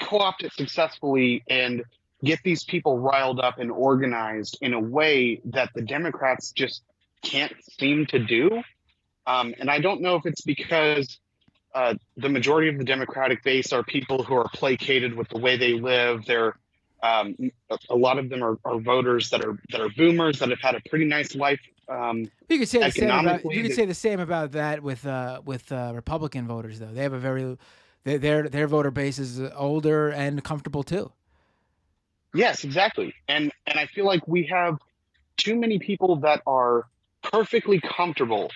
co-opt it successfully and get these people riled up and organized in a way that the Democrats just can't seem to do. And I don't know if it's because the majority of the Democratic base are people who are placated with the way they live. They're a lot of them are voters that are boomers that have had a pretty nice life. You could say the same about that with Republican voters, though. They have a very their voter base is older and comfortable too. Yes, exactly. And I feel like we have too many people that are perfectly comfortable,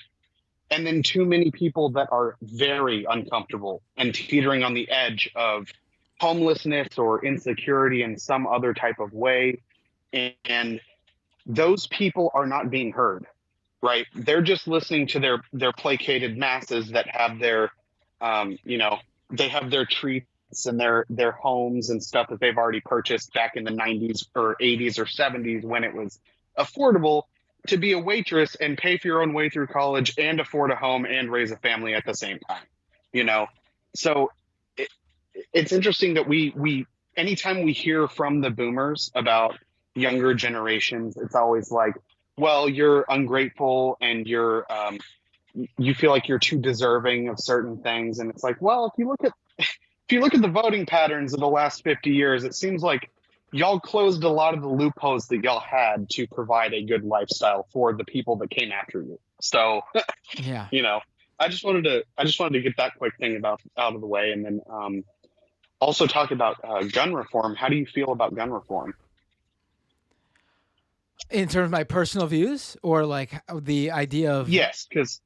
and then too many people that are very uncomfortable and teetering on the edge of homelessness or insecurity in some other type of way. And those people are not being heard, right? They're just listening to their placated masses that have their, they have their treats and their homes and stuff that they've already purchased back in the 90s or 80s or 70s when it was affordable to be a waitress and pay for your own way through college and afford a home and raise a family at the same time, So it's interesting that we anytime we hear from the boomers about younger generations, it's always like, well, you're ungrateful and you feel like you're too deserving of certain things. And it's like, well, if you look at the voting patterns of the last 50 years, it seems like y'all closed a lot of the loopholes that y'all had to provide a good lifestyle for the people that came after you. So, yeah, I just wanted to get that quick thing out of the way, and then also talk about gun reform. How do you feel about gun reform? In terms of my personal views, or like the idea of yes, because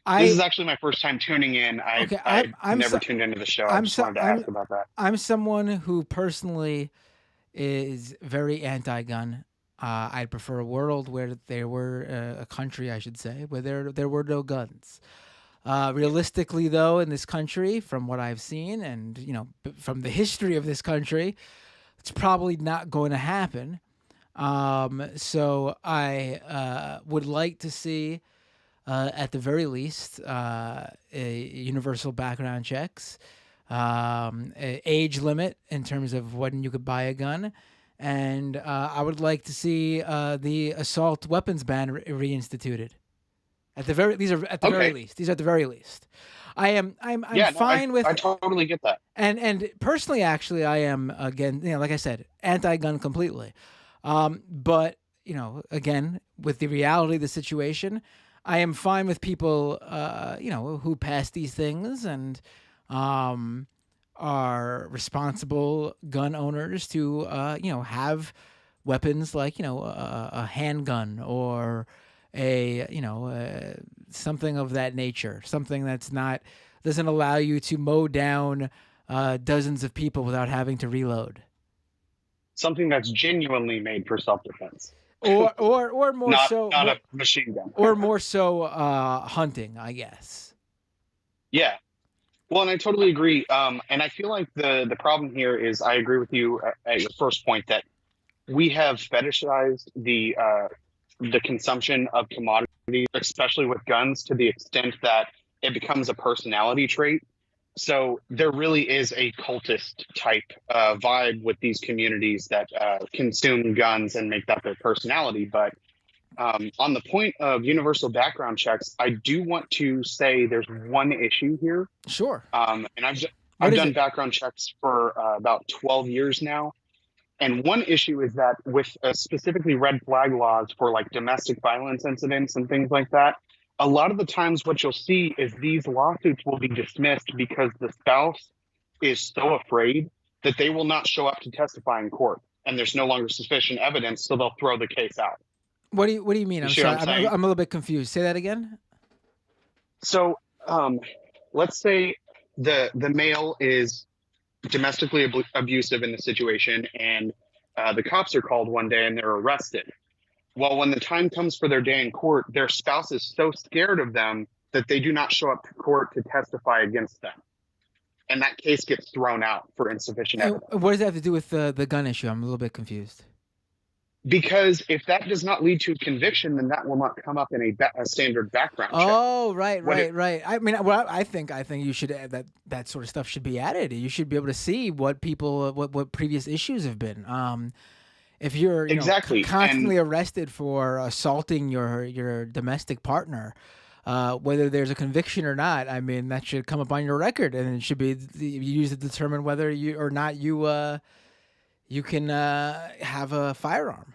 this is actually my first time tuning in. I've never tuned into the show. I just wanted to ask about that. I'm someone who personally is very anti-gun. I'd prefer a world where there were a country, I should say, where there were no guns. Realistically, though, in this country, from what I've seen, and from the history of this country, it's probably not going to happen. So I would like to see, at the very least, a universal background checks, age limit in terms of when you could buy a gun, and I would like to see the assault weapons ban reinstituted. These are at the very least. These are at the very least. I'm fine with. I totally get that. And personally, actually, I am again. Like I said, anti-gun completely. But again, with the reality of the situation, I am fine with people, who pass these things and are responsible gun owners to, have weapons like, a handgun or something of that nature, something that's doesn't allow you to mow down dozens of people without having to reload. Something that's genuinely made for self-defense. Or more not a machine gun. Or more so hunting, I guess. Yeah. Well, and I totally agree. And I feel like the problem here is I agree with you at your first point that we have fetishized the consumption of commodities, especially with guns, to the extent that it becomes a personality trait. So there really is a cultist type vibe with these communities that consume guns and make that their personality. But on the point of universal background checks, I do want to say there's one issue here. Sure. And I've done background checks for about 12 years now. And one issue is that with specifically red flag laws for like domestic violence incidents and things like that, a lot of the times what you'll see is these lawsuits will be dismissed because the spouse is so afraid that they will not show up to testify in court, and there's no longer sufficient evidence, so they'll throw the case out. What do you mean? I'm sorry. I'm a little bit confused. Say that again. So let's say the male is domestically abusive in the situation, and the cops are called one day and they're arrested. Well, when the time comes for their day in court, their spouse is so scared of them that they do not show up to court to testify against them. And that case gets thrown out for insufficient evidence. What does that have to do with the gun issue? I'm a little bit confused. Because if that does not lead to a conviction, then that will not come up in a standard background check. Oh, right. I mean, well, I think you should add that sort of stuff should be added. You should be able to see what previous issues have been. If you're constantly arrested for assaulting your domestic partner, whether there's a conviction or not. I mean, that should come up on your record, and it should be used to determine whether you or not you can have a firearm.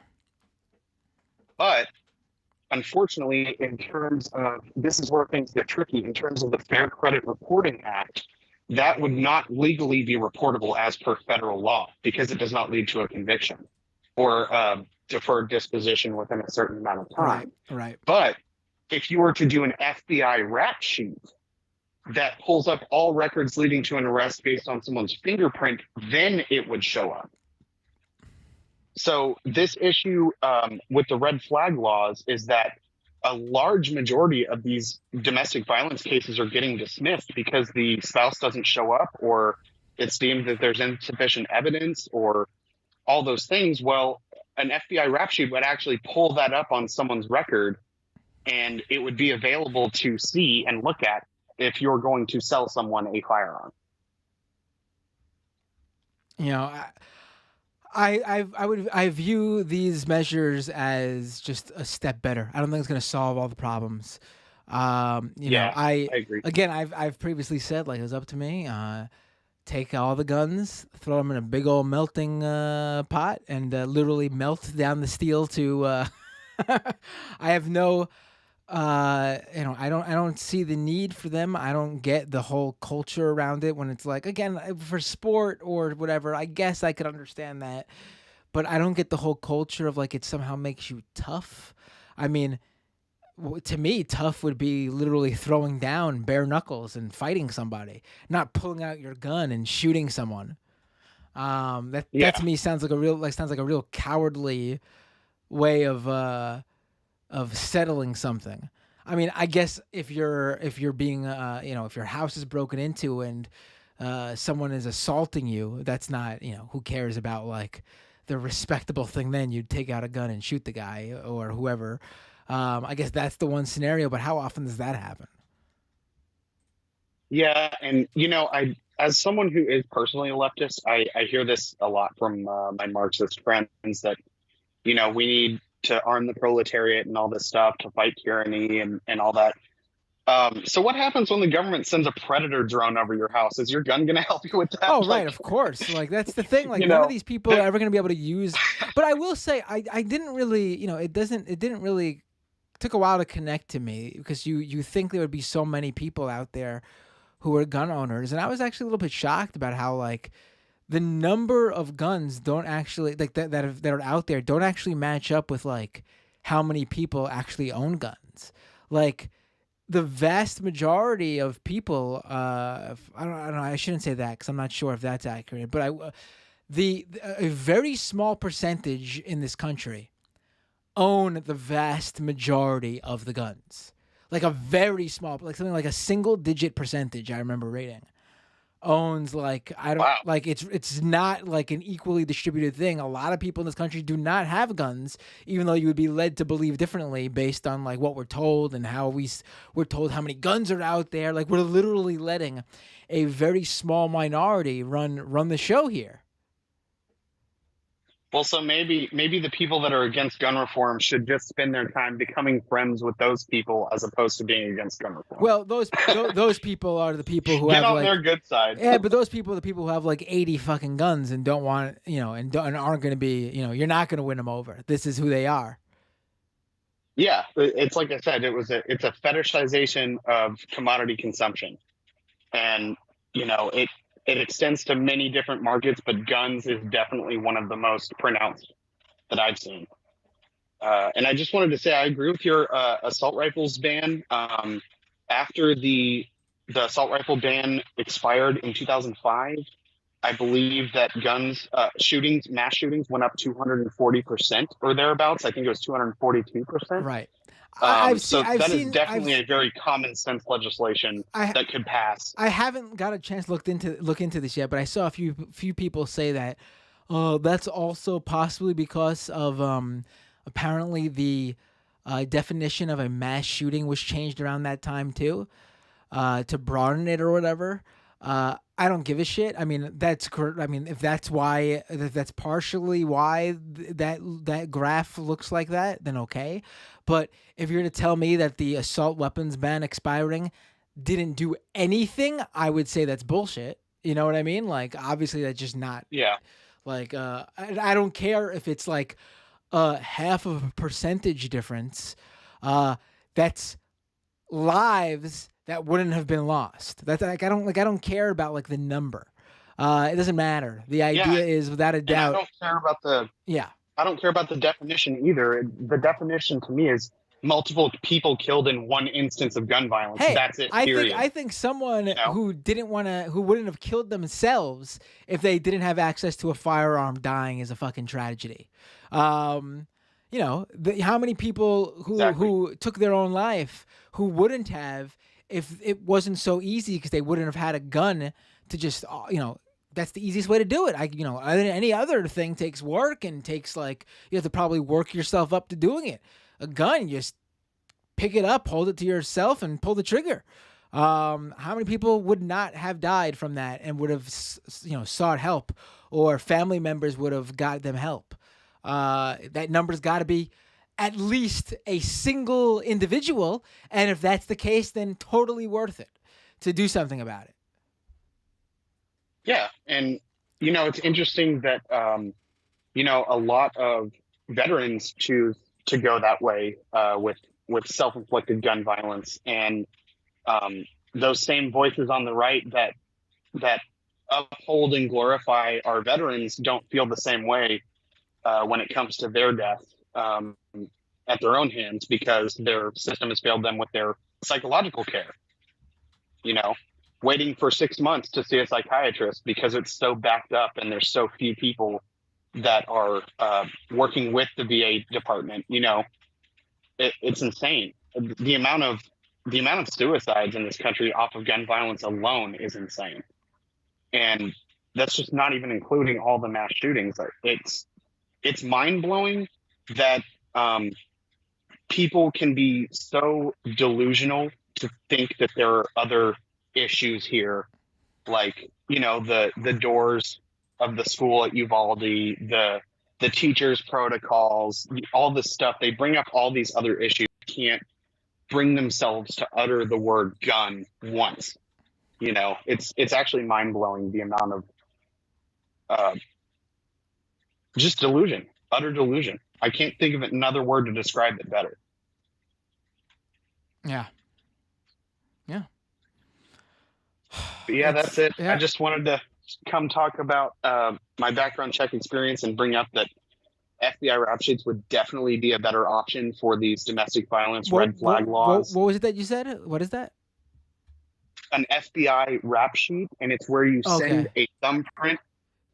But unfortunately, in terms of, this is where things get tricky, in terms of the Fair Credit Reporting Act, that would not legally be reportable as per federal law because it does not lead to a conviction or deferred disposition within a certain amount of time. Right. But if you were to do an FBI rap sheet that pulls up all records leading to an arrest based on someone's fingerprint, then it would show up. So this issue with the red flag laws is that a large majority of these domestic violence cases are getting dismissed because the spouse doesn't show up, or it's deemed that there's insufficient evidence, or all those things. Well, an FBI rap sheet would actually pull that up on someone's record, and it would be available to see and look at if you're going to sell someone a firearm. You know, I view these measures as just a step better. I don't think it's going to solve all the problems. You know, I agree. Again, I've previously said, like, it was up to me. Take all the guns, throw them in a big old melting pot, and literally melt down the steel to. I have no. You know, I don't see the need for them. I don't get the whole culture around it when it's like, again, for sport or whatever, I guess I could understand that, but I don't get the whole culture of like, it somehow makes you tough. I mean, to me, tough would be literally throwing down bare knuckles and fighting somebody, not pulling out your gun and shooting someone. That to me sounds like a real cowardly way of settling something. I mean, I guess if you're being, you know, if your house is broken into and someone is assaulting you, that's not, you know, who cares about like the respectable thing. Then you'd take out a gun and shoot the guy or whoever. I guess that's the one scenario, but how often does that happen? Yeah, and you know, as someone who is personally a leftist, I hear this a lot from my Marxist friends that, you know, we need to arm the proletariat and all this stuff to fight tyranny and all that. So what happens when the government sends a predator drone over your house? Is your gun going to help you with that? Oh, right, of course. Like, that's the thing. Like, none of these people are ever going to be able to use. But I will say, I didn't really, you know, it didn't really, took a while to connect to me because you think there would be so many people out there who are gun owners. And I was actually a little bit shocked about how, like, the number of guns don't actually like that are out there don't actually match up with like how many people actually own guns. Like the vast majority of people, I don't know. I shouldn't say that because I'm not sure if that's accurate. But a very small percentage in this country own the vast majority of the guns. Like a very small, like something like a single digit percentage. I remember reading. Owns like like it's not like an equally distributed thing. A lot of people in this country do not have guns, even though you would be led to believe differently based on like what we're told and how we're told how many guns are out there. Like we're literally letting a very small minority run the show here. Well, so maybe the people that are against gun reform should just spend their time becoming friends with those people as opposed to being against gun reform. Well, those people are the people who get have on like their good side. Yeah, but those people are the people who have like 80 fucking guns and don't want, you know, and aren't going to be, you know, you're not going to win them over. This is who they are. Yeah, it's like I said, it's a fetishization of commodity consumption, and you know it extends to many different markets, but guns is definitely one of the most pronounced that I've seen. And I just wanted to say I agree with your assault rifles ban. After the assault rifle ban expired in 2005, I believe that mass shootings went up 240% or thereabouts. I think it was 242%. Right. That is definitely a very common sense legislation that could pass. I haven't got a chance to look into this yet, but I saw a few people say that that's also possibly because of apparently the definition of a mass shooting was changed around that time too, to broaden it or whatever. I don't give a shit. I mean, that's correct. I mean, if that's partially why that graph looks like that, then okay. But if you're to tell me that the assault weapons ban expiring didn't do anything, I would say that's bullshit. You know what I mean? Like, obviously, that's just not. Yeah. Like, I don't care if it's like half of a percentage difference. That's lives that wouldn't have been lost. That's like I don't care about like the number. It doesn't matter. The idea is without a doubt. I don't care about the I don't care about the definition either. The definition to me is multiple people killed in one instance of gun violence. Hey, that's it. I think someone who wouldn't have killed themselves if they didn't have access to a firearm dying is a fucking tragedy. How many people who took their own life who wouldn't have if it wasn't so easy because they wouldn't have had a gun to just that's the easiest way to do it. Any other thing takes work and takes like you have to probably work yourself up to doing it. A gun, you just pick it up, hold it to yourself, and pull the trigger. How many people would not have died from that and would have sought help, or family members would have got them help? That number's got to be at least a single individual, and if that's the case, then totally worth it to do something about it. Yeah, and it's interesting that a lot of veterans choose to go that way with self-inflicted gun violence, and those same voices on the right that uphold and glorify our veterans don't feel the same way when it comes to their death at their own hands because their system has failed them with their psychological care. Waiting for 6 months to see a psychiatrist because it's so backed up and there's so few people that are working with the VA department. It's insane. The amount of suicides in this country off of gun violence alone is insane, and that's just not even including all the mass shootings. It's mind blowing that people can be so delusional to think that there are other issues here, like the doors of the school at Uvalde, the teachers' protocols, all this stuff. They bring up all these other issues. Can't bring themselves to utter the word gun once. It's actually mind blowing the amount of just delusion, utter delusion. I can't think of another word to describe it better. Yeah. But yeah, that's it. Yeah. I just wanted to come talk about my background check experience and bring up that FBI rap sheets would definitely be a better option for these domestic violence red flag laws. What was it that you said? What is that? An FBI rap sheet, and it's where you send a thumbprint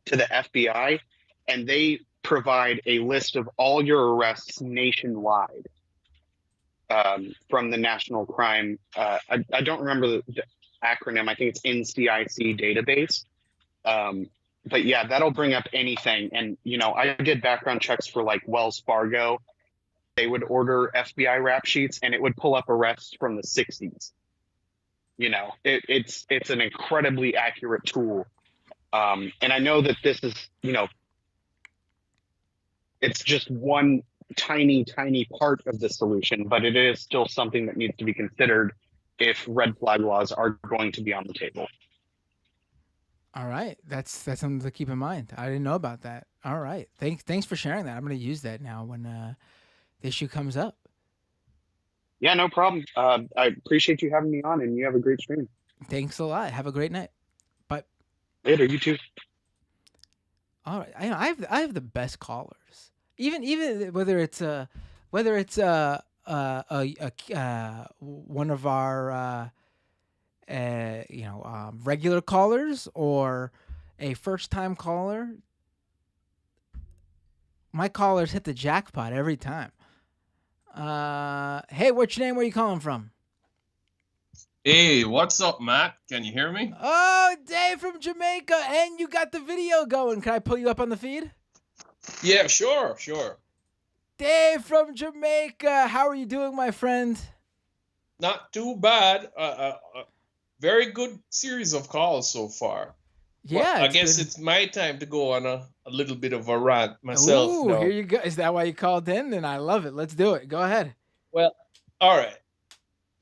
to the FBI, and they provide a list of all your arrests nationwide from the National Crime. I don't remember the acronym. I think it's NCIC database. But yeah, that'll bring up anything. And, I did background checks for like Wells Fargo. They would order FBI rap sheets and it would pull up arrests from the 60s. It's an incredibly accurate tool. And I know that this is, it's just one tiny, tiny part of the solution, but it is still something that needs to be considered if red flag laws are going to be on the table. All right. That's something to keep in mind. I didn't know about that. All right. Thanks for sharing that. I'm going to use that now when the issue comes up. Yeah, no problem. I appreciate you having me on, and you have a great stream. Thanks a lot. Have a great night. Bye. Later. You too. All right. I have the best callers. Even whether it's one of our regular callers or a first time caller. My callers hit the jackpot every time. Hey, what's your name? Where are you calling from? Hey, what's up, Matt? Can you hear me? Oh, Dave from Jamaica, and you got the video going. Can I pull you up on the feed? Yeah, sure. Dave from Jamaica, how are you doing, my friend? Not too bad. very good series of calls so far. But Yeah, I it's guess been. it's my time to go on a little bit of a rant myself Ooh, here now. you go. Is that why you called in? Then I love it. Let's do it. Go ahead. Well, all right.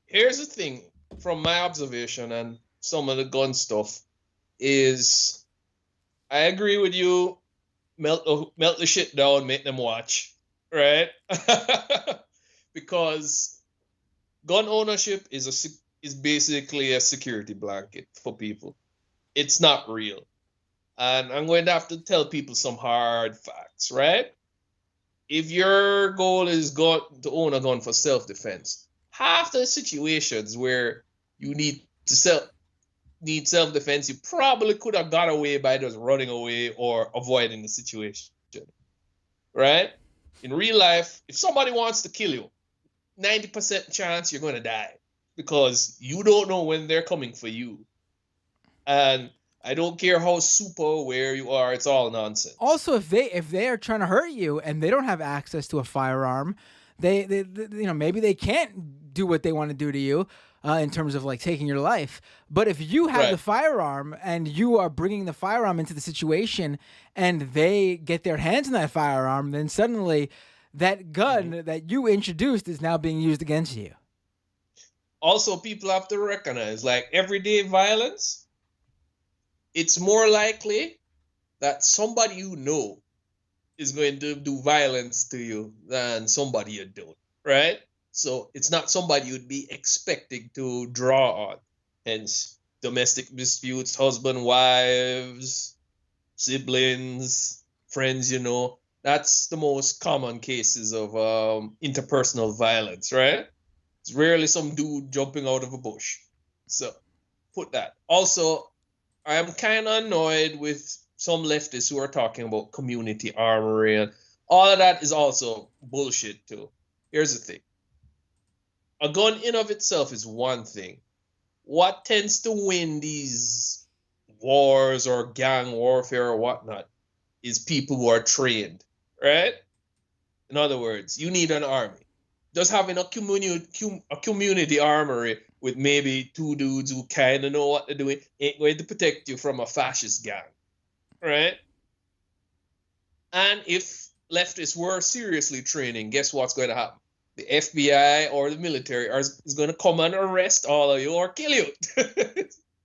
Here's the thing from my observation and some of the gun stuff is I agree with you. Melt the shit down, make them watch, right? Because gun ownership is basically a security blanket for people. It's not real. And I'm going to have to tell people some hard facts, right? If your goal is to own a gun for self-defense, half the situations where you need self-defense, you probably could have got away by just running away or avoiding the situation, right? In real life, if somebody wants to kill you, 90% chance you're going to die because you don't know when they're coming for you. And I don't care how super aware you are, it's all nonsense. Also, if they are trying to hurt you and they don't have access to a firearm, they maybe they can't do what they want to do to you in terms of like taking your life. But if you have Right. the firearm and you are bringing the firearm into the situation and they get their hands on that firearm, then suddenly that gun that you introduced is now being used against you. Also, people have to recognize, like everyday violence, it's more likely that somebody you know is going to do violence to you than somebody you don't, right? So it's not somebody you'd be expecting to draw on. Hence, domestic disputes, husband, wives, siblings, friends, that's the most common cases of interpersonal violence, right? It's rarely some dude jumping out of a bush. So put that. Also, I'm kind of annoyed with some leftists who are talking about community armory, and all of that is also bullshit too. Here's the thing. A gun in of itself is one thing. What tends to win these wars or gang warfare or whatnot is people who are trained, right? In other words, you need an army. Just having a community armory with maybe two dudes who kind of know what they're doing ain't going to protect you from a fascist gang, right? And if leftists were seriously training, guess what's going to happen? The FBI or the military is going to come and arrest all of you or kill you.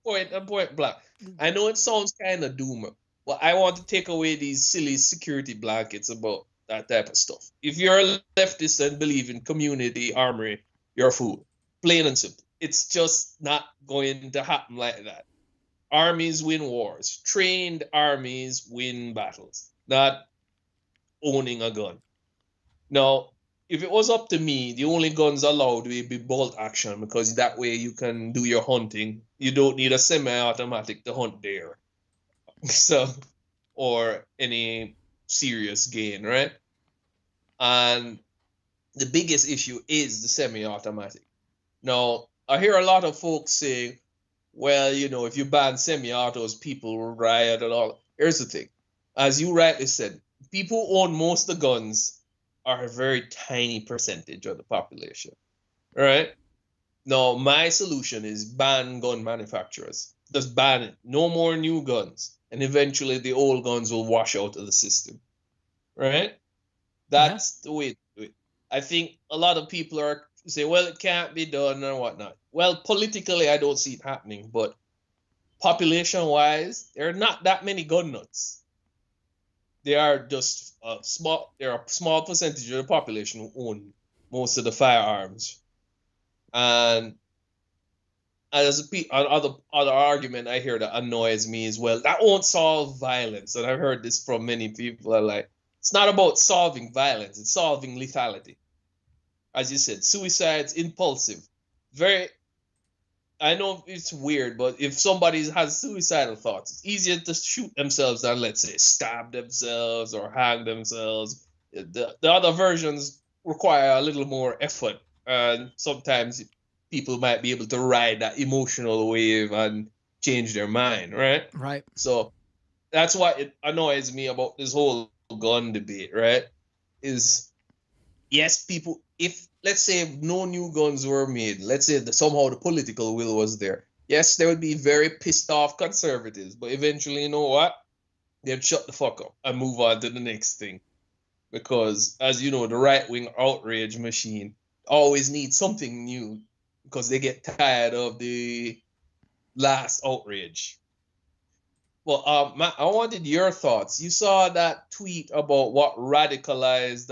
point blank. I know it sounds kind of doomer, but I want to take away these silly security blankets about that type of stuff. If you're a leftist and believe in community armory, you're a fool. Plain and simple. It's just not going to happen like that. Armies win wars. Trained armies win battles, not owning a gun. Now, if it was up to me, the only guns allowed would be bolt action because that way you can do your hunting. You don't need a semi-automatic to hunt deer. So, or any serious gain, right? And the biggest issue is the semi-automatic. Now, I hear a lot of folks say, well, if you ban semi-autos, people will riot and all. Here's the thing. As you rightly said, people who own most of the guns are a very tiny percentage of the population, right? Now, my solution is ban gun manufacturers. Just ban it. No more new guns. And eventually the old guns will wash out of the system, right? That's the way to do it. I think a lot of people are say, well, it can't be done or whatnot. Well, politically, I don't see it happening, but population-wise, there are not that many gun nuts. They are just a small percentage of the population who own most of the firearms. And as other argument I hear that annoys me is, well, that won't solve violence. And I've heard this from many people. Are like, it's not about solving violence, it's solving lethality. As you said, suicide's impulsive. I know it's weird, but if somebody has suicidal thoughts, it's easier to shoot themselves than, let's say, stab themselves or hang themselves. The other versions require a little more effort, and sometimes people might be able to ride that emotional wave and change their mind, right? Right. So that's why it annoys me about this whole gun debate, right? Is yes, people, if let's say no new guns were made, let's say that somehow the political will was there, Yes, there would be very pissed off conservatives, but eventually, you know what? They'd shut the fuck up and move on to the next thing. Because, as you know, the right wing outrage machine always needs something new because they get tired of the last outrage. Well, Matt, I wanted your thoughts. You saw that tweet about what radicalized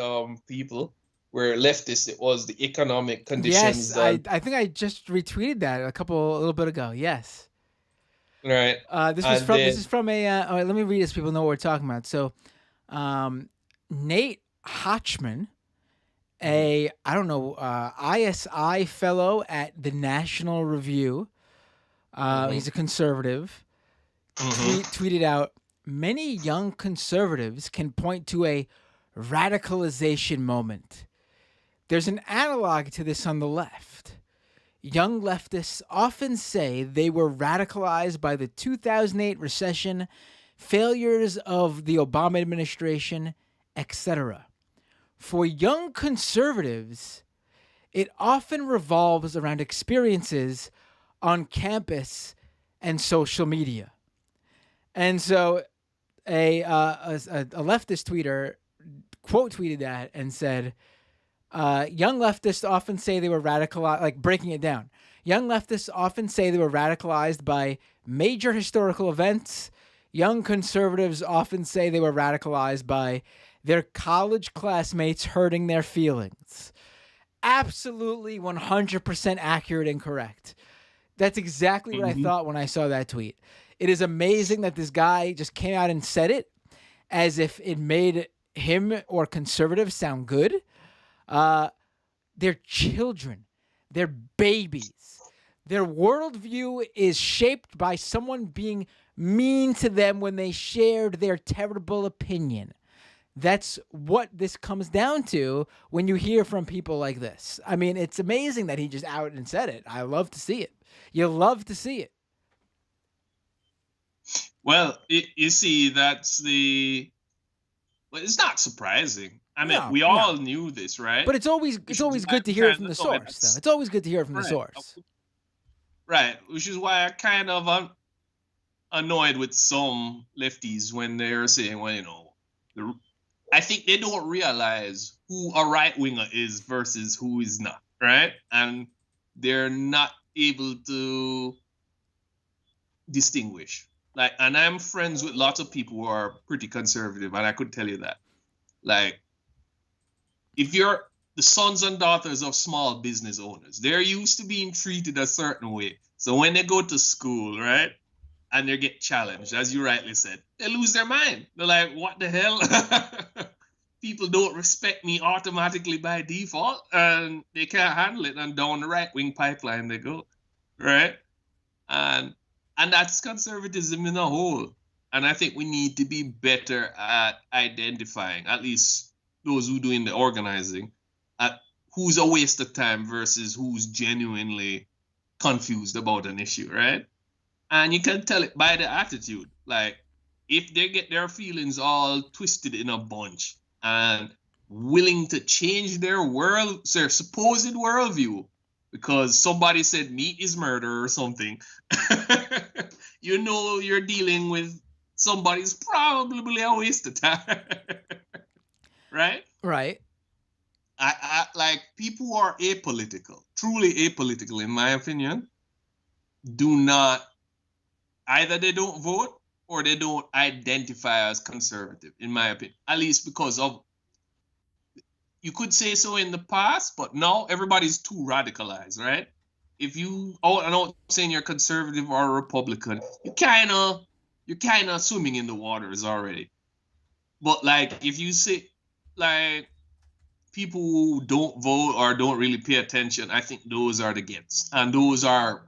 people where leftists. It was the economic Yes, conditions. I think I just retweeted that a little bit ago. Yes. Right, This was and from then a. All right, let me read this. So people know what we're talking about. So, Nate Hotchman, I don't know, ISI fellow at the National Review. He's a conservative. Tweeted out, many young conservatives can point to a radicalization moment. There's an analog to this on the left. Young leftists often say they were radicalized by the 2008 recession, failures of the Obama administration, etc. For young conservatives, it often revolves around experiences on campus and social media. And so a leftist tweeter quote tweeted that and said, young leftists often say they were radicalized, like breaking it down. Young leftists often say they were radicalized by major historical events. Young conservatives often say they were radicalized by their college classmates hurting their feelings. Absolutely 100% accurate and correct. That's exactly what I thought when I saw that tweet. It is amazing that this guy just came out and said it as if it made him or conservatives sound good. They're children. They're babies. Their worldview is shaped by someone being mean to them when they shared their terrible opinion. That's what this comes down to when you hear from people like this. I mean, it's amazing that he just out and said it. I love to see it. You love to see it. well, you see, it's not surprising. I mean, we all knew this, right? But it's always good to hear it from the source, though. It's always good to hear it from the source. Right, which is why I kind of annoyed with some lefties when they're saying, well, you know, I think they don't realize who a right winger is versus who is not, right? And they're not able to distinguish. Like, and I'm friends with lots of people who are pretty conservative, and I could tell you that. Like, if you're the sons and daughters of small business owners, they're used to being treated a certain way. So when they go to school, right, and they get challenged, as you rightly said, they lose their mind. They're like, what the hell? People don't respect me automatically by default, and they can't handle it, and down the right-wing pipeline they go, right? And that's conservatism in a whole. And I think we need to be better at identifying, at least those who doing the organizing, at who's a waste of time versus who's genuinely confused about an issue, right? And you can tell it by the attitude. Like, if they get their feelings all twisted in a bunch and willing to change their supposed worldview because somebody said meat is murder or something, you know you're dealing with somebody's probably a waste of time. Right? Right. I like people who are apolitical, truly apolitical, in my opinion, do not, either they don't vote or they don't identify as conservative, in my opinion, at least because of, you could say so in the past, but now everybody's too radicalized, right? If you, I'm not saying you're conservative or a Republican, you're kind of swimming in the waters already. But like, if you say, like, people who don't vote or don't really pay attention, I think those are the gets. And those are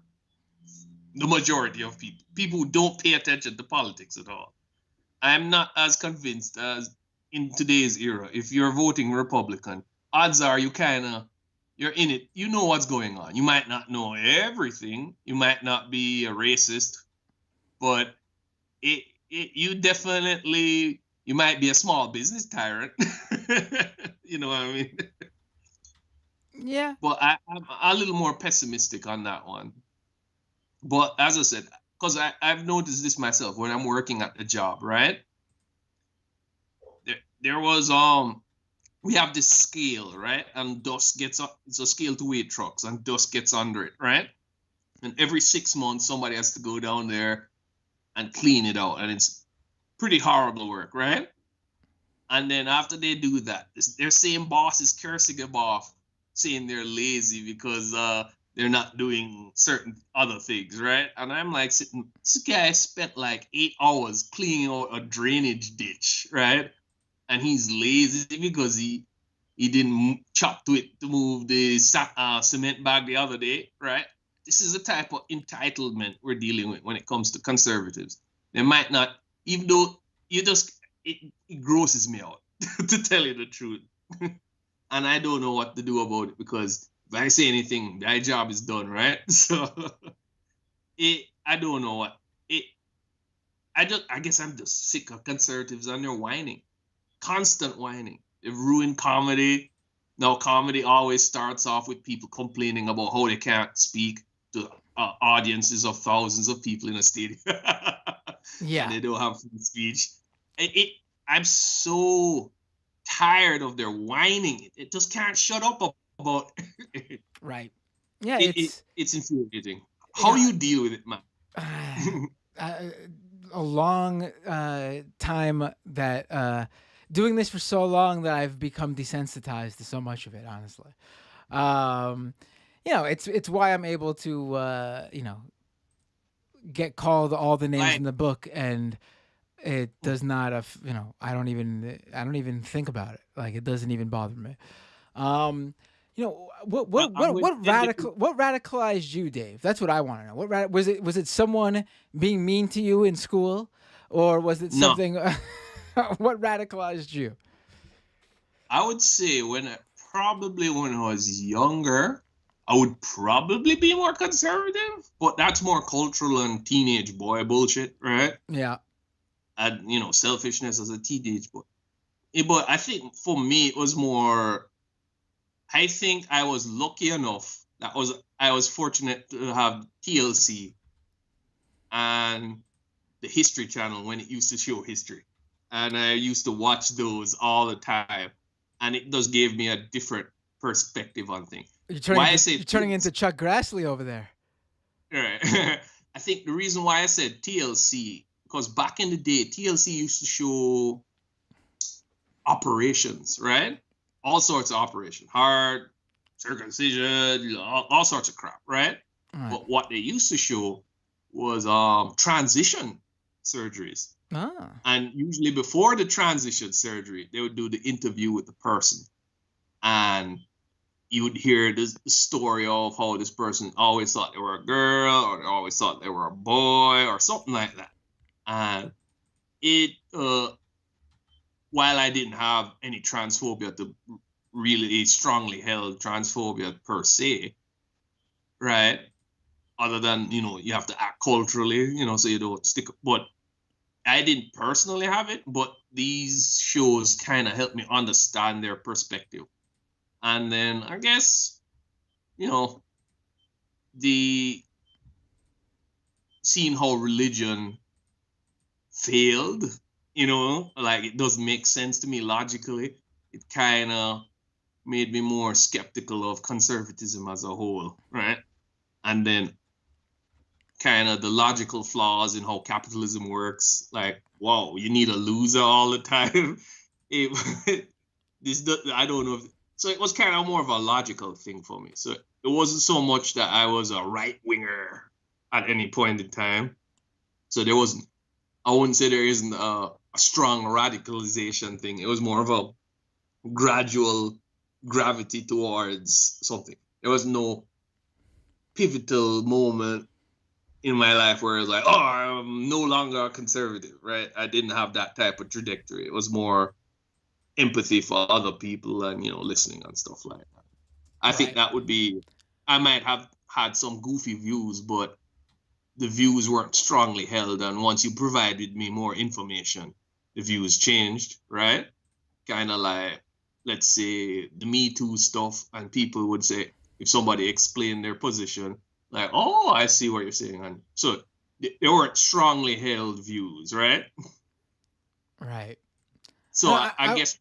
the majority of people. People who don't pay attention to politics at all. I'm not as convinced as in today's era. If you're voting Republican, odds are you're in it. You know what's going on. You might not know everything. You might not be a racist, but you definitely, you might be a small business tyrant. You know what I mean? Yeah. Well, I'm a little more pessimistic on that one. But as I said, because I've noticed this myself when I'm working at the job, right? There was we have this scale, right? And dust gets up. It's a scale to weight trucks, and dust gets under it, right? And every 6 months, somebody has to go down there and clean it out, and it's pretty horrible work, right? And then after they do that, their same boss is cursing them off, saying they're lazy because they're not doing certain other things, right? And I'm like, sitting, this guy spent like 8 hours cleaning out a drainage ditch, right? And he's lazy because he didn't chop to it to move the cement bag the other day, right? This is the type of entitlement we're dealing with when it comes to conservatives. They might not, even though it grosses me out, to tell you the truth. And I don't know what to do about it, because if I say anything, my job is done, right? So I don't know what I guess I'm just sick of conservatives and their whining, constant whining. They've ruined comedy. Now comedy always starts off with people complaining about how they can't speak to audiences of thousands of people in a stadium. Yeah, And they don't have free speech. I'm so tired of their whining. It just can't shut up about it. right. Yeah, It's infuriating. How you deal with it, man? A long time that doing this for so long that I've become desensitized to so much of it, honestly. It's why I'm able to get called all the names in the book, and it does not I don't even think about it. Like, it doesn't even bother me. What radicalized you, Dave? That's what I want to know. Was it someone being mean to you in school, or was it something? No. What radicalized you? I would say when I was younger, I would probably be more conservative, but that's more cultural and teenage boy bullshit, right? Yeah. And selfishness as a teenage boy. But I think for me it was more. I think I was lucky enough that I was fortunate to have TLC and the History Channel when it used to show history. And I used to watch those all the time. And it just gave me a different perspective on things. You're turning into Chuck Grassley over there. Right. I think the reason why I said TLC, because back in the day, TLC used to show operations, right? All sorts of operations, heart, circumcision, all sorts of crap, right? But what they used to show was transition surgeries. And usually before the transition surgery, they would do the interview with the person. And you would hear the story of how this person always thought they were a girl, or they always thought they were a boy, or something like that. And it, while I didn't have any transphobia, to really strongly held transphobia per se, right? Other than, you have to act culturally, so you don't stick. But I didn't personally have it, but these shows kind of helped me understand their perspective. And then I guess, seeing how religion failed, like, it does make sense to me logically. It kind of made me more skeptical of conservatism as a whole, right? And then kind of the logical flaws in how capitalism works. Like, wow, you need a loser all the time. I don't know. So it was kind of more of a logical thing for me. So it wasn't so much that I was a right winger at any point in time. So I wouldn't say there isn't a strong radicalization thing. It was more of a gradual gravity towards something. There was no pivotal moment in my life where it was like, oh, I'm no longer a conservative, right? I didn't have that type of trajectory. It was more empathy for other people and, listening and stuff like that. I think that would be, I might have had some goofy views, but the views weren't strongly held. And once you provided me more information, the views changed, right? Kind of like, let's say, the Me Too stuff, and people would say, if somebody explained their position, Like, oh, I see what you're saying. And so they weren't strongly held views, right? Right. So No, I guess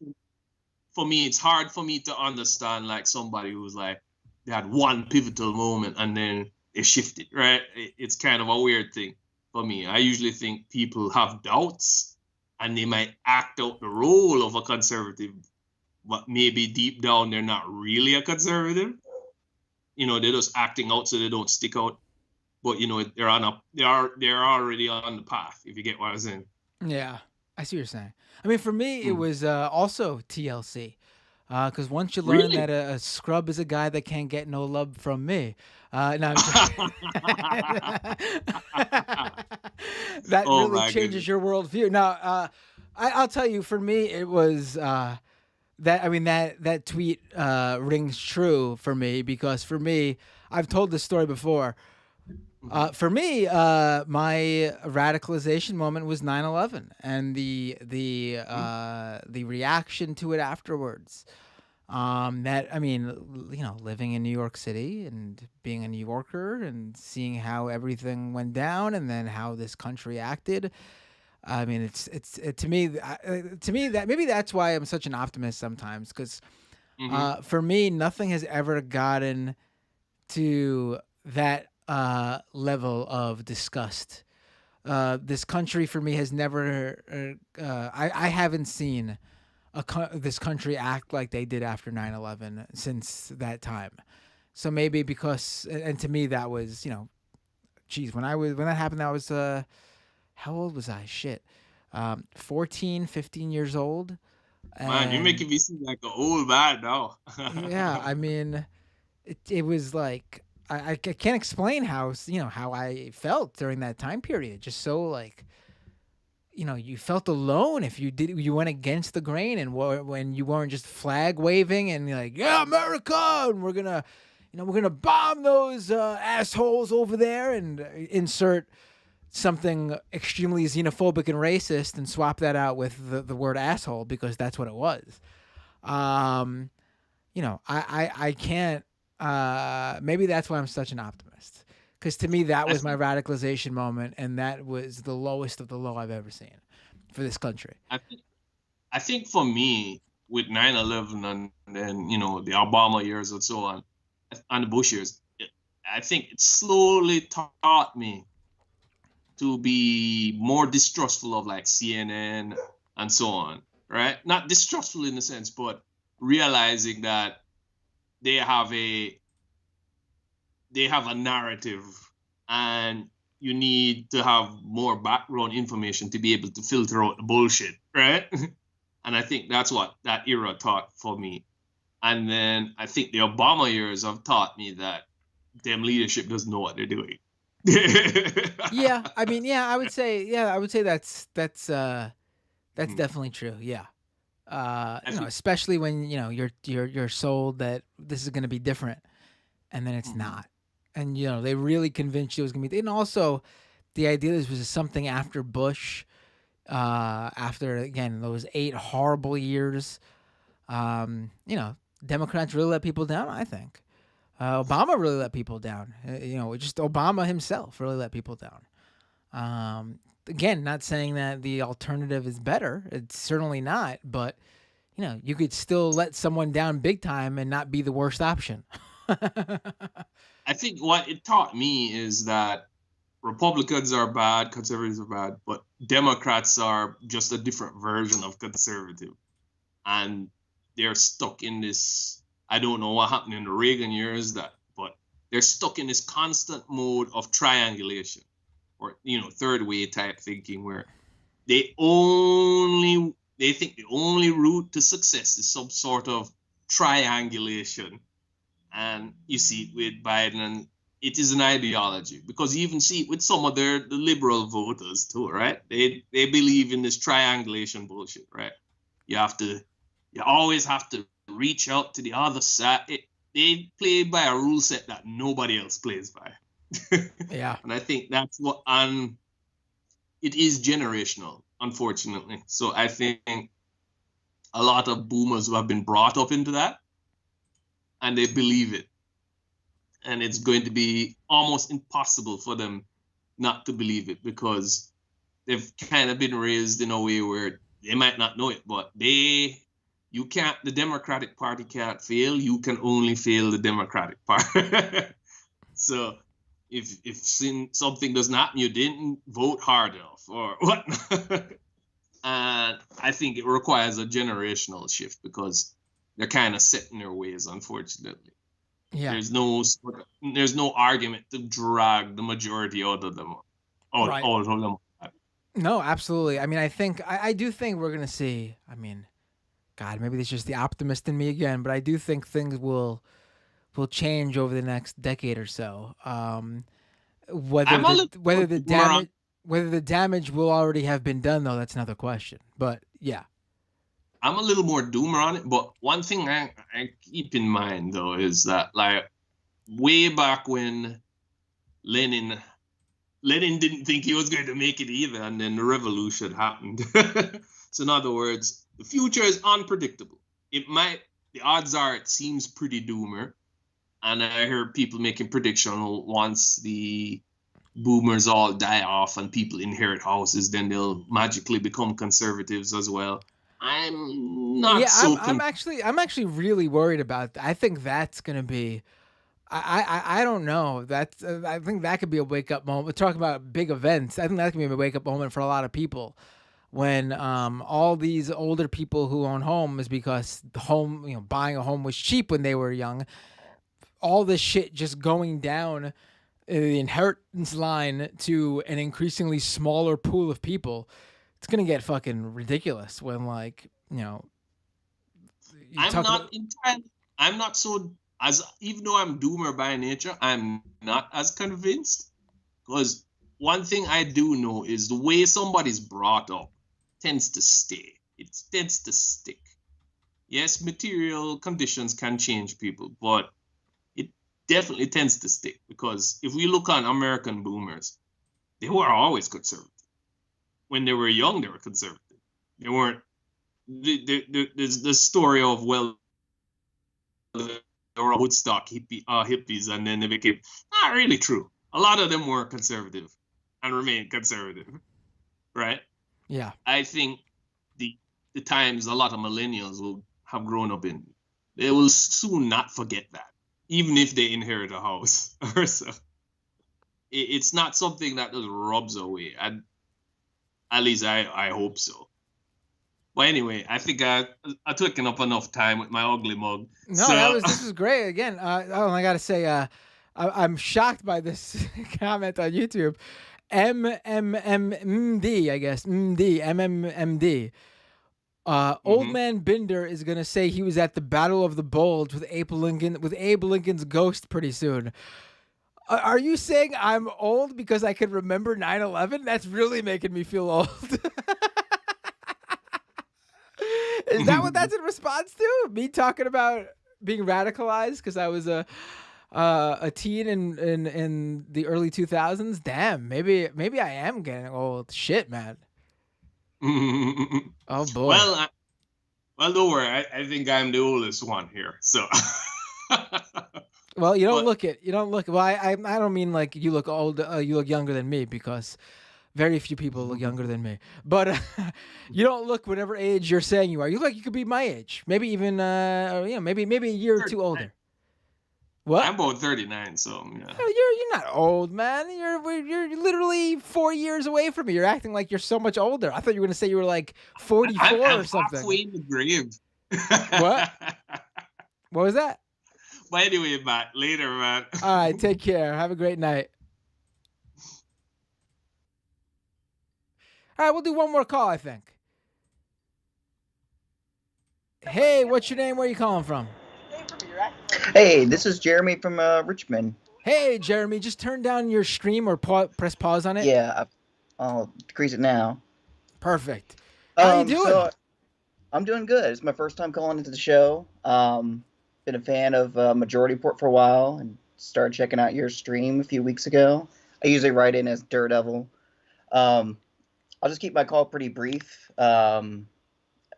for me, it's hard for me to understand like somebody who's like, they had one pivotal moment and then they shifted, right? It's kind of a weird thing for me. I usually think people have doubts and they might act out the role of a conservative, but maybe deep down they're not really a conservative. You know, they're just acting out so they don't stick out. But you know, they're already on the path, if you get what I'm saying. Yeah, I see what you're saying. I mean, for me, it was also TLC. Because once you learn Really? that a scrub is a guy that can't get no love from me, no, I'm just, that Oh really my changes goodness. your worldview. Now, I'll tell you, for me, it was that. I mean, that tweet rings true for me because for me, I've told this story before. For me, my radicalization moment was 9/11 and the reaction to it afterwards. That I mean, you know, living in New York City and being a New Yorker and seeing how everything went down and then how this country acted. I mean, to me that maybe that's why I'm such an optimist sometimes because for me, nothing has ever gotten to that level of disgust. This country for me has never. I haven't seen this country act like they did after 9/11 since that time. So maybe because, and to me that was, you know, geez, when that happened, I was how old was I? Shit, 14, 15 years old. Man, you're making me seem like an old man now. Yeah, I mean, it was like I can't explain how, you know, how I felt during that time period. Just so like, you know, you felt alone if you went against the grain and when you weren't just flag waving and you're like, yeah, America, and we're gonna bomb those assholes over there and insert something extremely xenophobic and racist and swap that out with the word asshole because that's what it was. You know, I can't. Maybe that's why I'm such an optimist. Because to me, that was my radicalization moment, and that was the lowest of the low I've ever seen for this country. I think for me, with 9/11 and then, you know, the Obama years and so on, and the Bush years, I think it slowly taught me to be more distrustful of like CNN and so on, right? Not distrustful in the sense, but realizing that they have a narrative and you need to have more background information to be able to filter out the bullshit, right? And I think that's what that era taught for me. And then I think the Obama years have taught me that them leadership doesn't know what they're doing. Yeah, I mean, I would say that's definitely true. Yeah. You know, especially when, you know, you're sold that this is going to be different and then it's not. And, you know, they really convinced you it was going to be. And also, the idea this was something after Bush, after, again, those 8 horrible years. You know, Democrats really let people down, I think. Obama really let people down. You know, just Obama himself really let people down. Again, not saying that the alternative is better. It's certainly not. But, you know, you could still let someone down big time and not be the worst option. I think what it taught me is that Republicans are bad, conservatives are bad, but Democrats are just a different version of conservative. And they're stuck in this, I don't know what happened in the Reagan years, but they're stuck in this constant mode of triangulation or, you know, third way type thinking where they think the only route to success is some sort of triangulation. And you see it with Biden, and it is an ideology because you even see it with some of the liberal voters too, right? They believe in this triangulation bullshit, right? You always have to reach out to the other side. They play by a rule set that nobody else plays by. Yeah. And I think that's what, and it is generational, unfortunately. So I think a lot of boomers who have been brought up into that, and they believe it. and it's going to be almost impossible for them not to believe it, because they've kind of been raised in a way where they might not know it, but the Democratic Party can't fail. You can only fail the Democratic Party. So if something does not happen, you didn't vote hard enough or whatnot. And I think it requires a generational shift, because they're kind of set in their ways, unfortunately. Yeah. There's no argument to drag the majority out of them. Right. Out of them. No, absolutely. I mean, I do think we're gonna see. I mean, God, maybe it's just the optimist in me again, but I do think things will change over the next decade or so. Whether the damage will already have been done, though, that's another question. But yeah, I'm a little more doomer on it. But one thing I keep in mind, though, is that, like, way back when Lenin didn't think he was going to make it either, and then the revolution happened. So in other words, the future is unpredictable. The odds are it seems pretty doomer. And I heard people making prediction once the boomers all die off and people inherit houses, then they'll magically become conservatives as well. I'm not I'm actually really worried about that. I think that's gonna be. I don't know. I think that could be a wake up moment. We're talking about big events. I think that could be a wake up moment for a lot of people when all these older people who own homes, because buying a home was cheap when they were young. All this shit just going down the inheritance line to an increasingly smaller pool of people. It's gonna get fucking ridiculous when, like, I'm not so, as even though I'm doomer by nature, I'm not as convinced, because one thing I do know is the way somebody's brought up tends to stay. It tends to stick. Yes, material conditions can change people, but it definitely tends to stick, because if we look on American boomers, they were always conservative. When they were young, they were conservative. They weren't. There's the story of, well, they were Woodstock hippies, and then they became not really true. A lot of them were conservative and remained conservative, right? Yeah. I think the times a lot of millennials will have grown up in, they will soon not forget that, even if they inherit a house or so. It's not something that just rubs away. At least I hope so. But anyway, I think I've taken up enough time with my ugly mug. No, this was great. Again, I gotta say, I'm shocked by this comment on YouTube. MMMD, I guess. MMMD. Old Man Binder is gonna say he was at the Battle of the Bulge with Abe Lincoln's ghost pretty soon. Are you saying I'm old because I can remember 9/11? That's really making me feel old. Is that what that's in response to? Me talking about being radicalized because I was a teen in the early 2000s? Damn, maybe I am getting old. Shit, man. Oh boy. Well, don't worry. I think I'm the oldest one here. So. Well, you don't look it. You don't look. Well, I don't mean like you look old. You look younger than me, because very few people look younger than me. But you don't look whatever age you're saying you are. You look like you could be my age. Maybe even maybe a year or two older. What? I'm about 39, so yeah. You're not old, man. You're literally 4 years away from me. You're acting like you're so much older. I thought you were gonna say you were like 44 or something. Halfway in the grave. What? What was that? But anyway, Matt, later, man. All right, take care. Have a great night. All right, we'll do one more call, I think. Hey, what's your name? Where are you calling from? Hey, this is Jeremy from Richmond. Hey, Jeremy, just turn down your stream or press pause on it. Yeah, I'll decrease it now. Perfect. How you doing? So I'm doing good. It's my first time calling into the show. Been a fan of Majority Report for a while and started checking out your stream a few weeks ago. I usually write in as Daredevil. I'll just keep my call pretty brief. I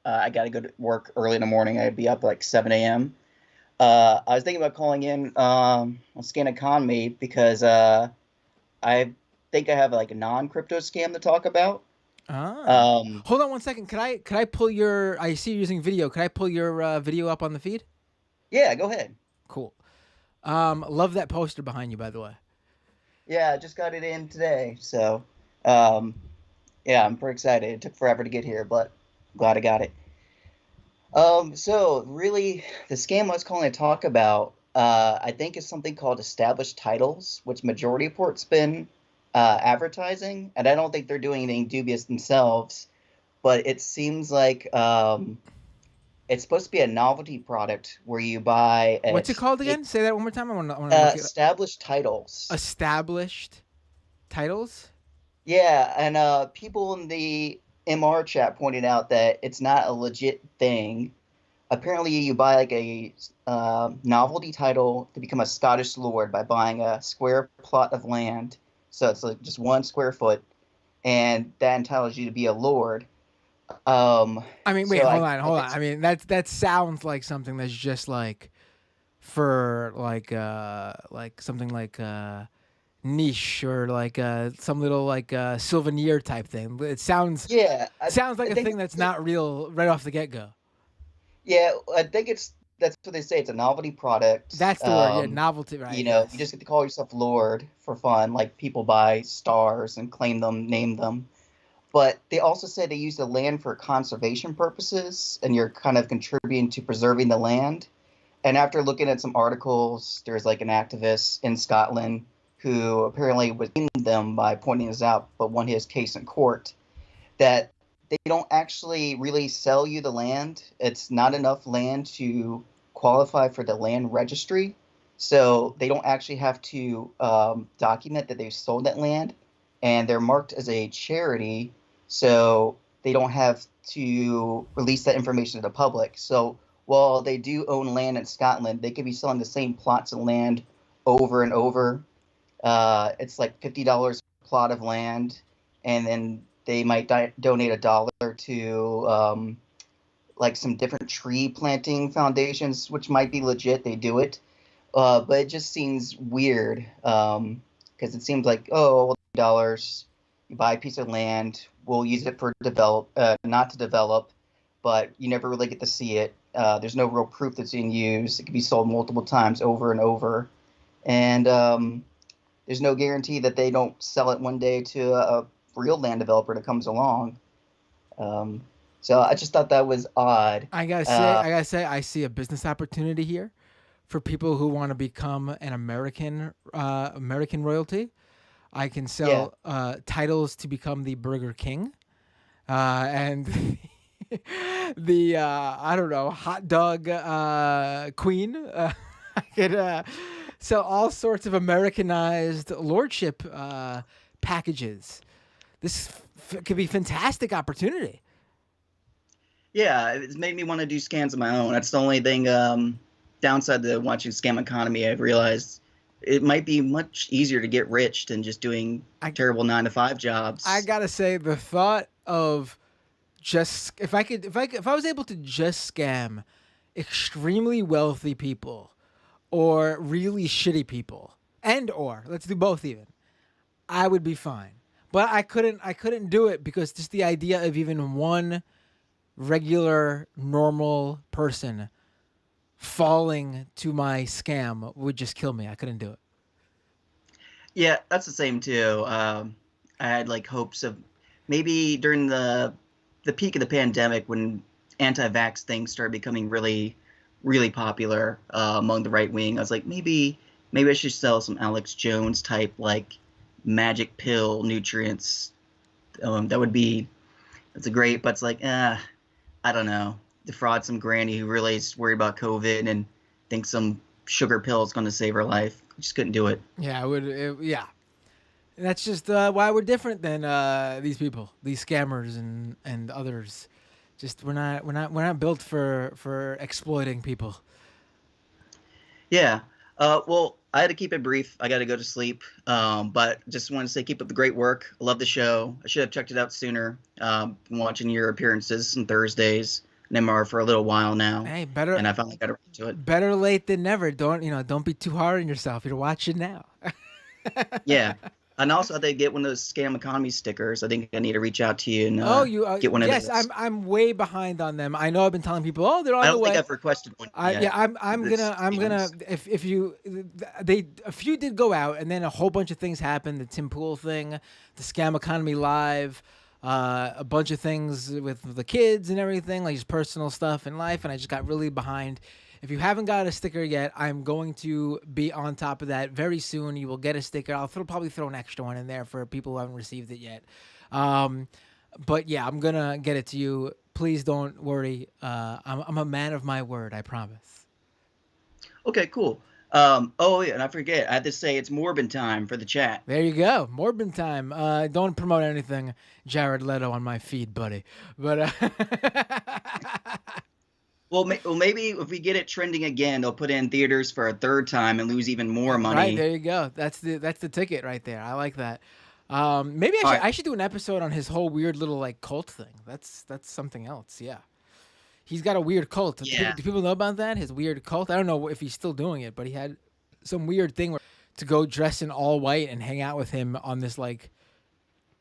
got to go to work early in the morning. I'd be up like 7 a.m. I was thinking about calling in on Scan Economy because I think I have like a non-crypto scam to talk about. Hold on one second. Could I pull your? I see you're using video. Could I pull your video up on the feed? Yeah, go ahead. Cool. Love that poster behind you, by the way. Yeah, I just got it in today, so yeah, I'm pretty excited. It took forever to get here, but I'm glad I got it. So really, the scam I was calling to talk about, I think is something called established titles, which Majority Report's been advertising, and I don't think they're doing anything dubious themselves, but it seems like it's supposed to be a novelty product where you buy. What's it called again? Say that one more time. I want to look it up. Established titles. Established titles. Yeah, and people in the MR chat pointed out that it's not a legit thing. Apparently, you buy like a novelty title to become a Scottish lord by buying a square plot of land. So it's like just 1 square foot, and that entitles you to be a lord. I mean, wait, hold on. I mean, that sounds like something that's just like for like something like niche or like some little like souvenir type thing. It sounds sounds like a thing that's not real right off the get go. Yeah, I think that's what they say. It's a novelty product. That's the word, yeah, novelty, right? You know, you just get to call yourself Lord for fun, like people buy stars and claim them, name them. But they also say they use the land for conservation purposes, and you're kind of contributing to preserving the land. And after looking at some articles, there's like an activist in Scotland who apparently was named them by pointing this out, but won his case in court, that they don't actually really sell you the land. It's not enough land to qualify for the land registry. So they don't actually have to document that they've sold that land. And they're marked as a charity, so they don't have to release that information to the public. So while they do own land in Scotland, they could be selling the same plots of land over and over. It's like $50 a plot of land, and then they might donate $1 to like some different tree planting foundations, which might be legit. They do it, but it just seems weird because it seems like, oh, $1, you buy a piece of land, we'll use it for not to develop, but you never really get to see it. There's no real proof that's being used. It can be sold multiple times over and over, and there's no guarantee that they don't sell it one day to a real land developer that comes along. So I just thought that was odd. I gotta say, I see a business opportunity here for people who want to become an American royalty. I can sell titles to become the Burger King, and the I don't know, hot dog queen. I could sell all sorts of Americanized lordship packages. This could be a fantastic opportunity. Yeah, it's made me want to do scans of my own. That's the only thing downside to watching Scam Economy. I've realized it might be much easier to get rich than just doing terrible 9-to-5 jobs. I gotta say, the thought of just if I was able to just scam extremely wealthy people or really shitty people, or let's do both even, I would be fine. But I couldn't do it because just the idea of even one regular normal person falling to my scam would just kill me. I couldn't do it. Yeah, that's the same too. I had like hopes of maybe during the peak of the pandemic when anti-vax things started becoming really, really popular among the right wing. I was like, maybe I should sell some Alex Jones type like magic pill nutrients. That's a great, but it's like, I don't know, defraud some granny who really is worried about COVID and thinks some sugar pill is going to save her life. I just couldn't do it. Yeah, yeah. That's just why we're different than these people, these scammers and others. Just we're not built for exploiting people. Yeah. Well, I had to keep it brief. I got to go to sleep. But just want to say keep up the great work. I love the show. I should have checked it out sooner. Been watching your appearances on Thursdays. an MR for a little while now. Hey, better. And I finally got around to it. Better late than never. Don't be too hard on yourself. You're watching now. Yeah. And also, they get one of those scam economy stickers. I think I need to reach out to you and get one of those. Yes, I'm way behind on them. I know I've been telling people, oh, they're on the way. I don't think I've requested one yet. Yeah, I'm gonna if a few did go out, and then a whole bunch of things happened. The Tim Pool thing, the Scam Economy Live, a bunch of things with the kids and everything, like just personal stuff in life, and I just got really behind. If you haven't got a sticker yet, I'm going to be on top of that very soon. You will get a sticker. I'll probably throw an extra one in there for people who haven't received it yet. But yeah, I'm gonna get it to you. Please don't worry. I'm a man of my word. I promise. Okay, cool. Oh yeah, and I forget. I had to say it's Morbin time for the chat. There you go, Morbin time. Don't promote anything Jared Leto on my feed, buddy. But Well, maybe if we get it trending again, they'll put it in theaters for a third time and lose even more money. Right, there you go. That's the ticket right there. I like that. Maybe I should do an episode on his whole weird little like cult thing. That's something else. Yeah, he's got a weird cult. Yeah. Do people know about that? His weird cult. I don't know if he's still doing it, but he had some weird thing where to go dress in all white and hang out with him on this like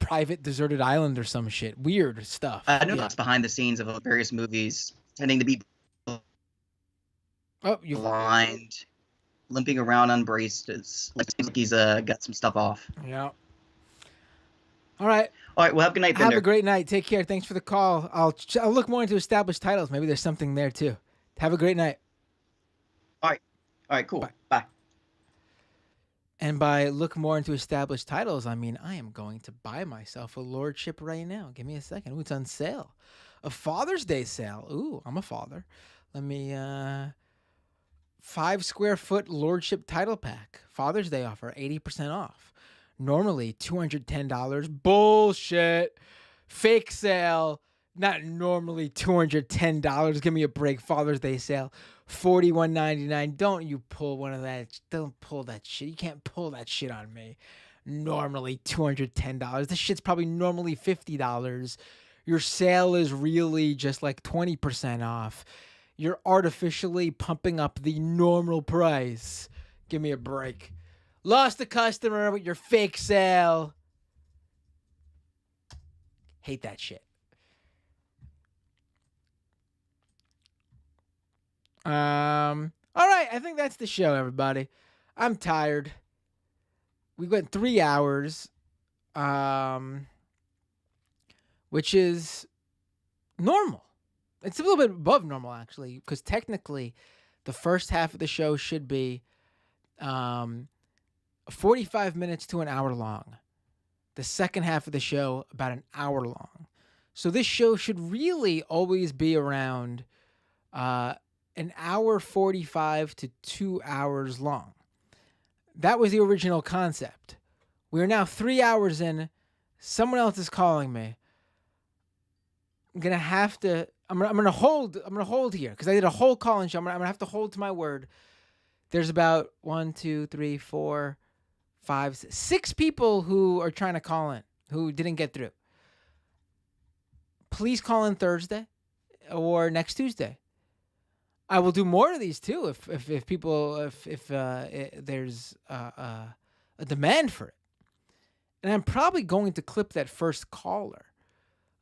private deserted island or some shit. Weird stuff. I know that's behind the scenes of various movies, tending to be blind, limping around unbraced. It's like he's got some stuff off. Yeah. All right. Well, have a good night, Have Bender. a great night. Take care. Thanks for the call. I'll look more into established titles. Maybe there's something there too. Have a great night. All right, cool. Bye. And by look more into established titles, I mean I am going to buy myself a lordship right now. Give me a second. Ooh, it's on sale. A Father's Day sale. Ooh, I'm a father. Let me 5 square foot lordship title pack. Father's Day offer, 80% off. Normally $210. Bullshit. Fake sale. Not normally $210. Give me a break. Father's Day sale. $41.99. Don't you pull one of that. Don't pull that shit. You can't pull that shit on me. Normally $210. This shit's probably normally $50. Your sale is really just like 20% off. You're artificially pumping up the normal price. Give me a break. Lost a customer with your fake sale. Hate that shit. All right, I think that's the show, everybody. I'm tired. We went 3 hours, which is normal. It's a little bit above normal, actually, because technically the first half of the show should be 45 minutes to an hour long. The second half of the show, about an hour long. So this show should really always be around an hour 45 to 2 hours long. That was the original concept. We are now 3 hours in. Someone else is calling me. I'm gonna have to. I'm gonna hold here because I did a whole call-in show. I'm gonna have to hold to my word. There's about 1, 2, 3, 4, 5, 6 people who are trying to call in who didn't get through. Please call in Thursday or next Tuesday. I will do more of these too if there's a demand for it. And I'm probably going to clip that first caller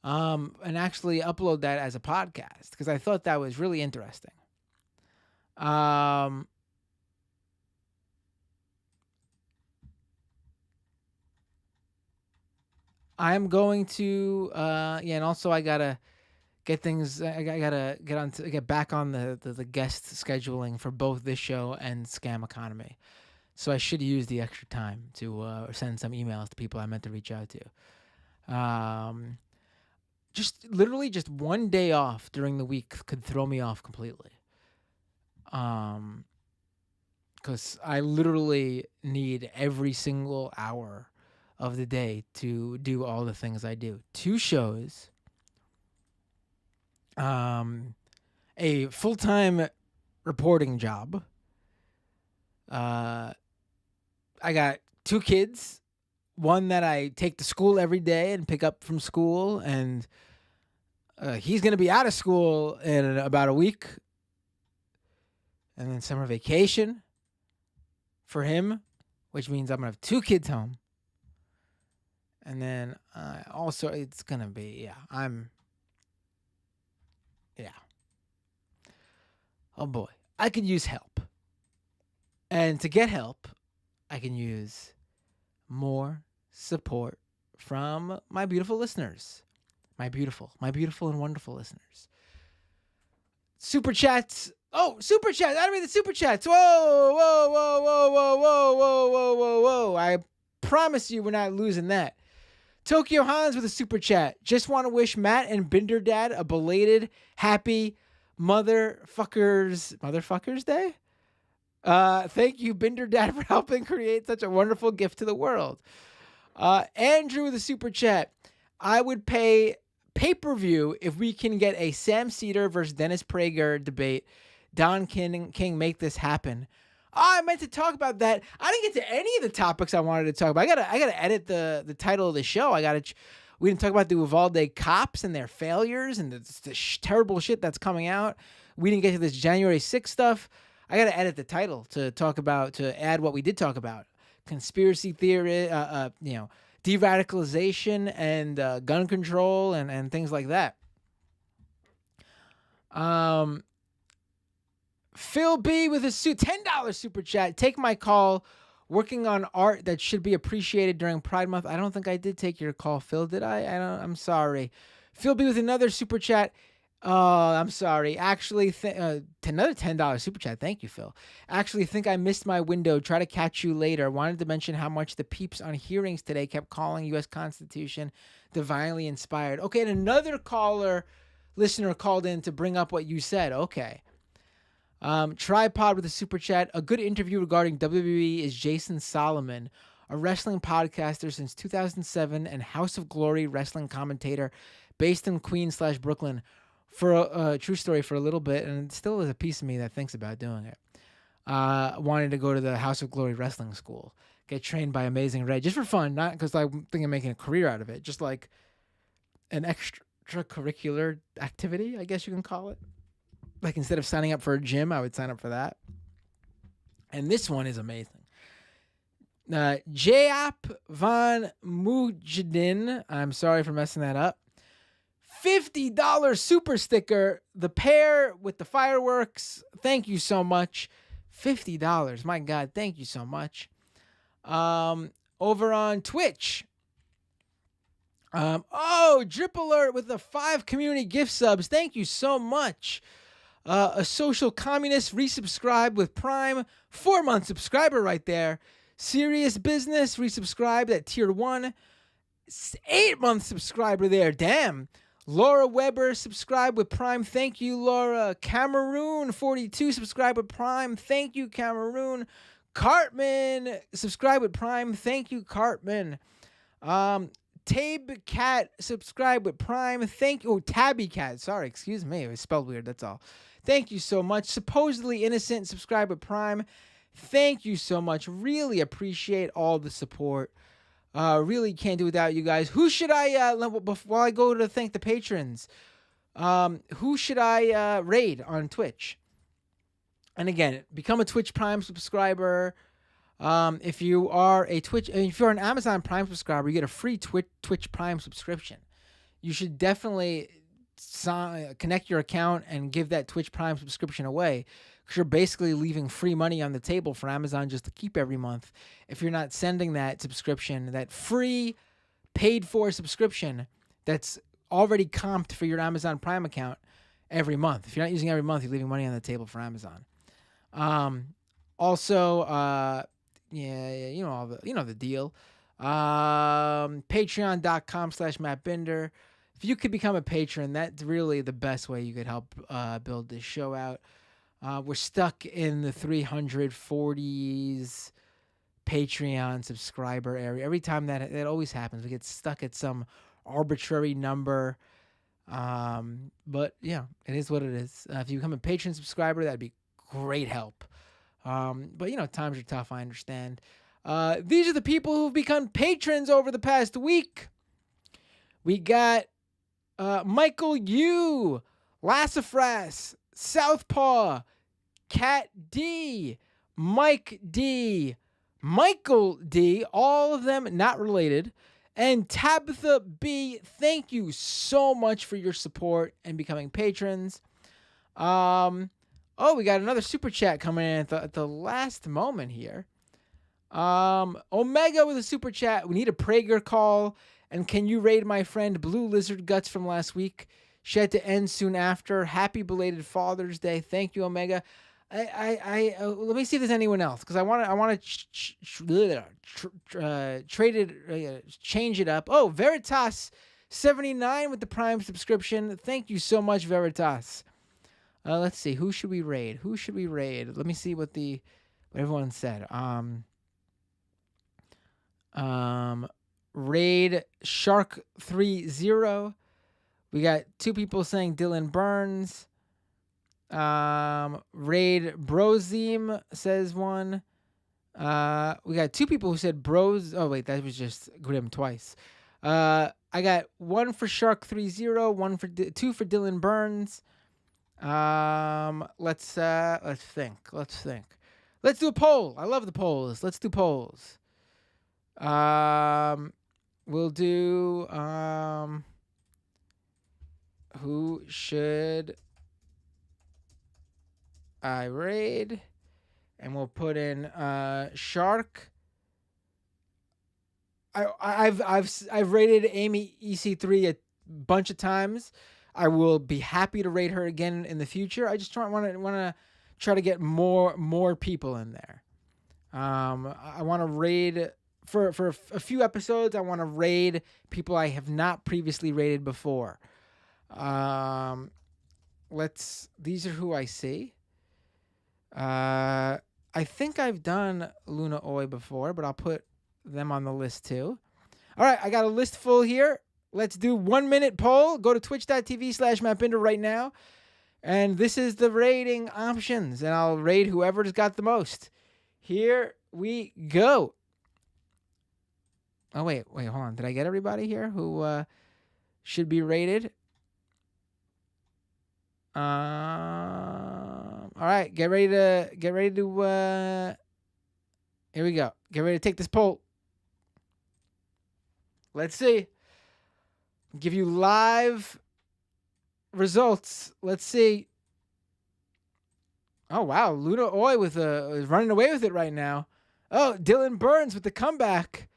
and actually upload that as a podcast because I thought that was really interesting. I'm going to and also I gotta get things. I gotta get back on the guest scheduling for both this show and Scam Economy. So I should use the extra time to send some emails to people I meant to reach out to. Just literally just one day off during the week could throw me off completely. Because I literally need every single hour of the day to do all the things I do. 2 shows. A full-time reporting job. I got 2 kids. One that I take to school every day and pick up from school, and He's going to be out of school in about a week. And then summer vacation for him, which means I'm going to have 2 kids home. And then also it's going to be, oh boy, I could use help. And to get help, I can use more support from my beautiful listeners. My beautiful and wonderful listeners. Super chats. Oh, super chats. I don't mean the super chats. Whoa. I promise you we're not losing that. Tokyo Hans with a super chat. Just want to wish Matt and Binder Dad a belated happy Motherfuckers Day. Thank you, Binder Dad, for helping create such a wonderful gift to the world. Andrew with a super chat. I would pay pay-per-view if we can get a Sam Cedar versus Dennis Prager debate. Don King, make this happen. Oh, I meant to talk about that. I didn't get to any of the topics I wanted to talk about. I gotta edit the title of the show. We didn't talk about the Uvalde cops and their failures and the terrible shit that's coming out. We didn't get to this January 6th stuff. I gotta edit the title to add what we did talk about: conspiracy theory, de-radicalization and gun control and things like that. Phil B with a $10 super chat. Take my call. Working on art that should be appreciated during Pride Month. I don't think I did take your call, Phil. Did I? I'm sorry. Phil B with another super chat. I'm sorry. Actually, another $10 super chat. Thank you, Phil. Actually, think I missed my window. Try to catch you later. Wanted to mention how much the peeps on hearings today kept calling U.S. Constitution divinely inspired. Okay, and another listener called in to bring up what you said. Okay. Tripod with a super chat. A good interview regarding WWE is Jason Solomon, a wrestling podcaster since 2007 and House of Glory wrestling commentator based in Queens/Brooklyn. For a true story, for a little bit, and still is a piece of me that thinks about doing it. Wanted to go to the House of Glory wrestling school, get trained by Amazing Red, just for fun, not because I think I'm making a career out of it, just like an extracurricular activity, I guess you can call it. Like instead of signing up for a gym, I would sign up for that. And this one is amazing. Jayap Van Mujdin, I'm sorry for messing that up. $50 super sticker, the pair with the fireworks. Thank you so much. $50. My God, thank you so much. Over on Twitch. Drip Alert with the 5 community gift subs. Thank you so much. A social communist resubscribed with Prime. 4-month subscriber right there. Serious Business resubscribed at tier 1. 8-month subscriber there. Damn. Laura Weber subscribed with Prime. Thank you, Laura. Cameroon 42 subscribed with Prime. Thank you, Cameroon. Cartman subscribed with Prime. Thank you, Cartman. Tabe Cat subscribed with Prime. Thank you. Oh, Tabby Cat. Sorry, excuse me. It was spelled weird. That's all. Thank you so much. Supposedly Innocent subscribed with Prime. Thank you so much. Really appreciate all the support. Really can't do without you guys. Who should I, while I go to thank the patrons, who should I raid on Twitch? And again, become a Twitch Prime subscriber. If you are an Amazon Prime subscriber, you get a free Twitch Prime subscription. You should definitely connect your account and give that Twitch Prime subscription away, because you're basically leaving free money on the table for Amazon just to keep every month. If you're not sending that subscription, that free paid for subscription that's already comped for your Amazon Prime account every month. If you're not using every month, you're leaving money on the table for Amazon. Also, you know the deal. Patreon.com/MattBinder. If you could become a patron, that's really the best way you could help build this show out. We're stuck in the 340s Patreon subscriber area. Every time that always happens, we get stuck at some arbitrary number. But yeah, it is what it is. If you become a patron subscriber, that'd be great help. But times are tough. I understand. These are the people who've become patrons over the past week. We got Michael U, Lassafras, Southpaw, Cat D, Mike D, Michael D, all of them not related, and Tabitha B. Thank you so much for your support and becoming patrons. Oh, we got another super chat coming in at the last moment here. Omega with a super chat. We need a Prager call. And can you raid my friend Blue Lizard Guts from last week? She had to end soon after. Happy belated Father's Day. Thank you, Omega. Let me see if there's anyone else because I want to change it up. Oh, Veritas 79 with the Prime subscription. Thank you so much, Veritas. Let's see. Who should we raid? Let me see what everyone said. Raid Shark 30. We got 2 people saying Dylan Burns. Raid Brozim says 1. We got 2 people who said Bros. Oh wait, that was just Grim twice. I got 1 for Shark 30, 2 for Dylan Burns. Let's think. Let's do a poll. I love the polls. Let's do polls. We'll do who should I raid? And we'll put in Shark. I've raided Amy EC3 a bunch of times. I will be happy to raid her again in the future. I just want to try to get more people in there. I want to raid for a few episodes. I want to raid people I have not previously raided before. These are who I see. I think I've done Luna Oi before, but I'll put them on the list too. All right, I got a list full here. Let's do 1 minute poll. Go to twitch.tv/MattBinder right now. And this is the rating options. And I'll raid whoever's got the most. Here we go. Oh, wait, hold on. Did I get everybody here who should be rated? All right, get ready to here we go. Get ready to take this poll. Let's see. Give you live results. Let's see. Oh wow, Luna Oi is running away with it right now. Oh, Dylan Burns with the comeback.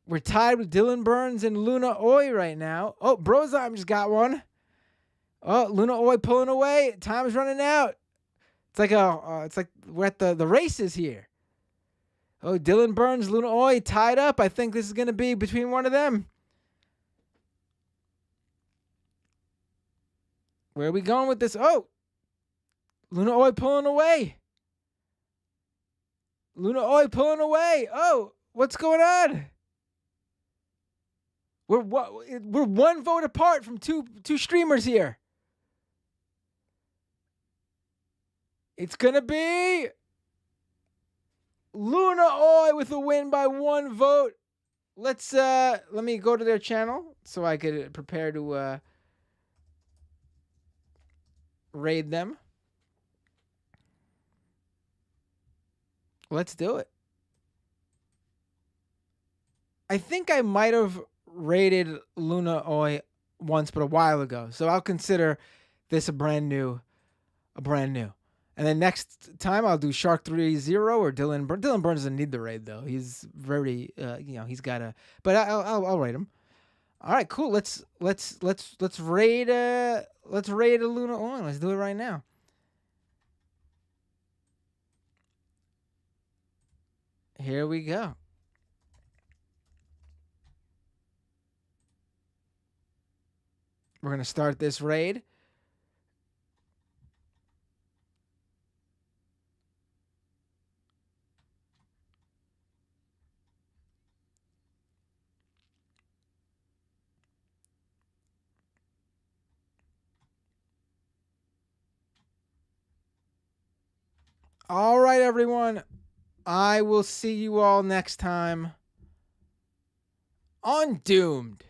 We're tied with Dylan Burns and Luna Oi right now. Oh, Brozime just got one. Oh, Luna Oi pulling away. Time's running out. It's like we're at the races here. Oh, Dylan Burns, Luna Oi tied up. I think this is going to be between one of them. Where are we going with this? Oh, Luna Oi pulling away. Oh, what's going on? We're 1 vote apart from two streamers here. It's gonna be Luna Oi with a win by 1 vote. Let me go to their channel so I could prepare to raid them. Let's do it. I think I might have raided Luna Oi once, but a while ago. So I'll consider this a brand new. And then next time I'll do Shark 30 or Dylan Burns. Dylan Burns doesn't need the raid though. He's very, he's got a. But I'll raid him. All right, cool. Let's raid a Luna Oi. Let's do it right now. Here we go. We're gonna start this raid. All right, everyone. I will see you all next time on Doomed.